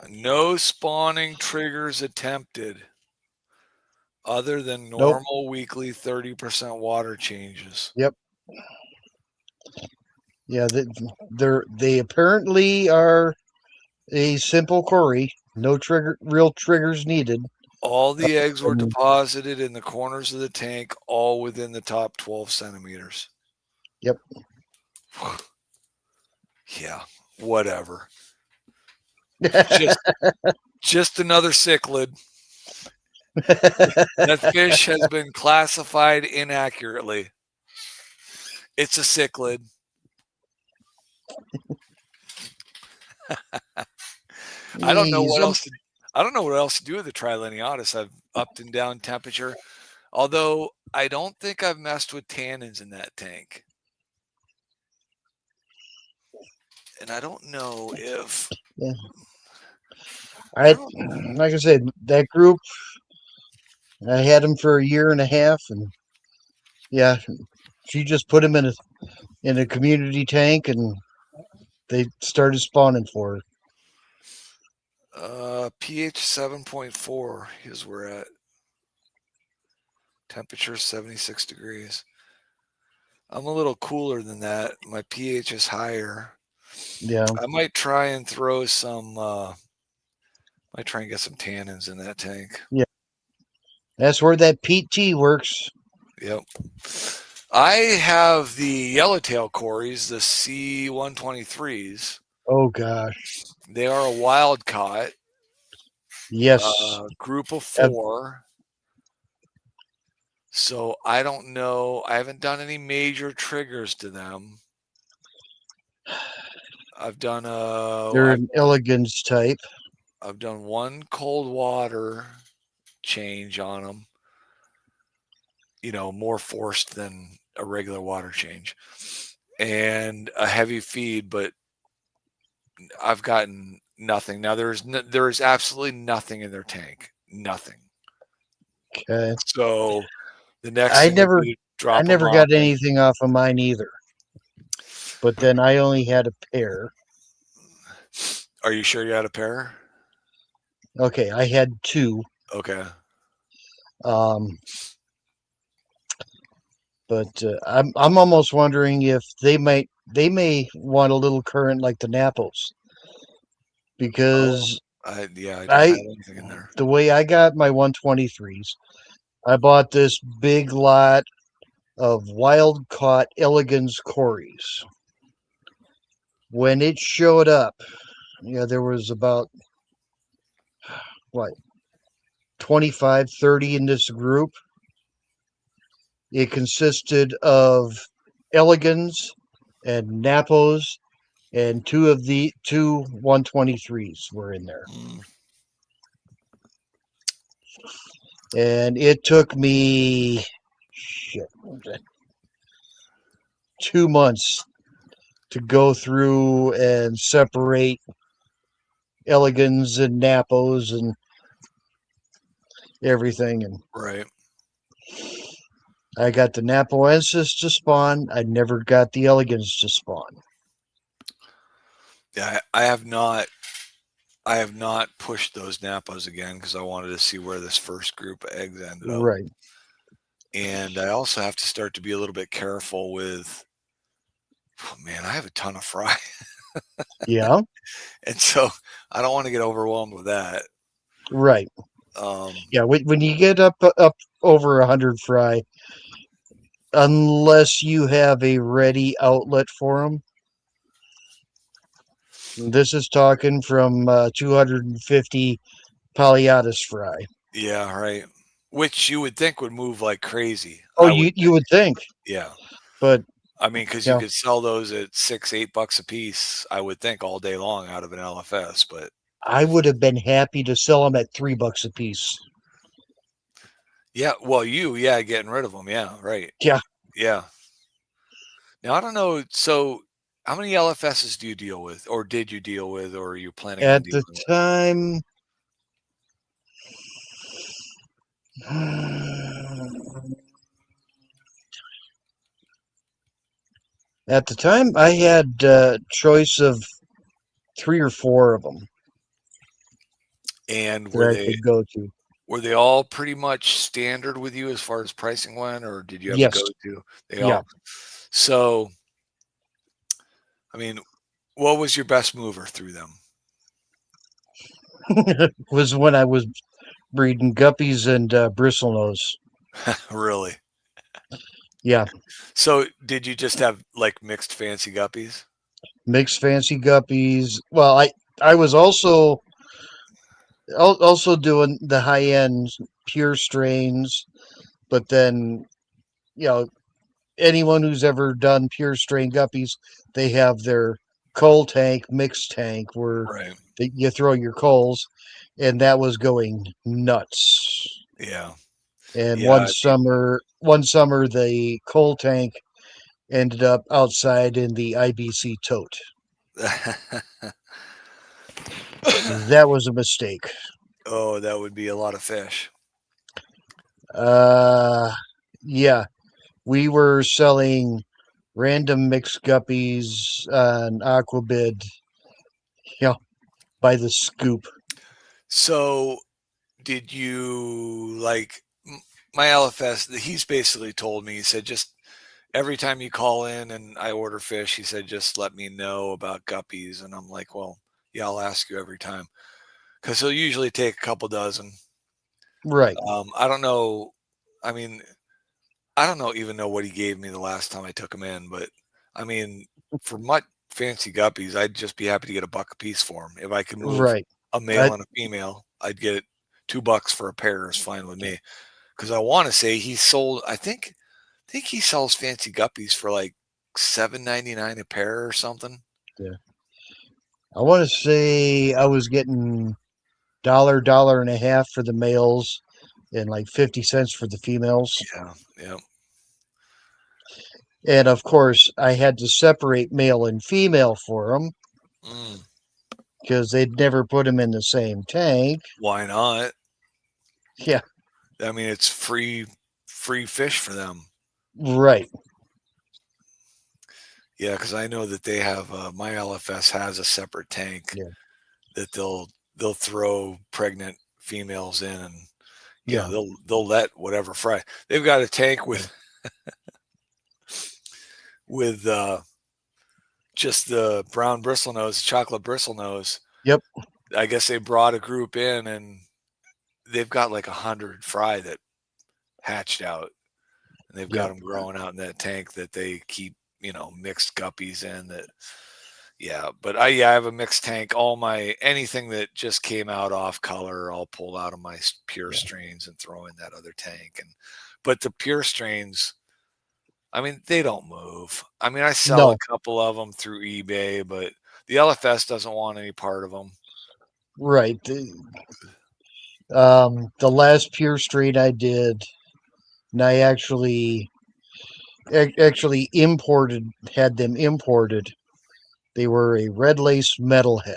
No spawning triggers attempted other than Nope. normal weekly 30% water changes. Yep. Yeah, they apparently are a simple quarry. No real triggers needed. All the eggs were Um, deposited in the corners of the tank, all within the top 12 centimeters. Yep. Yeah, whatever. Just another cichlid. That fish has been classified inaccurately. It's a cichlid. I don't know what else. I don't know what else to do with the Triliniatus. I've upped and down temperature, although I don't think I've messed with tannins in that tank, and I don't know if. Yeah. Like I said, that group, I had them for a year and a half, and yeah, she just put them in a community tank, and they started spawning for her. pH 7.4 is where we're at. Temperature 76 degrees. I'm a little cooler than that. My pH is higher. Yeah. I might try and throw some. Might try and get some tannins in that tank. Yeah. That's where that PT works. Yep. I have the yellowtail cories, the C123s. Oh gosh. They are a wild caught. Yes. Group of 4. So I don't know. I haven't done any major triggers to them. I've done they're an elegance type. I've done one cold water change on them. You know, more forced than a regular water change, and a heavy feed, but I've gotten nothing. Now there is absolutely nothing in their tank. Nothing. Okay. So the next I thing never got anything off of mine either. But then I only had a pair. Are you sure you had a pair? Okay, I had 2. Okay. But I'm almost wondering if they may want a little current like the Nappos, because I don't have anything in there. The way I got my 123s, I bought this big lot of wild caught elegance cories. When it showed up, there was about 25, 30 in this group. It consisted of elegans and Nappos, and 2 123s were in there. And it took me 2 months to go through and separate elegans and Nappos and everything. And right. I got the Napoensis to spawn. I never got the elegans to spawn. Yeah, I have not pushed those Nappos again because I wanted to see where this first group of eggs ended up. Right. And I also have to start to be a little bit careful with, I have a ton of fry. Yeah. And so I don't want to get overwhelmed with that. Right. Yeah, when you get up over 100 fry, unless you have a ready outlet for them. This is talking from 250 Palliatus fry. Yeah, right. Which you would think would move like crazy. Oh, you would think. Yeah. But I mean, because you could sell those at $6-8 a piece, I would think, all day long out of an LFS. But I would have been happy to sell them at $3 a piece. Yeah, well, getting rid of them. Yeah, right. Yeah. Yeah. Now, I don't know. So how many LFSs do you deal with, or did you deal with, or are you planning at on dealing the time? At the time, I had choice of 3 or 4 of them And that I could go to. were they all pretty much standard with you as far as pricing went, or did you have a Yes. go-to? They Yeah. all. So, I mean, what was your best mover through them? Was when I was breeding guppies and bristlenose. Really? Yeah, So, did you just have like mixed fancy guppies? mixed fancy guppies. Well, I was also doing the high end pure strains, but then you know anyone who's ever done pure strain guppies, they have their cull tank, mixed tank where Right. you throw your culls, and that was going nuts. Yeah. And Yeah. one summer, the coal tank ended up outside in the IBC tote. That was a mistake. Oh, that would be a lot of fish. Yeah, we were selling random mixed guppies on Aquabid, by the scoop. So, did you like my LFS? He's basically told me, he said, just every time you call in and I order fish, he said, just let me know about guppies. And I'm like, well, yeah, I'll ask you every time because he'll usually take a couple dozen. Right. I don't know. I mean, I don't even know what he gave me the last time I took him in, but I mean, for much fancy guppies, I'd just be happy to get $1 a piece for them. If I could move Right. a male and a female, I'd get it $2 for a pair is fine with me. Because I want to say he sold, I think he sells fancy guppies for like $7.99 a pair or something. Yeah. I want to say I was getting $1.50 for the males and like 50 cents for the females. Yeah, yeah. And of course, I had to separate male and female for them because they'd never put them in the same tank. Why not? Yeah. I mean, it's free fish for them. Right. Yeah, because I know that they have my LFS has a separate tank that they'll throw pregnant females in, and they'll let whatever fry. They've got a tank with with just the brown bristlenose, chocolate bristlenose. Yep. I guess they brought a group in, and they've got like 100 fry that hatched out, and they've got them growing out in that tank that they keep, mixed guppies in that. Yeah, but I have a mixed tank. Anything that just came out off color, I'll pull out of my pure strains and throw in that other tank. But the pure strains, I mean, they don't move. I mean, I sell a couple of them through eBay, but the LFS doesn't want any part of them. Right. The last pure strain I did, and I actually had them imported. They were a red lace metalhead.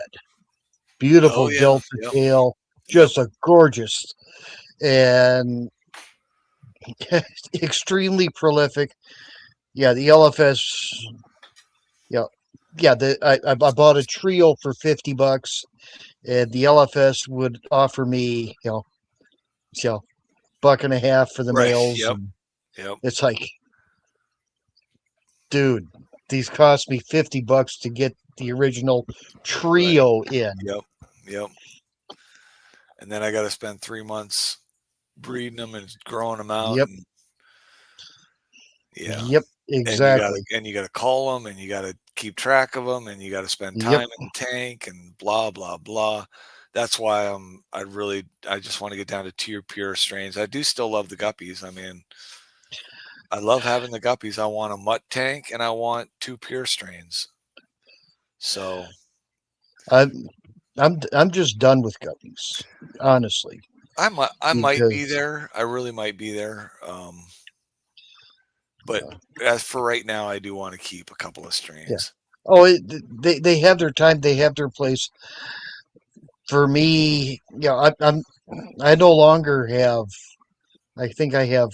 Beautiful delta tail, just a gorgeous, and extremely prolific. Yeah, the LFS. I bought a trio for $50, and the LFS would offer me, $1.50 for the males. Yep. It's like, dude, these cost me $50 to get the original trio in. Yep. And then I got to spend 3 months breeding them and growing them out. Yep. Yep. Exactly. And you got to call them, and you got to keep track of them, and you got to spend time in the tank, and blah blah blah. That's why I just want to get down to pure strains. I do still love the guppies. I mean, I love having the guppies. I want a mutt tank, and I want 2 pure strains. So I'm just done with guppies, honestly. I might be there. I really might be there. But as for right now, I do want to keep a couple of strains. Yeah. Oh, they have their time. They have their place. For me, I no longer have I think I have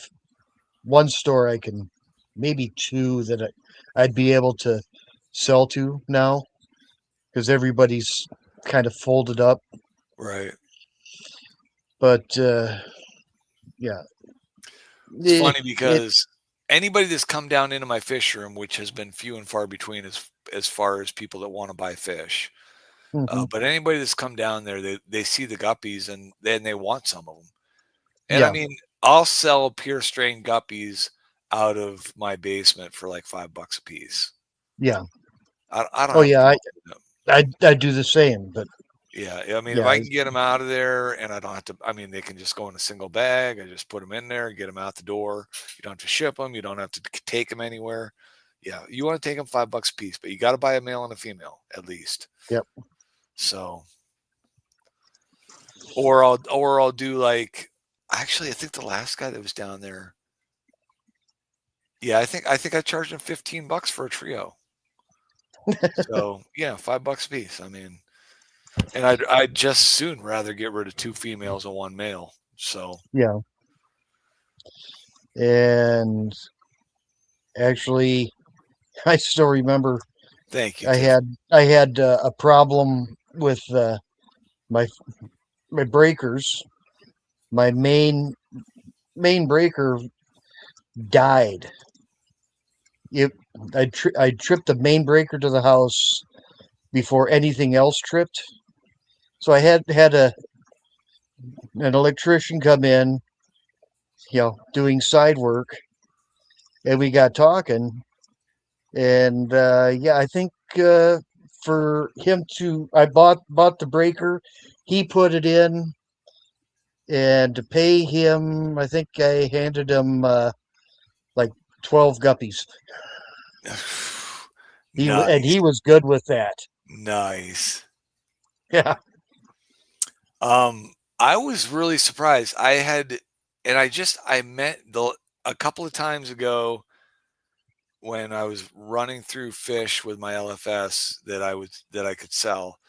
one store I can, maybe two that I'd be able to sell to now because everybody's kind of folded up. Right. But yeah, It's eh, funny it because anybody that's come down into my fish room, which has been few and far between as far as people that want to buy fish, mhm, but anybody that's come down there, they see the guppies and then they want some of them. And I yeah, mean, I'll sell pure strain guppies out of my basement for like $5 a piece. yeah. I don't Oh have a yeah, problem with them. I do the same. But Yeah, I mean, if yeah, I can get them out of there and I don't have to, I mean, they can just go in a single bag. I just put them in there, get them out the door. You don't have to ship them. You don't have to take them anywhere. Yeah, you want to take them $5 a piece, but you got to buy a male and a female at least. yep. So, or I'll do like, actually, I think the last guy that was down there, yeah, I think I charged him $15 for a trio. So yeah, $5 a piece. I mean, and I'd just soon rather get rid of 2 females and 1 male. So Yeah, and actually, I still remember thank you, I Tiff. had I had a problem with my my breakers. My main breaker died. It I tripped the main breaker to the house before anything else tripped. So I had an electrician come in, doing side work, and we got talking. And yeah, I think for him to, I bought the breaker, he put it in, and to pay him, I think I handed him like 12 guppies. And Nice, he was good with that. nice. Yeah. I was really surprised. I met a couple of times ago when I was running through fish with my LFS that I could sell.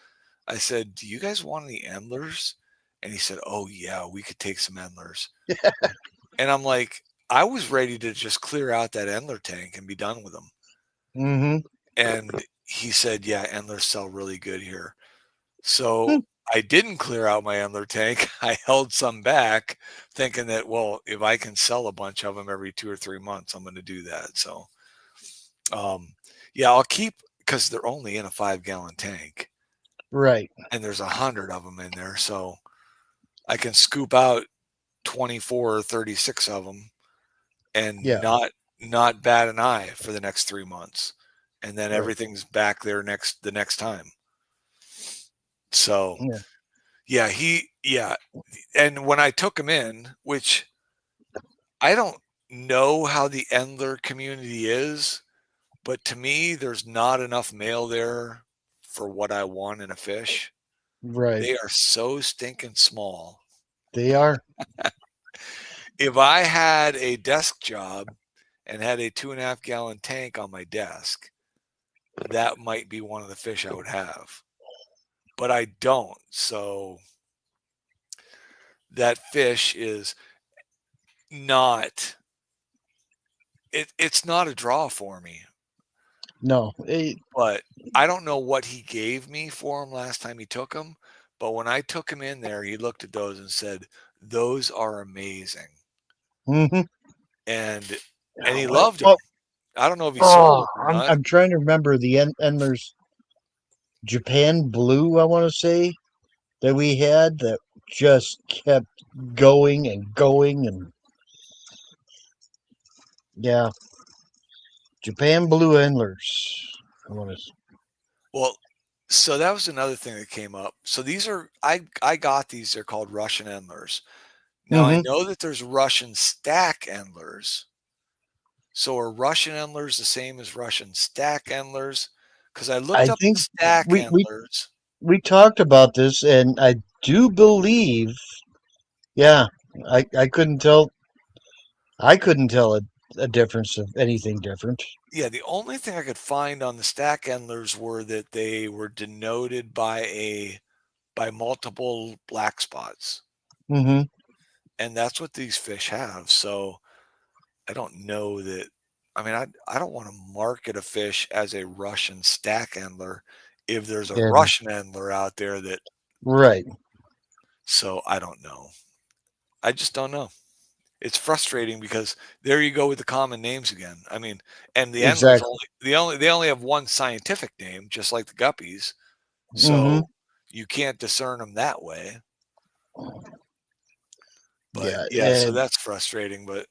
I said, "Do you guys want any endlers?" And he said, "Oh yeah, we could take some endlers." And I'm like, I was ready to just clear out that endler tank and be done with them. Mm-hmm. And he said, "Yeah, endlers sell really good here." So I didn't clear out my endler tank. I held some back, thinking that, well, if I can sell a bunch of them every 2 or 3 months, I'm going to do that. So, yeah, I'll keep because they're only in a 5-gallon tank, Right. and there's 100 of them in there, so I can scoop out 24 or 36 of them and Yeah. not bat an eye for the next 3 months, and then Right. everything's back there the next time. So Yeah. yeah, and when I took him in, which I don't know how the Endler community is, but to me, there's not enough male there for what I want in a fish. Right. They are so stinking small. They are. If I had a desk job and had a 2.5-gallon tank on my desk, that might be one of the fish I would have. But I don't. So that fish is not it's not a draw for me. No. But I don't know what he gave me for him last time he took them. But when I took him in there, he looked at those and said, "Those are amazing." Mm-hmm. And he What? loved them. I don't know if he sold them or not. I'm trying to remember the Endler's Japan Blue, I want to say, that we had that just kept going and going. And yeah, Japan Blue Endlers. I want to. Well, so that was another thing that came up. So these are I got these. They're called Russian Endlers. Now I Mm-hmm. know that there's Russian stack Endlers. So are Russian Endlers the same as Russian stack Endlers? Because I looked I up the think stack we, we Endlers. we talked about this, and I do believe, yeah, I couldn't tell. I couldn't tell a difference of anything different. Yeah, the only thing I could find on the stack Endlers were that they were denoted by multiple black spots. Mm-hmm. and that's what these fish have. So I don't know that. I mean, I don't want to market a fish as a Russian stack endler if there's a Yeah. Russian endler out there that. Right. So I don't know. I just don't know. It's frustrating because there you go with the common names again. I mean, and the endlers Exactly. they only have one scientific name, just like the guppies. Mm-hmm. So you can't discern them that way. But Yeah. so And that's frustrating. But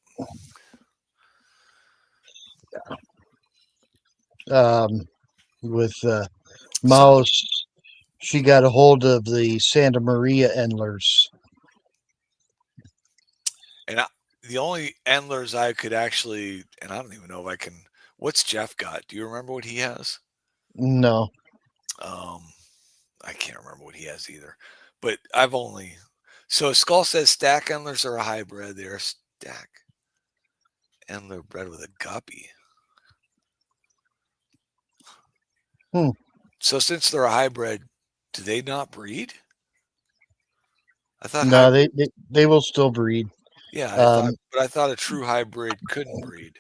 with Mouse, she got a hold of the Santa Maria Endlers. and the only endlers I could actually, and I don't even know if I can. What's Jeff got? Do you remember what he has? No. I can't remember what he has either. But I've only. So Skull says stack endlers are a hybrid. They're a stack endler bred with a guppy. So since they're a hybrid, do they not breed? I thought No, they will still breed. Yeah, I thought a true hybrid couldn't breed.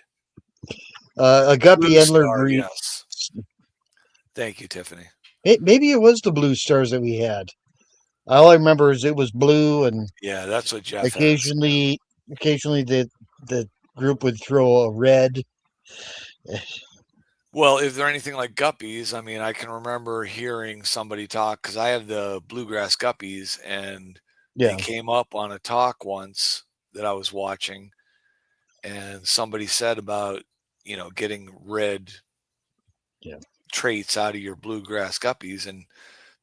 A guppy Blue Endler Star, breed. yes. Thank you, Tiffany. Maybe it was the Blue Stars that we had. All I remember is it was blue, and Yeah, that's what Jeff has. occasionally the group would throw a red. Well, if they're anything like guppies, I mean, I can remember hearing somebody talk because I have the bluegrass guppies, and they Yeah. came up on a talk once that I was watching, and somebody said about getting red traits out of your bluegrass guppies, and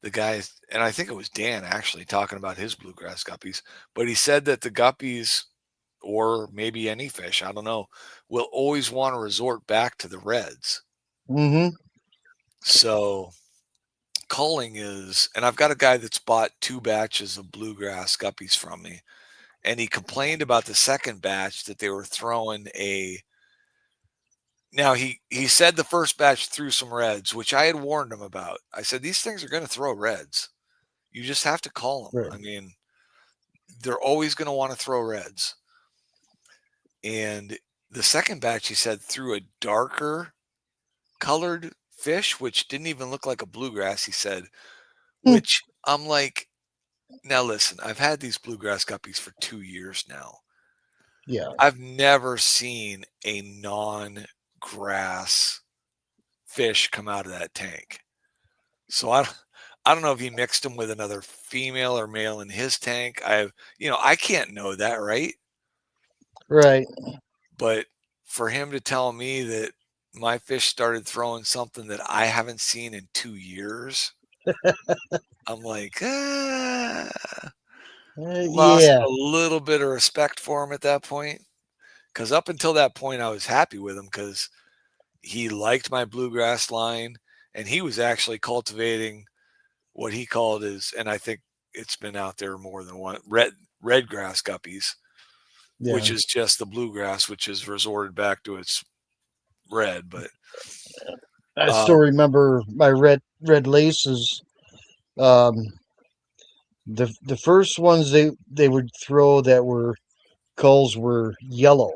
the guy, and I think it was Dan actually talking about his bluegrass guppies, but he said that the guppies, or maybe any fish, I don't know, will always want to resort back to the reds. Mm-hmm. So culling is, and I've got a guy that's bought 2 batches of bluegrass guppies from me, and he complained about the second batch that they were throwing a. Now he said the first batch threw some reds, which I had warned him about. I said these things are going to throw reds. You just have to call them. Right. I mean, they're always going to want to throw reds. And the second batch, he said, threw a darker colored fish, which didn't even look like a bluegrass, he said, which I'm like, now listen, I've had these bluegrass guppies for 2 years now. Yeah. I've never seen a non-grass fish come out of that tank. So I don't know if he mixed them with another female or male in his tank. I can't know that, right? Right. But for him to tell me that my fish started throwing something that I haven't seen in 2 years, I'm like, lost Yeah. a little bit of respect for him at that point. Because up until that point, I was happy with him because he liked my bluegrass line, and he was actually cultivating what he called his, and I think it's been out there more than one, red grass guppies, which is just the bluegrass, which has resorted back to its red. But I still remember my red laces. The first ones they would throw that were culls were yellow.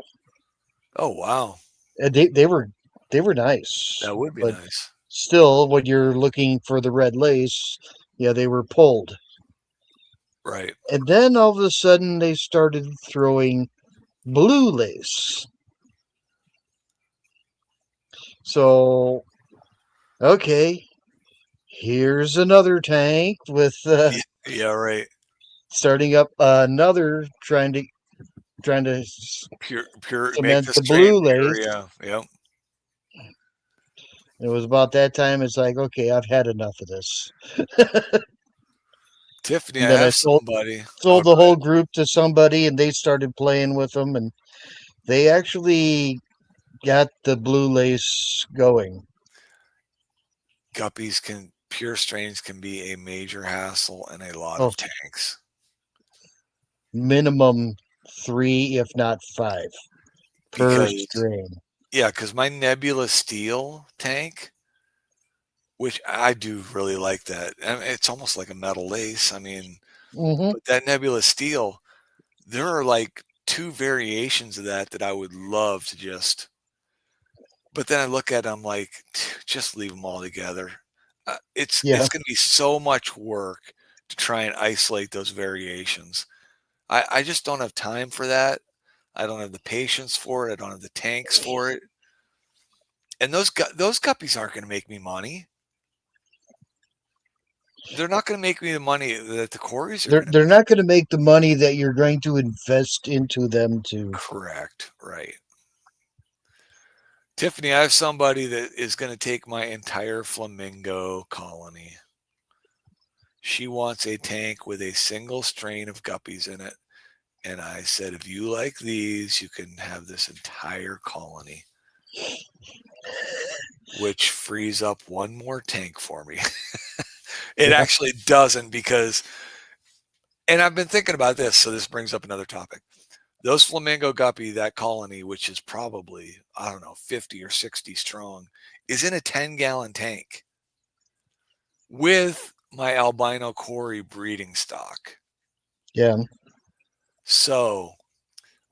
Oh wow, And they were nice. that would be nice. Still, when you're looking for the red lace, they were pulled. Right. And then all of a sudden they started throwing blue lace. So, okay, here's another tank with yeah, right. Starting up another trying to Pure cement make the the blue pure, lace. yeah. Yep. It was about that time. It's like, okay, I've had enough of this. Tiffany, And I then I have somebody. sold the whole group to somebody, and they started playing with them, and they actually got the blue lace going. Guppies pure strains can be a major hassle in a lot of tanks. Minimum 3, if not 5, per strain. Yeah, because my Nebula Steel tank, which I do really like that. I mean, it's almost like a metal lace. I mean, but that Nebula Steel, there are like 2 variations of that I would love to just. But then I look at them like, just leave them all together. It's Yeah. going to be so much work to try and isolate those variations. I just don't have time for that. I don't have the patience for it. I don't have the tanks for it. And those guppies aren't going to make me money. They're not going to make me the money that the Corys are. They're not going to make the money that you're going to invest into them to. Correct. Right. Tiffany, I have somebody that is going to take my entire flamingo colony. She wants a tank with a single strain of guppies in it. And I said, if you like these, you can have this entire colony, which frees up one more tank for me. It actually doesn't, because, and I've been thinking about this, so this brings up another topic. Those flamingo guppy, that colony, which is probably, I don't know, 50 or 60 strong, is in a 10-gallon tank with my albino Cory breeding stock. Yeah. So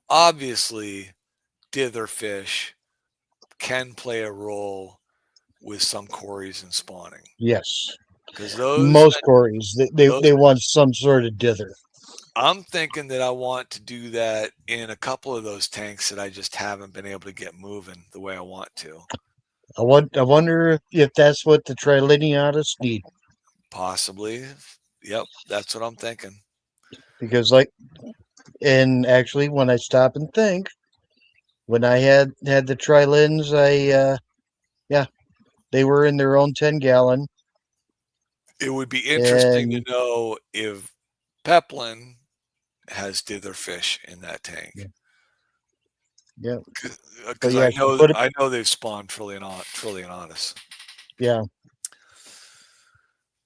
obviously ditherfish can play a role with some Corys in spawning. Yes. Because those most Corys, they want some sort of dither. I'm thinking that I want to do that in a couple of those tanks that I just haven't been able to get moving the way I want to. I wonder if that's what the Triliniatus need. Possibly. Yep, that's what I'm thinking. Because and actually when I stop and think, when I had the Trilins, they were in their own 10-gallon. It would be interesting to know if Peplin has ditherfish in that tank. Yeah. Because I know they've spawned Trilionatus. Yeah.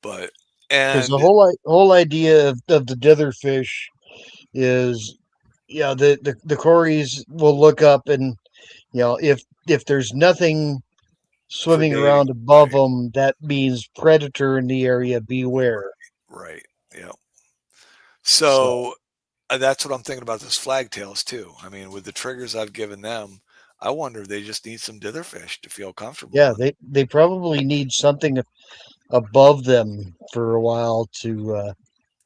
But because the whole idea of the ditherfish is, the Corys will look up and, if there's nothing swimming around above them, that means predator in the area, beware. Right. Yeah. So that's what I'm thinking about those flagtails too. I mean, with the triggers I've given them, I wonder if they just need some ditherfish to feel comfortable. Yeah, they probably need something above them for a while to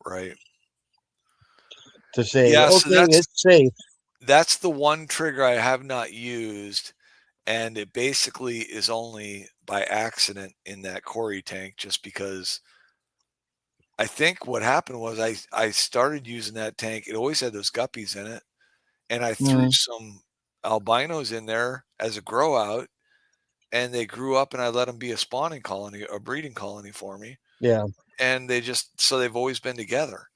right. To say, okay, it's safe. That's the one trigger I have not used, and it basically is only by accident in that Cory tank, just because I think what happened was I started using that tank. It always had those guppies in it, and I threw some albinos in there as a grow out, and they grew up, and I let them be a spawning colony, a breeding colony for me. Yeah. And they've always been together.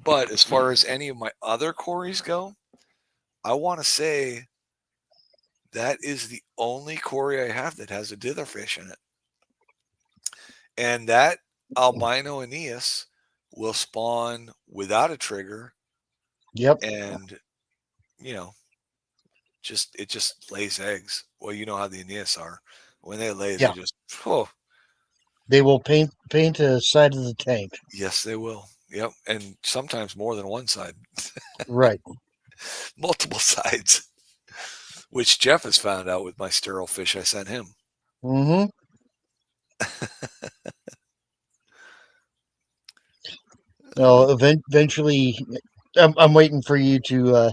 But as far as any of my other Corys go, I want to say that is the only Cory I have that has a ditherfish in it. And that albino Aeneas will spawn without a trigger. Yep. And, it just lays eggs. Well, you know how the Aeneas are. When they lay, they just, They will paint a side of the tank. Yes, they will. Yep. And sometimes more than one side. Right. Multiple sides. Which Jeff has found out with my sterile fish I sent him. Mm-hmm. No, eventually, I'm waiting for you to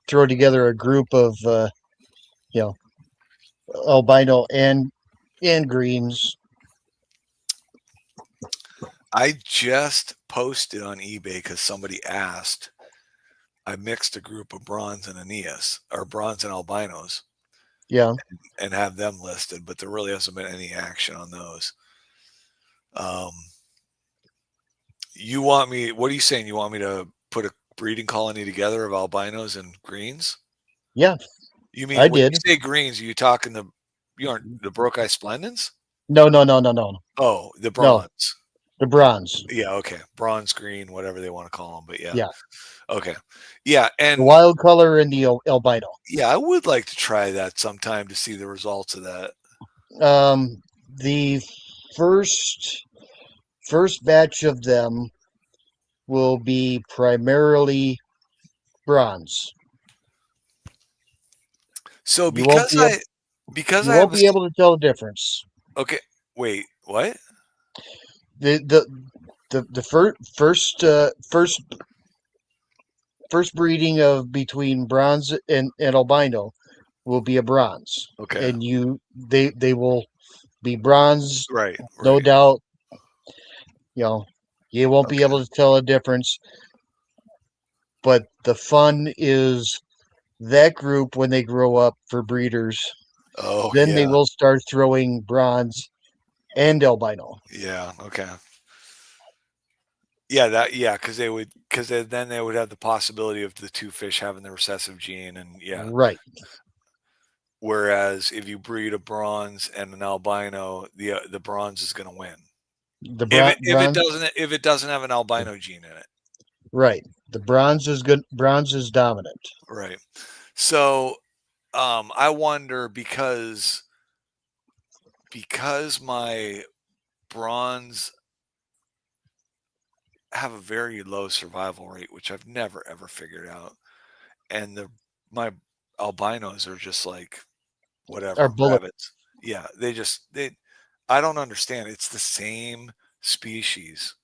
throw together a group of, albino and greens. I just posted on eBay because somebody asked. I mixed a group of bronze and Aeneas, or bronze and albinos. Yeah. And have them listed, but there really hasn't been any action on those. What are you saying? You want me to put a breeding colony together of albinos and greens? Yeah. You mean when you say greens, are you talking the Brooke-Eye Splendens? No. Oh, the bronze. No, the bronze. Yeah, okay. Bronze, green, whatever they want to call them, but yeah. Yeah. Okay. Yeah, and the wild color and the albino. Yeah, I would like to try that sometime to see the results of that. The first batch of them will be primarily bronze. So You won't because be able, because you I have won't be able to tell the difference. okay, wait, what? The first breeding of between bronze and albino will be a bronze, Okay. and they will be bronze, Right. no Right. doubt. You know, you won't be Okay. able to tell a difference. But the fun is that group when they grow up for breeders. Oh Then they yeah. will start throwing bronze and albino. Yeah. Okay. Yeah, because then they would have the possibility of the two fish having the recessive gene, and yeah. Right. Whereas if you breed a bronze and an albino, the bronze is going to win. The If it doesn't have an albino gene in it. Right. The bronze is good. Bronze is dominant. Right. So I wonder because my bronze have a very low survival rate, which I've never ever figured out, and my albinos are just like whatever Our bullet. rabbits. Yeah, they. I don't understand. It's the same species.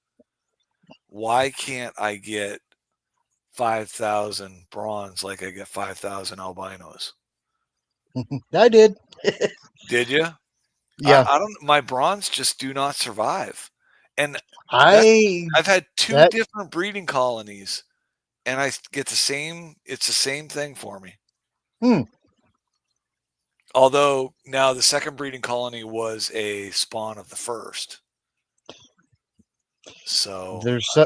Why can't I get 5,000 bronze like I get 5,000 albinos? I did. Did you? Yeah. I don't. My bronze just do not survive, and I I've had two that different breeding colonies, and I get the same. It's the same thing for me. Although now the second breeding colony was a spawn of the first, so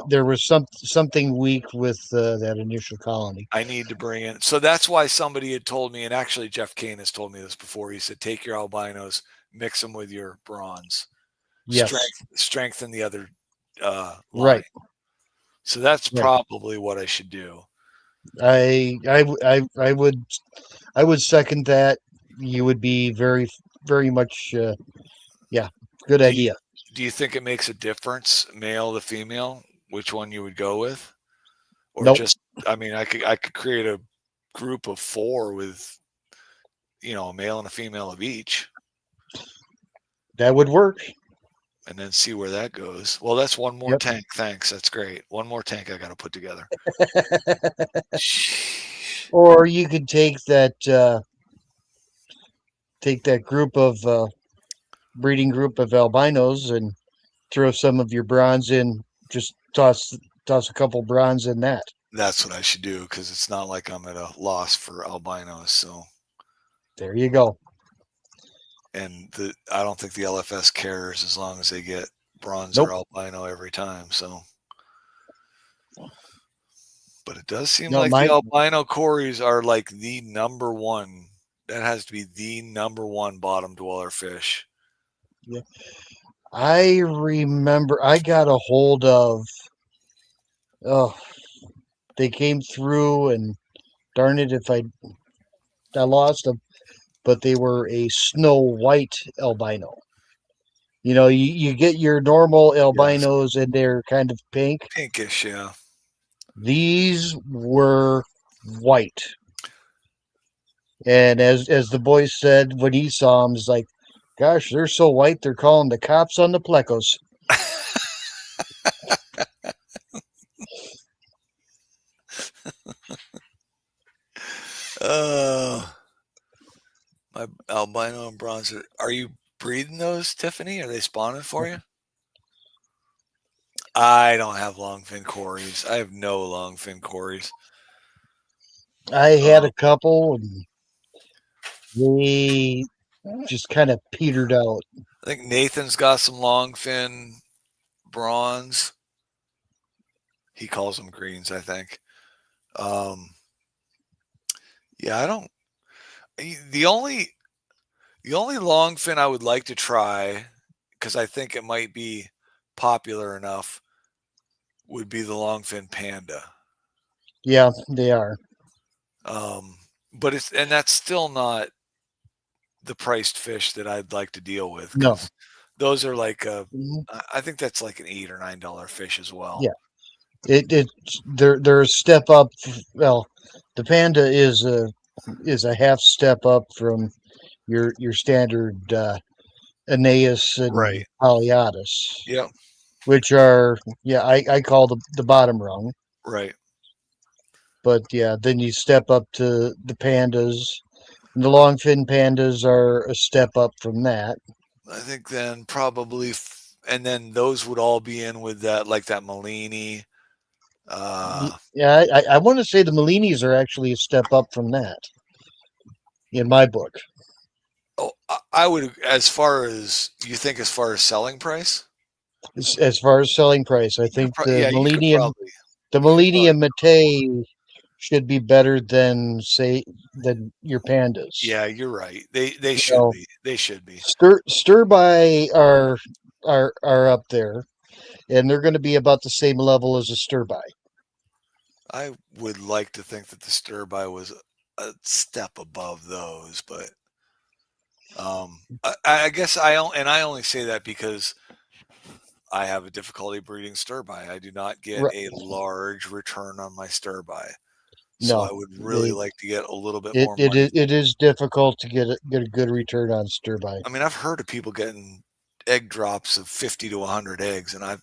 there was something weak with that initial colony. I need to bring in. So that's why somebody had told me, and actually Jeff Kane has told me this before. He said, take your albinos, mix them with your bronze, Yes. strengthen the other line. Right. So that's Right. probably what I should do. I would second that. You would be very much good idea. Do you think it makes a difference, male to female, which one you would go with? Or Nope. just, I mean, I could create a group of 4 with, a male and a female of each, That would work. and then see where that goes. Well, that's one more Yep. tank. Thanks. That's great. One more tank I got to put together. Or you could take that group of breeding group of albinos and throw some of your bronze in. Just toss a couple bronze in that. That's what I should do, because it's not like I'm at a loss for albinos. So there you go. And I don't think the LFS cares as long as they get bronze Nope. or albino every time. So, but it does seem No, like the albino cories are like the number one. That has to be the number one bottom dweller fish. Yeah. I remember I got a hold of. Oh, they came through, and darn it, if I lost them, but they were a snow white albino. You get your normal albinos, and they're kind of pinkish. Yeah. These were white, and as the boy said when he saw them, it's like, gosh, they're so white, they're calling the cops on the plecos. My albino and bronze. Are you breeding those, Tiffany? Are they spawning for you? I don't have longfin cories. I have no longfin cories. I had a couple, and they just kind of petered out. I think Nathan's got some longfin bronze. He calls them greens, I think. Yeah, I don't. The only longfin I would like to try, because I think it might be popular enough, would be the longfin panda. Yeah, they are. But that's still not the priced fish that I'd like to deal with. No, those are like I think that's like an $8 or $9 fish as well. Yeah. They're a step up. Well, the Panda is a half step up from your standard Aeneas and Right. Haliades, Yep. which are I call the bottom rung. Right. But yeah, then you step up to the pandas. And the longfin pandas are a step up from that. I think then probably, and then those would all be in with that, like that Malini. Yeah, I want to say the Mallinis are actually a step up from that in my book. Oh, I would, as far as you think, as far as selling price. As far as selling price, I think Yeah, you could probably. the Millennium Mate should be better than than your pandas. Yeah, you're right. They You should know, be. They should be. Stirby are up there, and they're going to be about the same level as a Stirby. I would like to think that the Stirby was a step above those, but I guess I only say that because I have a difficulty breeding Stirby. I do not get Right. a large return on my Stirby. So No, I would really like to get a little bit more money. it is difficult to get a good return on Stirby. I mean, I've heard of people getting egg drops of 50 to 100 eggs, and I've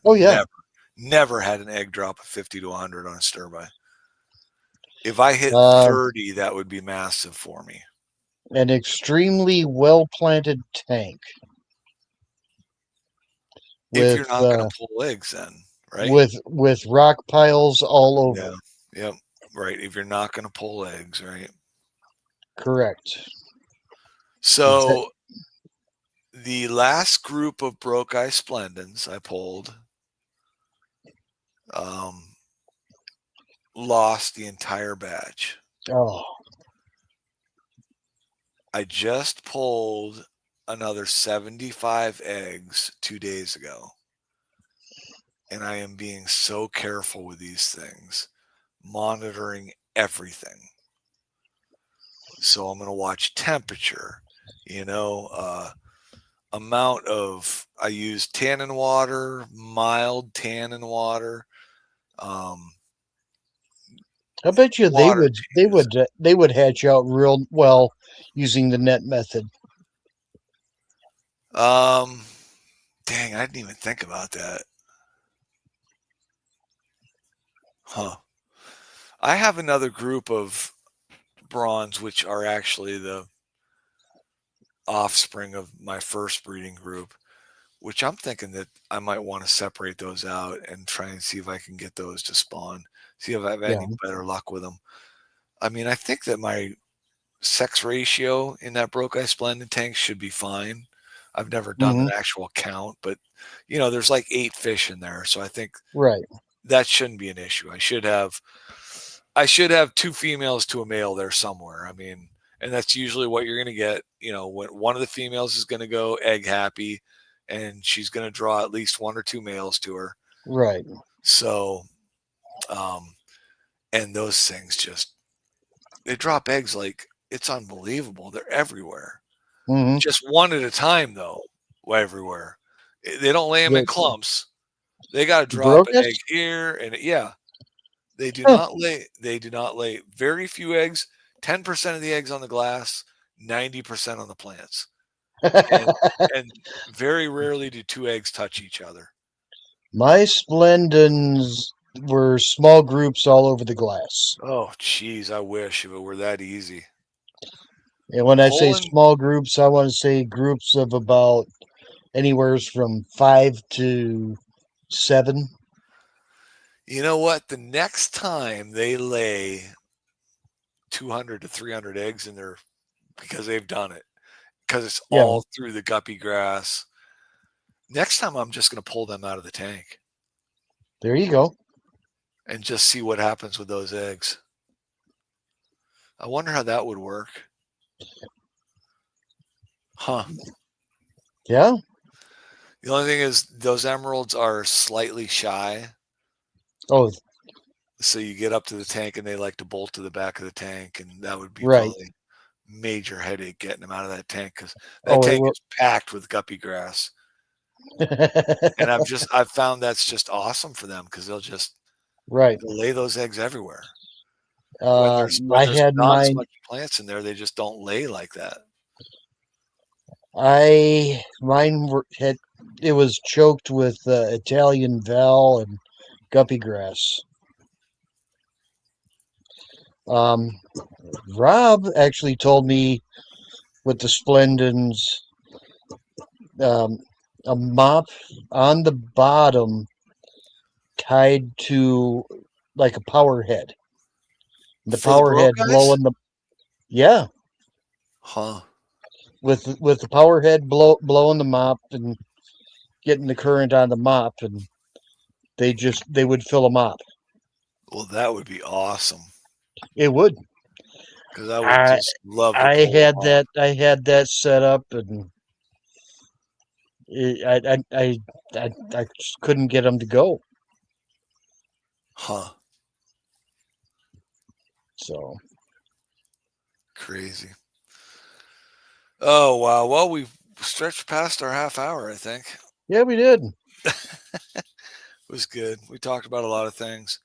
never had an egg drop of 50 to 100 on a Stirby. If I hit 30, that would be massive for me. An extremely well planted tank. If you're not going to pull eggs, then right with rock piles all over. Yeah. Yep. Right. If you're not going to pull eggs, right. Correct. So the last group of Broke-eye Splendens I pulled lost the entire batch. Oh. I just pulled another 75 eggs 2 days ago. And I am being so careful with these things, monitoring everything. So I'm going to watch temperature, amount of, I use tannin water, mild tannin water. I bet you they would hatch out real well using the net method. Dang, I didn't even think about that. Huh. I have another group of bronze, which are actually the offspring of my first breeding group, which I'm thinking that I might want to separate those out and try and see if I can get those to spawn, see if I have any better luck with them. I mean, I think that my sex ratio in that Broke-eye Splendid tank should be fine. I've never done an actual count, but there's like 8 fish in there. So I think that shouldn't be an issue. I should have 2 females to a male there somewhere. I mean, and that's usually what you're going to get. When one of the females is going to go egg happy, and she's going to draw at least 1 or 2 males to her. Right. So, and those things they drop eggs like it's unbelievable. They're everywhere. Just one at a time, though, everywhere. They don't lay them in clumps. They got to drop an egg here, and they do not lay. They do not lay very few eggs. 10% of the eggs on the glass, 90% on the plants, and very rarely do 2 eggs touch each other. My Splendens were small groups all over the glass. Oh, geez, I wish if it were that easy. And when I say small groups, I want to say groups of about anywhere from 5 to 7. You know what? The next time they lay 200 to 300 eggs in there, because they've done it, because it's all through the guppy grass. Next time, I'm just going to pull them out of the tank. There you go. And just see what happens with those eggs. I wonder how that would work. Huh. Yeah. The only thing is those emeralds are slightly shy. Oh. So you get up to the tank and they like to bolt to the back of the tank, and that would be probably major headache getting them out of that tank, because that tank is packed with guppy grass. And I've found that's just awesome for them, because they'll just Right. They'll lay those eggs everywhere. When I there's not had so mine. much plants in there, they just don't lay like that. It was choked with Italian val and guppy grass. Rob actually told me with the Splendens, a mop on the bottom tied to like a power head. The For the power Bro head guys? blowing yeah, Huh. with the power head blowing the mop and getting the current on the mop, and they would fill a mop. Well, that would be awesome It would. because I would I just love to I pull them had off. that set up, and I just couldn't get them to go. Huh. So Crazy. Oh, wow. Well, we've stretched past our half hour, I think. yeah, we did. It was good. We talked about a lot of things.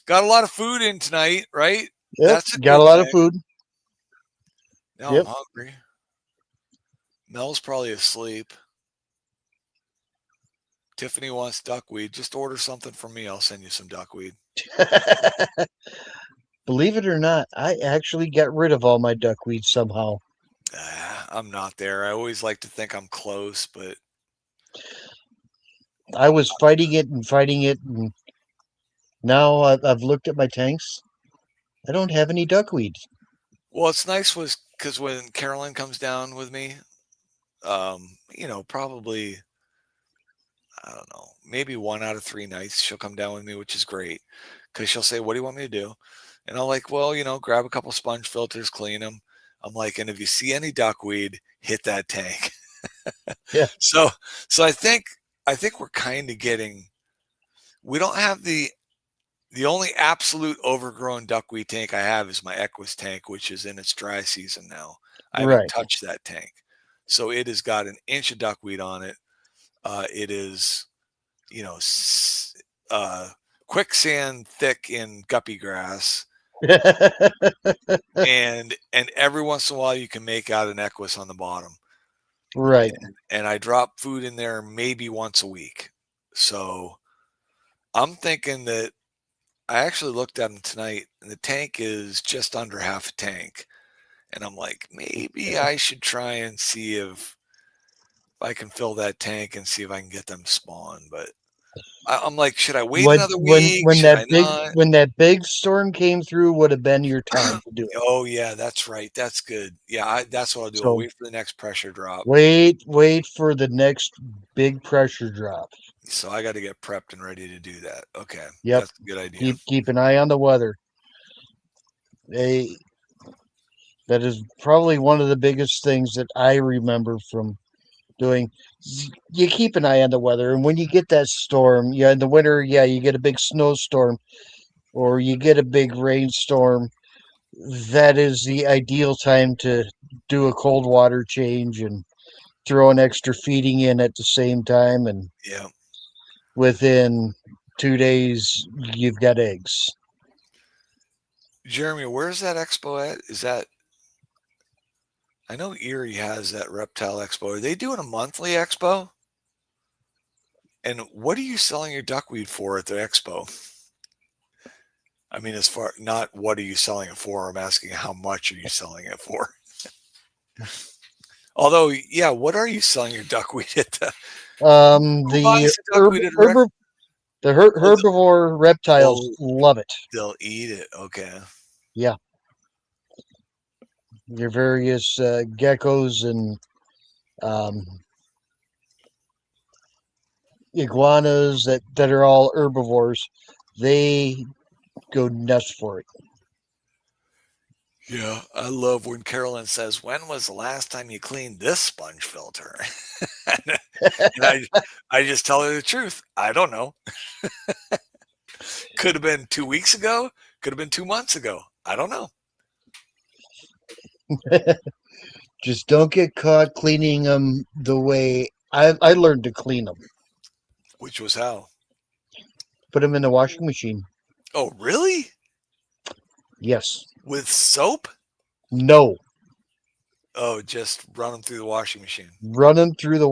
Got a lot of food in tonight, right? Yep, That's a got good a lot of thing. food. Now Yep. I'm hungry. Mel's probably asleep. Tiffany wants duckweed. Just order something from me. I'll send you some duckweed. Believe it or not, I actually got rid of all my duckweed somehow. I'm not there. I always like to think I'm close, but I was fighting it, and now I've looked at my tanks. I don't have any duckweed. well, it's nice was because when Carolyn comes down with me, probably I don't know, maybe 1 out of 3 nights she'll come down with me, which is great because she'll say, "What do you want me to do?" And I'm like, "Well, grab a couple sponge filters, clean them." I'm like, "And if you see any duckweed, hit that tank." Yeah. So I think we're kind of getting. We don't have the only absolute overgrown duckweed tank I have is my Equus tank, which is in its dry season now. I haven't Right. touched that tank, so it has got an inch of duckweed on it. It is, quicksand thick in guppy grass, and every once in a while you can make out an Equus on the bottom. Right. And I drop food in there maybe once a week. So I'm thinking that I actually looked at them tonight, and the tank is just under half a tank. And I'm like, maybe I should try and see if I can fill that tank and see if I can get them spawn. But I'm like, should I wait another week? When Should I not? that big storm came through would have been your time to do it. Oh yeah, that's right. That's good. Yeah, that's what I'll do. So I'll wait for the next pressure drop. wait for the next big pressure drop. So I got to get prepped and ready to do that. Okay. Yep. That's a good idea. Keep an eye on the weather. That is probably one of the biggest things that I remember from doing. You keep an eye on the weather, and when you get that storm, yeah, in the winter, yeah, you get a big snowstorm or you get a big rainstorm. That is the ideal time to do a cold water change and throw an extra feeding in at the same time, and Yeah. within 2 days you've got eggs. Jeremy, where's that expo at? Is that, I know Erie has that reptile expo. Are they doing a monthly expo? And what are you selling your duckweed for at the expo? I mean, as far, not what are you selling it for? I'm asking how much are you selling it for? Although, yeah, what are you selling your duckweed at the? Who buys the duckweed at a herbivore reptiles love it. They'll eat it. Okay. Yeah. Your various geckos and iguanas that are all herbivores, they go nuts for it. Yeah, I love when Carolyn says, "When was the last time you cleaned this sponge filter?" and I just tell her the truth. I don't know. Could have been 2 weeks ago. Could have been 2 months ago. I don't know. Just don't get caught cleaning them the way I learned to clean them. Which was how? put them in the washing machine. Oh, really? Yes. With soap? No. Oh, just run them through the washing machine. Run them through the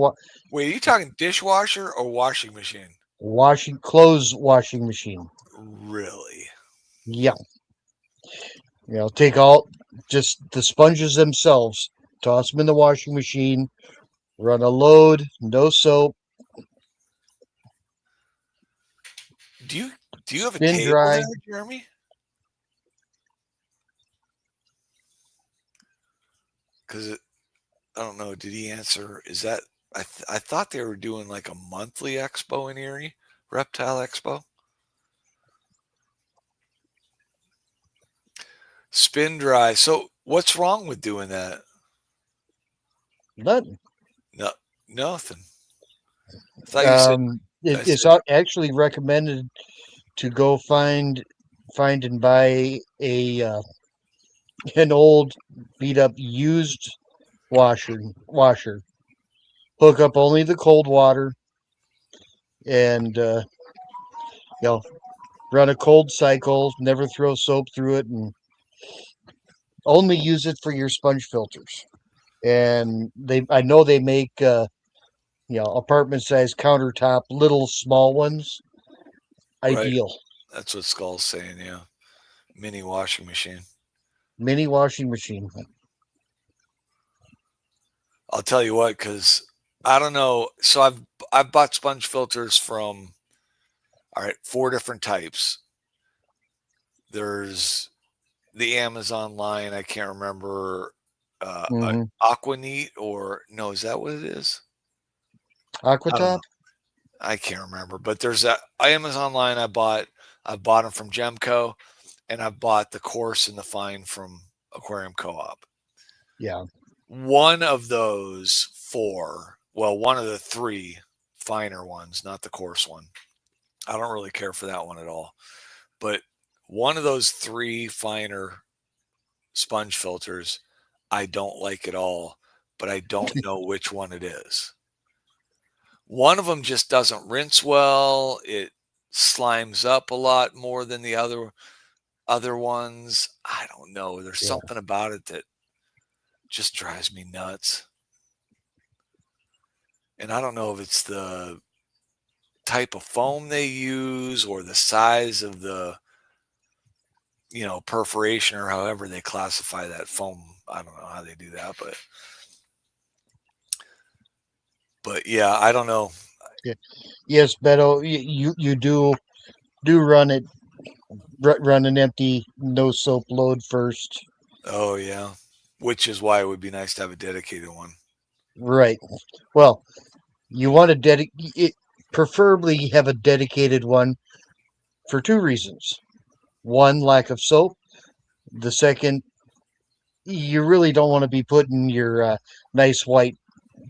Wait, are you talking dishwasher or washing machine? clothes washing machine. Really? Yeah. Take all just the sponges themselves, toss them in the washing machine, run a load, no soap, Do you have a spin table dry. there, Jeremy? Because I don't know. Did he answer? Is that I thought they were doing like a monthly expo in Erie, Reptile Expo. Spin dry. So what's wrong with doing that? Nothing. No, nothing. I thought you said. It's actually recommended to go find and buy an old beat up used washer. Hook up only the cold water and run a cold cycle, never throw soap through it, and only use it for your sponge filters. And I know they make apartment size countertop, little small ones. Right. Ideal. That's what Skull's saying. Yeah, mini washing machine. Mini washing machine. I'll tell you what, because I don't know. So I've bought sponge filters from 4 different types. There's the Amazon line. I can't remember. Aquaneat or no, is that what it is? Aquatop? I can't remember, but there's that Amazon line I bought. I bought them from Gemco, and I bought the coarse and the fine from Aquarium Co-op. Yeah. One of those 4, one of the 3 finer ones, not the coarse one. I don't really care for that one at all. But one of those 3 finer sponge filters, I don't like at all, but I don't know which one it is. One of them just doesn't rinse well. It slimes up a lot more than the other ones. I don't know. There's something about it that just drives me nuts. And I don't know if it's the type of foam they use or the size of the perforation or however they classify that foam. I don't know how they do that, but yeah, I don't know. Yes, Beto, you do run it, run an empty no soap load first. Oh yeah, which is why it would be nice to have a dedicated one. Right. Well, you want to preferably have a dedicated one for 2 reasons. One, lack of soap. The second, you really don't want to be putting your nice white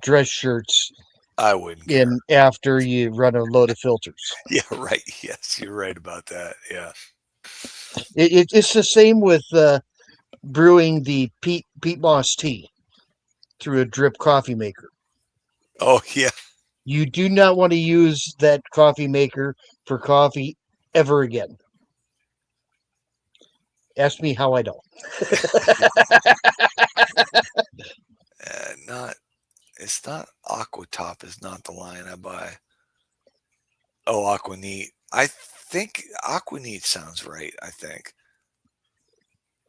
dress shirts I wouldn't in after you run a load of filters. Yeah, right. Yes, you're right about that. Yeah. It's the same with brewing the peat moss tea through a drip coffee maker. Oh yeah. You do not want to use that coffee maker for coffee ever again. Ask me how I know. It's not Aquatop is not the line I buy. Oh, Aquaneat. I think Aquaneat sounds right. I think.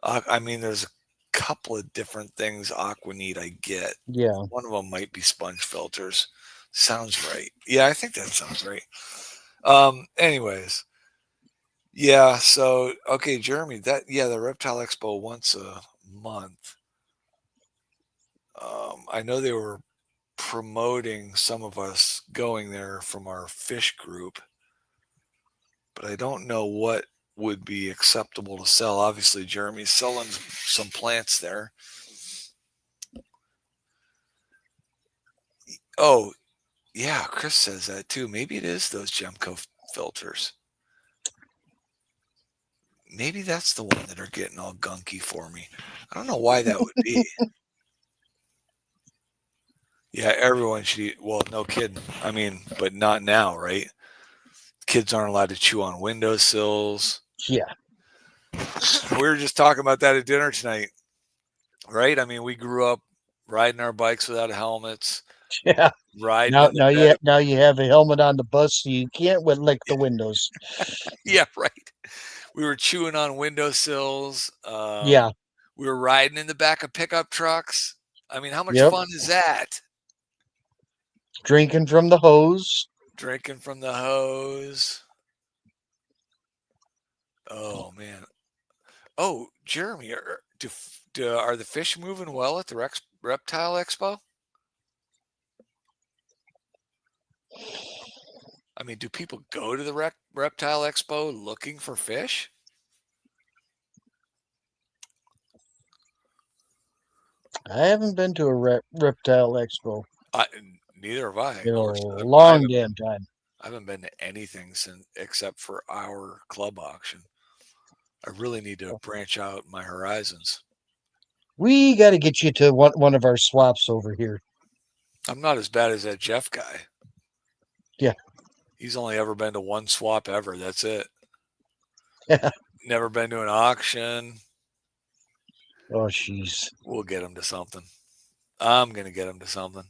I mean, there's a couple of different things Aquaneat I get. Yeah. One of them might be sponge filters. Sounds right. Yeah, I think that sounds right. Anyways. Yeah, so okay, Jeremy, the Reptile Expo once a month. I know they were promoting some of us going there from our fish group, but I don't know what would be acceptable to sell. Obviously, Jeremy's selling some plants there. Oh, yeah, Chris says that too. Maybe it is those Gemco filters. Maybe that's the one that are getting all gunky for me. I don't know why that would be. Yeah, everyone should eat. Well, no kidding. I mean, but not now, right? Kids aren't allowed to chew on windowsills. Yeah. We were just talking about that at dinner tonight, right? I mean, we grew up riding our bikes without helmets, Yeah. riding Now, in the bed. now you have a helmet on the bus, so you can't lick the windows. Yeah, right. We were chewing on windowsills. Yeah. We were riding in the back of pickup trucks. I mean, how much Yep. fun is that? Drinking from the hose. Drinking from the hose. Oh man. Oh, Jeremy, are the fish moving well at the Reptile Expo? I mean, do people go to the Reptile Expo looking for fish? I haven't been to a reptile expo Neither have I. in Of a course, I long damn time. I haven't been to anything except for our club auction. I really need to branch out my horizons. We got to get you to one of our swaps over here. I'm not as bad as that Jeff guy. Yeah. He's only ever been to one swap ever. That's it. Yeah. Never been to an auction. Oh, jeez. We'll get him to something. I'm going to get him to something.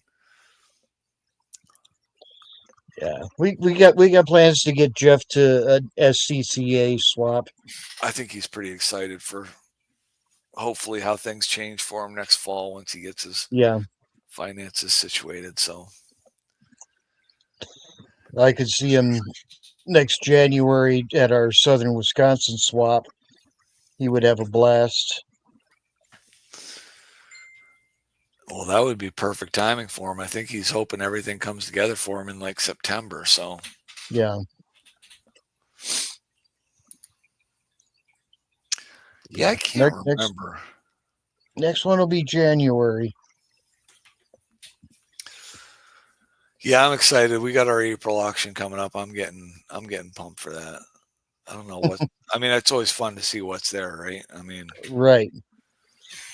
Yeah, we got plans to get Jeff to a SCCA swap. I think he's pretty excited for hopefully how things change for him next fall once he gets his finances situated. So I could see him next January at our Southern Wisconsin swap. He would have a blast. Well, that would be perfect timing for him. I think he's hoping everything comes together for him in like September. So yeah. Yeah, I can't remember. Next one will be January. Yeah, I'm excited. We got our April auction coming up. I'm getting pumped for that. I don't know what. I mean, it's always fun to see what's there, right? I mean, right.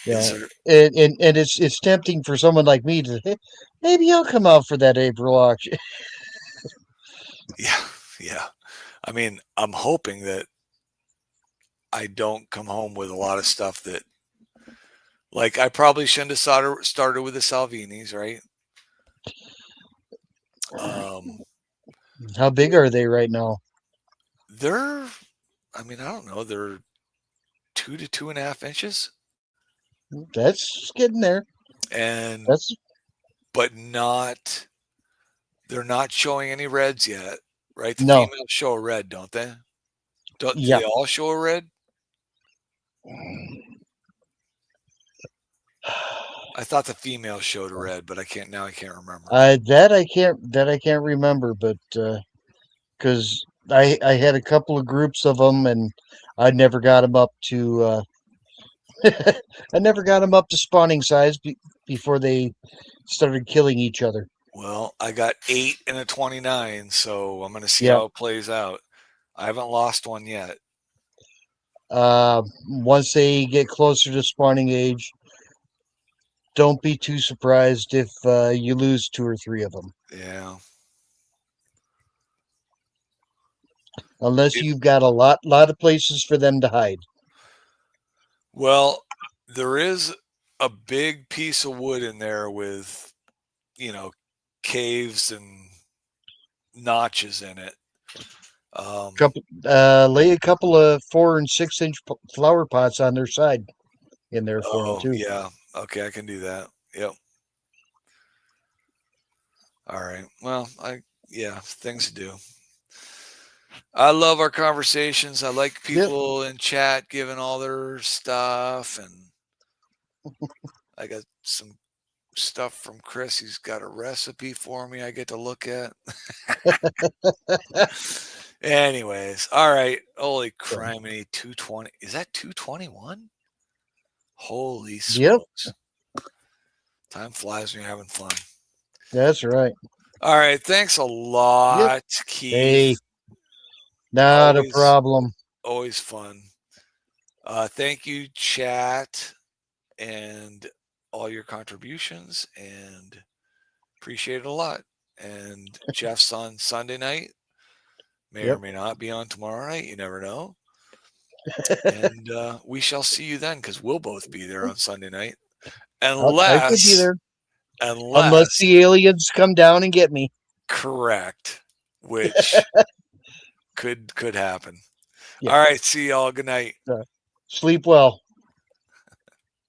Yeah, and it's tempting for someone like me to maybe I'll come out for that April auction. Yeah. I mean, I'm hoping that I don't come home with a lot of stuff that, like, I probably shouldn't have started with the Salvinis, right? How big are they right now? They're, I mean, I don't know. They're 2 to 2.5 inches. That's getting there. And that's, but not. They're not showing any reds yet, right? The no. females show a red, don't they? Do yeah. they all show a red? I thought the female showed a red, but I can't remember. That I can't remember, but because I had a couple of groups of them, and I never got them up to I never got them up to spawning size before they started killing each other. Well, I got 8 and a 29, so I'm going to see how it plays out. I haven't lost one yet. Once they get closer to spawning age, don't be too surprised if you lose 2 or 3 of them. Yeah. Unless you've got a lot of places for them to hide. Well, there is a big piece of wood in there with, caves and notches in it. Lay a couple of 4 and 6 inch flower pots on their side in there for them too. Yeah. Okay, I can do that. Yep. All right. Well, things to do. I love our conversations. I like people in chat giving all their stuff, and I got some stuff from Chris. He's got a recipe for me I get to look at. Anyways, all right. Holy criminy, 220. Is that 221? Holy smokes. Time flies when you're having fun. That's right. All right. Thanks a lot, Keith. Hey, not a problem. Always fun. Thank you, chat, and all your contributions, and appreciate it a lot. And Jeff's on Sunday night. may Yep. or may not be on tomorrow night. You never know. And we shall see you then, because we'll both be there on Sunday night. I could be there unless the aliens come down and get me. Correct, which could happen. Yeah. All right, see y'all. Good night. Sleep well.